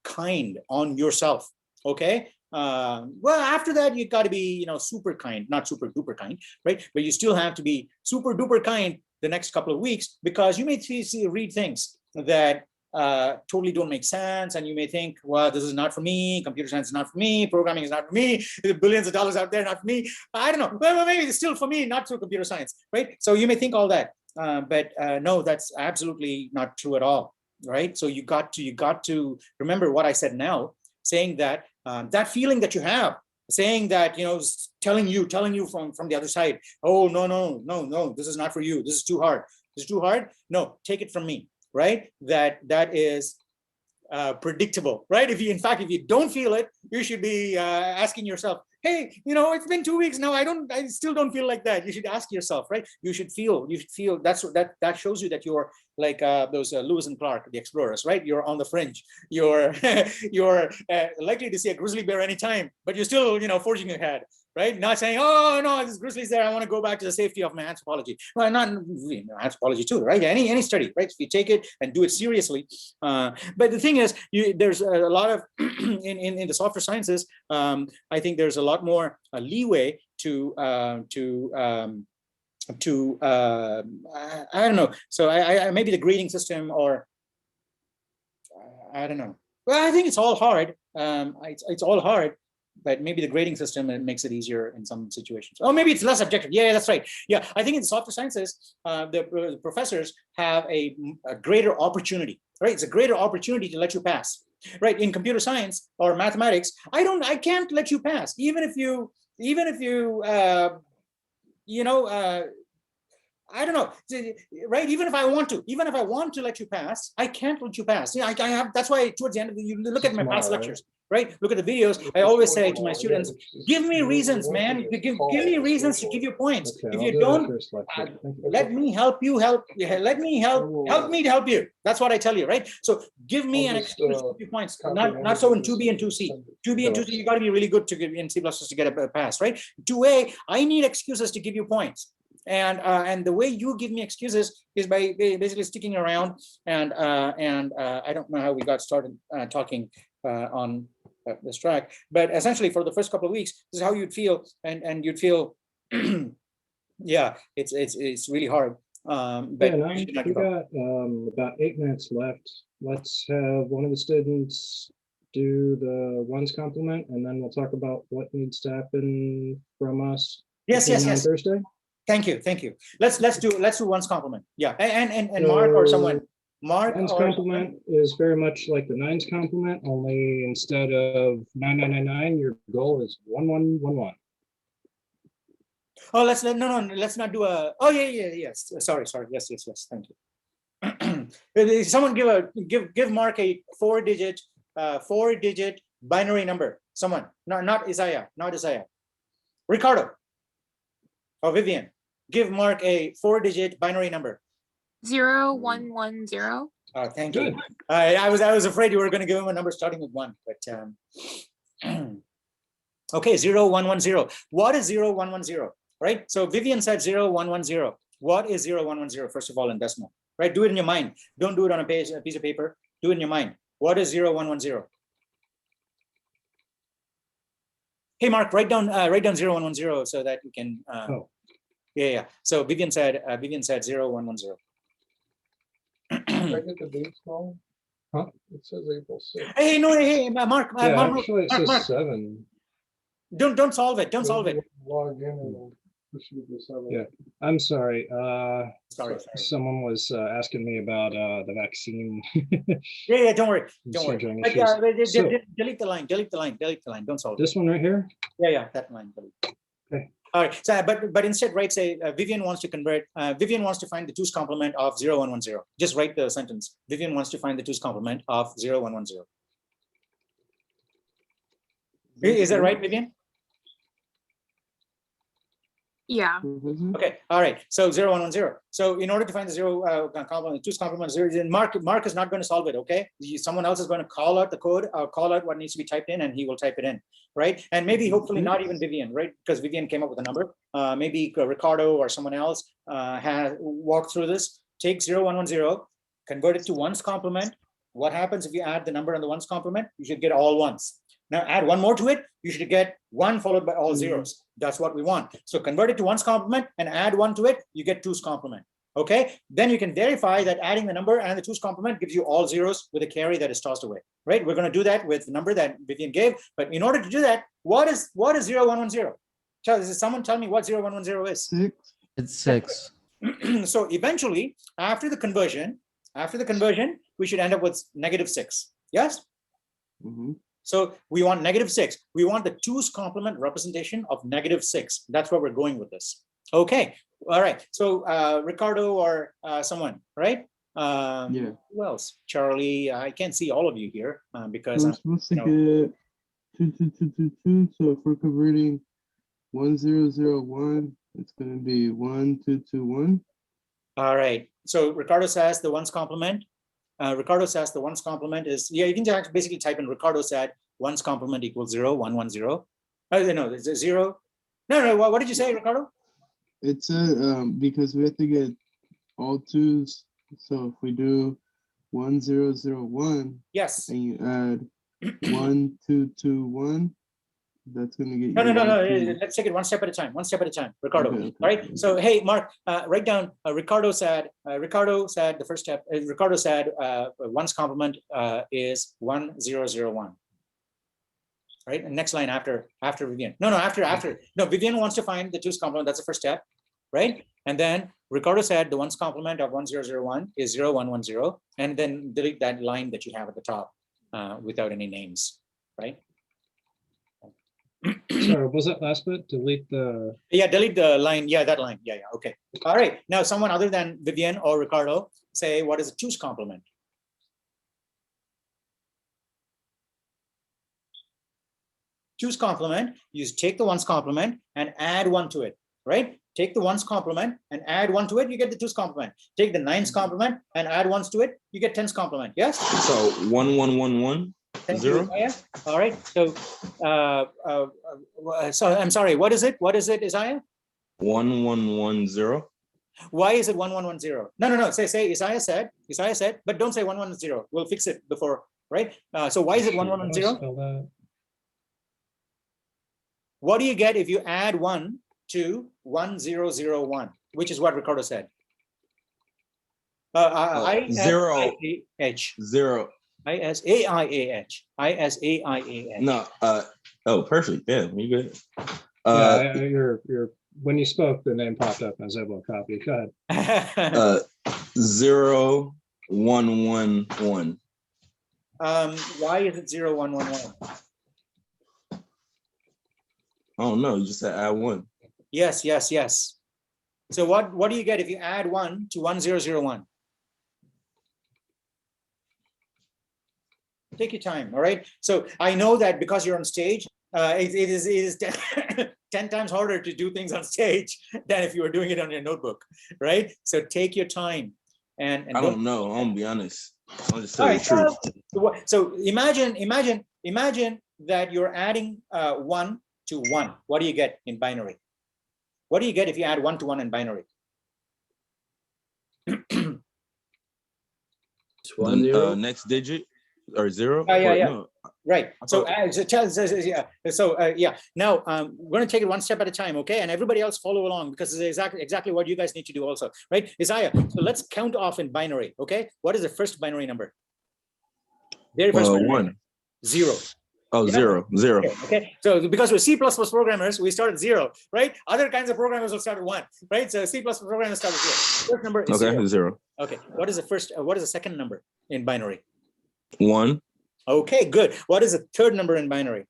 kind on yourself, okay? Well, after that, you got to be, super kind, not super duper kind, right? But you still have to be super duper kind the next couple of weeks, because you may read things that totally don't make sense, and you may think, well, this is not for me, computer science is not for me, programming is not for me, there's billions of dollars out there, not for me. I don't know, well, maybe it's still for me, not through computer science, right? So you may think all that, but no, that's absolutely not true at all, right? So you got to remember what I said now, saying that that feeling that you have, saying that, telling you from the other side, oh, no, this is not for you, this is too hard, no, take it from me, right? That is predictable, right? If you don't feel it, you should be asking yourself, hey, it's been 2 weeks now, I still don't feel like that. You should ask yourself, right? You should feel that shows you that you're like those Lewis and Clark, the explorers, right? You're on the fringe. You're likely to see a grizzly bear anytime, but you're still, forging ahead, right? Not saying, oh no, this grizzly's there, I want to go back to the safety of my anthropology. Well, not anthropology too, right? Any study, right? If you take it and do it seriously. But the thing is, there's a lot of in the software sciences. I think there's a lot more leeway to I don't know. So I maybe the grading system, or I don't know. Well, I think it's all hard. It's all hard, but maybe the grading system makes it easier in some situations. Oh, maybe it's less objective. Yeah, that's right. Yeah, I think in software sciences, the professors have a greater opportunity, right? It's a greater opportunity to let you pass, right? In computer science or mathematics, I can't let you pass, even if you I don't know, right? Even if I want to let you pass, I can't let you pass. I have. That's why towards the end of you look at my past lectures, right? Look at the videos. I always say to my students, give me reasons, man. Give me reasons to give you points. If you don't, let me help you. Let me help me to help you. That's what I tell you, right? So give me an excuse to give you points. Not so in 2B and 2C. 2B and 2C, you got to be really good to get in C++ to get a pass, right? 2A, I need excuses to give you points. And the way you give me excuses is by basically sticking around, and I don't know how we got started talking on this track, but essentially for the first couple of weeks, this is how you'd feel, and you'd feel, yeah, it's really hard. But yeah, we got about 8 minutes left. Let's have one of the students do the ones complement, and then we'll talk about what needs to happen from us. Yes. On Thursday. Thank you. Let's do one's compliment. Yeah, and Mark or someone. Mark Nines or complement is very much like the nines complement, only instead of 9999, your goal is 1111. oh, let's not do a. Oh yeah, yes. Sorry. Yes. Thank you. Someone give Mark a four-digit binary number. Someone, not Isaiah, Ricardo or Vivian. Give Mark a four-digit binary number. 0110. Oh, thank Good. you. I was afraid you were going to give him a number starting with 1, but okay, 0110. What is 0110? Right. So Vivian said 0110. What is 0110? First of all, in decimal. Right. Do it in your mind. Don't do it on a piece of paper. Do it in your mind. What is 0110? Hey, Mark, write down 0110 so that you can. Oh. Yeah. So Vivian said 0110. Did I get the dates wrong? Huh? It says April 6th. Hey, no, hey, Mark. Yeah, Mark, actually it says Mark. 7. Don't solve it. Don't solve it. Log in and it'll push you to 7. Yeah, I'm sorry. Sorry. Someone was asking me about the vaccine. Yeah, don't worry. Scheduling But, issues. So- delete the line. Don't solve it. This one right here? Yeah, that line. Okay. All right. So, but instead, write say Vivian wants to convert. Vivian wants to find the 2's complement of 0110. Just write the sentence. Vivian wants to find the 2's complement of 0110. Is that right, Vivian? Yeah. Okay. All right. So 0110. So in order to find the 2's complement, 0, Mark is not going to solve it. Okay. Someone else is going to call out the code or call out what needs to be typed in, and he will type it in. Right. And maybe hopefully not even Vivian. Right. Because Vivian came up with a number. Maybe Ricardo or someone else has walked through this. Take 0110, convert it to 1's complement. What happens if you add the number and the 1's complement? You should get all 1's. Now add one more to it, you should get 1 followed by all 0's. That's what we want. So convert it to 1's complement and add 1 to it, you get 2's complement. Okay, then you can verify that adding the number and the 2's complement gives you all 0's with a carry that is tossed away. Right? We're going to do that with the number that Vivian gave. But in order to do that, what is 0110? Someone tell me what 0110 is. 6. It's 6. So eventually, after the conversion, we should end up with -6. Yes. So we want -6. We want the 2's complement representation of -6. That's where we're going with this. Okay. All right. So Ricardo or someone, right? Yeah. Who else? Charlie. I can't see all of you here because We're I'm supposed to get 2, 2, 2, 2, 2. So if we're converting 1001, it's going to be 1, 2, 2, 1. all right. So Ricardo says the 1's complement. Ricardo says the 1's complement is, yeah, you can just basically type in Ricardo said 1's complement equals 0, 1, 1, 0. No, it's a 0. No, what did you say, Ricardo? It's because we have to get all 2's. So if we do 1001, yes, and you add 1, 2, 2, 1, that's going to get you. No. Let's take it one step at a time. Ricardo. Okay. All right. So, hey, Mark, write down Ricardo said the first step. Ricardo said 1's complement is 1001. Right. And next line after Vivian. After. No, Vivian wants to find the 2's complement. That's the first step. Right. And then Ricardo said the 1's complement of 1001 is 0110. And then delete that line that you have at the top without any names. Right. Sorry, was that last bit? Delete the. Yeah, delete the line. Yeah, that line. Yeah. Okay. All right. Now, someone other than Vivian or Ricardo say what is a 2's complement? 2's complement. You take the 1's complement and add 1 to it. Right? Take the 1's complement and add 1 to it. You get the 2's complement. Take the 9's complement and add 1's to it. You get 10's complement. Yes. So 1111. Thank 0. you, Isaiah. All right. So, so I'm sorry. What is it, Isaiah? 1110. Why is it 1110? No. Say Isaiah said, but don't say 110. We'll fix it before, right? So why is it 1110? What do you get if you add 1 to 1001, which is what Ricardo said? 0. ISAIAH. ISAIAH. No. Oh, perfect. Yeah, you good. You're when you spoke, the name popped up. I was able to copy. Go ahead. 0, 111. Why is it 0, 1, 1, 1? I don't know. You just said add 1. Yes, yes, yes. So what do you get if you add 1 to 1001? Take your time, all right? So I know that because you're on stage, it is 10 times harder to do things on stage than if you were doing it on your notebook, right? So take your time. And I don't know. I'm gonna be honest. I'll just tell all you the right, truth. so imagine that you're adding 1 to 1. What do you get in binary? What do you get if you add 1 to 1 in binary? It's 1 0. Next digit or 0? Yeah. No. Right. So, yeah. Now, we're going to take it one step at a time, okay? And everybody else follow along because it's exactly what you guys need to do also, right? Isaiah, so let's count off in binary, okay? What is the first binary number? Very first binary 1. number. 0. Oh, Yeah. 0. Okay. So because we're C++ programmers, we start at 0, right? Other kinds of programmers will start at 1, right? So C++ programmers start at 0. First number is Okay, 0. Okay. What is the second number in binary? 1. Okay, good. What is the third number in binary?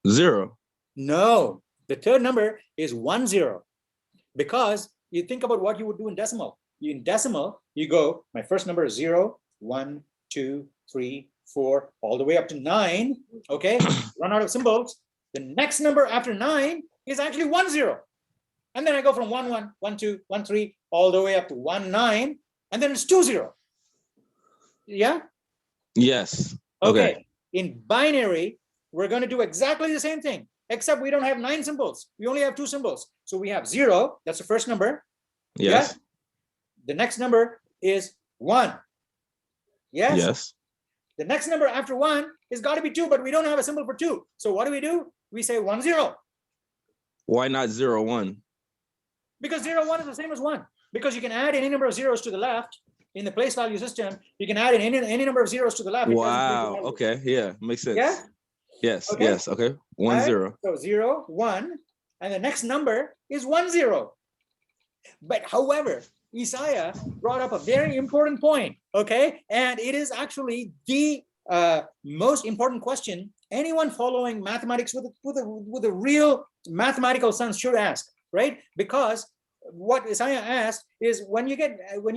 0. No, the third number is 10, because you think about what you would do in decimal. In decimal, you go, my first number is 0, 1, 2, 3, 4, all the way up to 9. Okay, run out of symbols. The next number after 9 is actually 10. And then I go from 1, 1, 1, 2, 1, 3, all the way up to 1, 9, and then it's 2, 0. Yeah? Yes. Okay. In binary, we're going to do exactly the same thing, except we don't have 9 symbols. We only have 2 symbols. So we have 0, that's the first number. Yes. Yeah? The next number is 1. Yes? Yes. The next number after 1 is got to be 2, but we don't have a symbol for 2. So what do? We say 1, 0. Why not 0, 1? Because 0, 1 is the same as 1. Because you can add any number of zeros to the left. In the place value system, you can add any number of zeros to the left. Wow. Okay. Yeah. Makes sense. Yeah? Yes. Okay. Yes. Okay. 1, Right? 0. So 0, 1, and the next number is 10. But however, Isaiah brought up a very important point, okay? And it is actually the most important question anyone following mathematics with a real mathematical sense should ask, right? Because what Isaiah asked is when you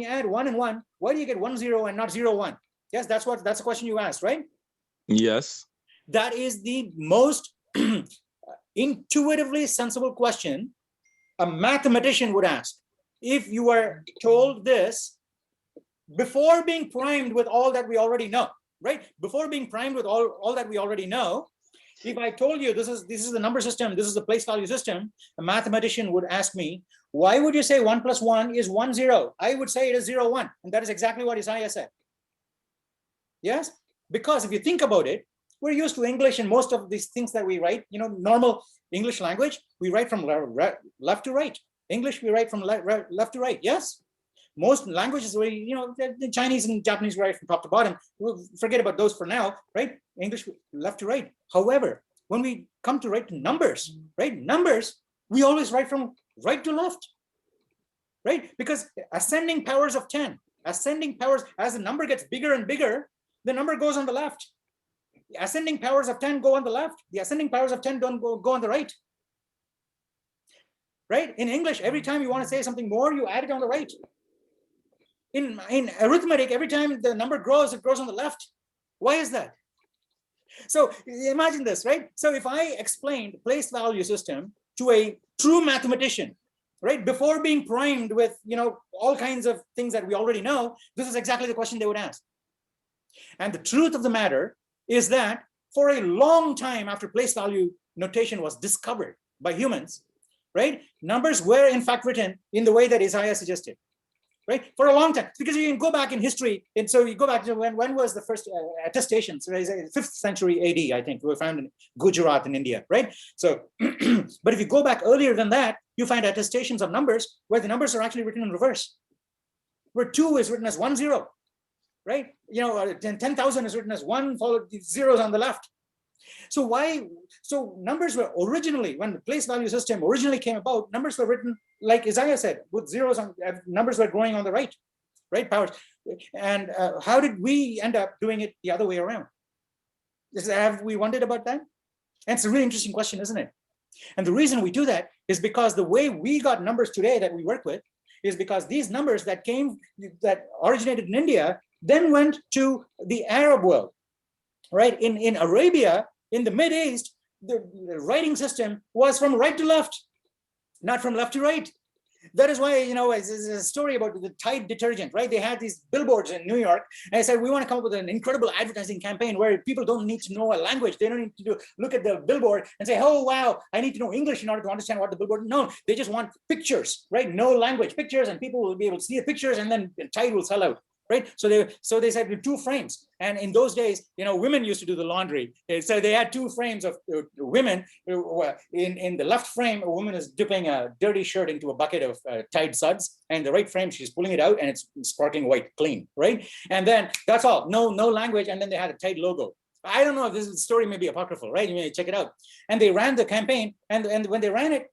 add 1 and 1, why do you get 1, 0 and not 0, 1? Yes, that's the question you asked, right? Yes. That is the most intuitively sensible question a mathematician would ask. If you were told this before being primed with all that we already know, right? Before being primed with all that we already know, if I told you this is the number system, this is the place value system, a mathematician would ask me, why would you say 1 plus 1 is 1, 0? I would say it is 0, 1. And that is exactly what Isaiah said. Yes? Because if you think about it, we're used to English and most of these things that we write, normal English language, we write from left to right. English, we write from left to right. Yes? Most languages, the Chinese and Japanese write from top to bottom. We'll forget about those for now, right? English, left to right. However, when we come to write numbers, right? Numbers, we always write from right to left, right? Because ascending powers of 10, ascending powers, as the number gets bigger and bigger, the number goes on the left. The ascending powers of 10 go on the left. The ascending powers of 10 don't go on the right. Right? In English, every time you want to say something more, you add it on the right. In arithmetic, every time the number grows, it grows on the left. Why is that? So imagine this, right? So if I explained place value system to a true mathematician, right, before being primed with all kinds of things that we already know, this is exactly the question they would ask. And the truth of the matter is that for a long time after place value notation was discovered by humans, right, numbers were in fact written in the way that Isaiah suggested. Right, for a long time, because you can go back in history, and so you go back to when was the first attestations? 5th century AD, I think, were found in Gujarat in India, right? So, but if you go back earlier than that, you find attestations of numbers where the numbers are actually written in reverse, where 2 is written as 10, right? 10,000 is written as 1, followed the zeros on the left. So numbers were originally, when the place value system originally came about, numbers were written like Isaiah said, with zeros on, numbers were growing on the right. right? Powers. And how did we end up doing it the other way around? Have we wondered about that? And it's a really interesting question, isn't it? And the reason we do that is because the way we got numbers today that we work with is because these numbers that originated in India then went to the Arab world, right? In Arabia, in the Mid East, the writing system was from right to left, not from left to right. That is why, there's a story about the Tide detergent, right? They had these billboards in New York, and I said, we want to come up with an incredible advertising campaign where people don't need to know a language. They don't need to look at the billboard and say, oh, wow, I need to know English in order to understand what the billboard. No, they just want pictures, right? No language, pictures, and people will be able to see the pictures, and then Tide will sell out. Right, so they said with 2 frames, and in those days, women used to do the laundry, so they had 2 frames of women. In the left frame, a woman is dipping a dirty shirt into a bucket of Tide suds, and the right frame, she's pulling it out, and it's sparkling white, clean, right? And then that's all, no language, and then they had a Tide logo. I don't know if this story may be apocryphal, right? You may check it out. And they ran the campaign, and when they ran it,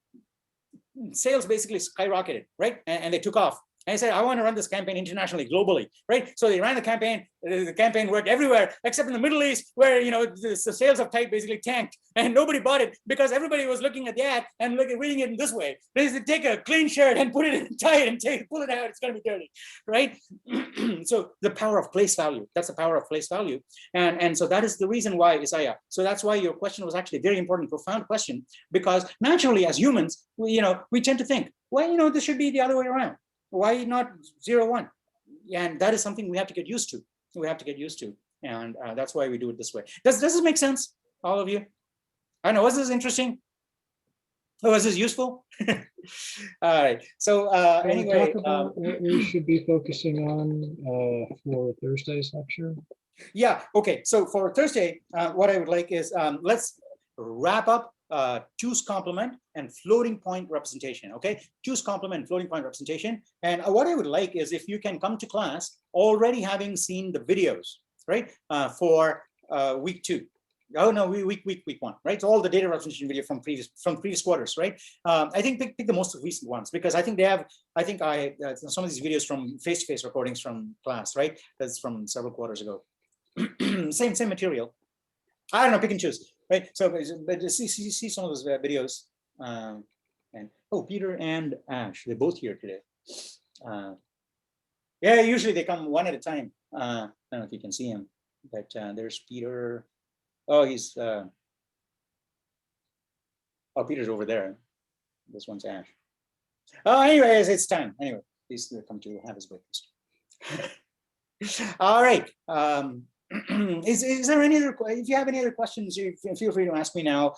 sales basically skyrocketed, right? And they took off. And I said, I want to run this campaign internationally, globally, right? So they ran the campaign. The campaign worked everywhere except in the Middle East, where the sales of Tide basically tanked, and nobody bought it because everybody was looking at the ad and reading it in this way. They said, take a clean shirt and put it in Tide and pull it out. It's going to be dirty, right? So the power of place value. That's the power of place value, and so that is the reason why, Isaiah. So that's why your question was actually a very important, profound question, because naturally, as humans, we tend to think, well, this should be the other way around. Why not 0, 1? And that is something we have to get used to. We have to get used to, and that's why we do it this way. Does this make sense, all of you? I don't know. Was this interesting? Was this useful? All right. So anyway, talk about what we should be focusing on for Thursday's lecture. Yeah. Okay. So for Thursday, what I would like is let's wrap up two's complement and floating point representation. Okay, two's complement and floating point representation. And what I would like is if you can come to class already having seen the videos, right, for week 2. Oh no, week 1, right? So all the data representation video from previous quarters, right? I think pick the most recent ones, because I think they have. I think some of these videos from face-to-face recordings from class, right? That's from several quarters ago. same material. I don't know, pick and choose, right? So, but see some of those videos, and Peter and Ash, they're both here today. Yeah, usually they come one at a time. I don't know if you can see him, but there's Peter. Oh, he's Peter's over there. This one's Ash. Oh, anyways, it's time. Anyway, please come to have his breakfast. All right. Is there any other? If you have any other questions, you feel free to ask me now.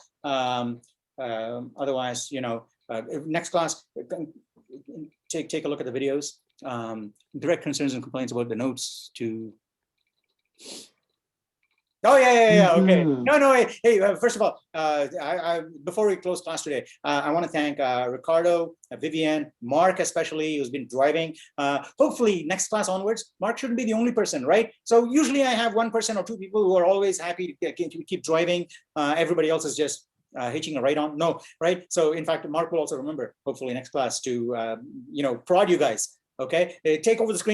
Otherwise, next class, take a look at the videos. Direct concerns and complaints about the notes to. Oh yeah. Okay. No. Hey, first of all, before we close class today, I want to thank Ricardo, Vivian, Mark, especially, who's been driving. Hopefully, next class onwards, Mark shouldn't be the only person, right? So usually, I have 1 person or 2 people who are always happy to keep driving. Everybody else is just hitching a ride on. No, right? So in fact, Mark will also remember, hopefully, next class to prod you guys. Okay, take over the screen.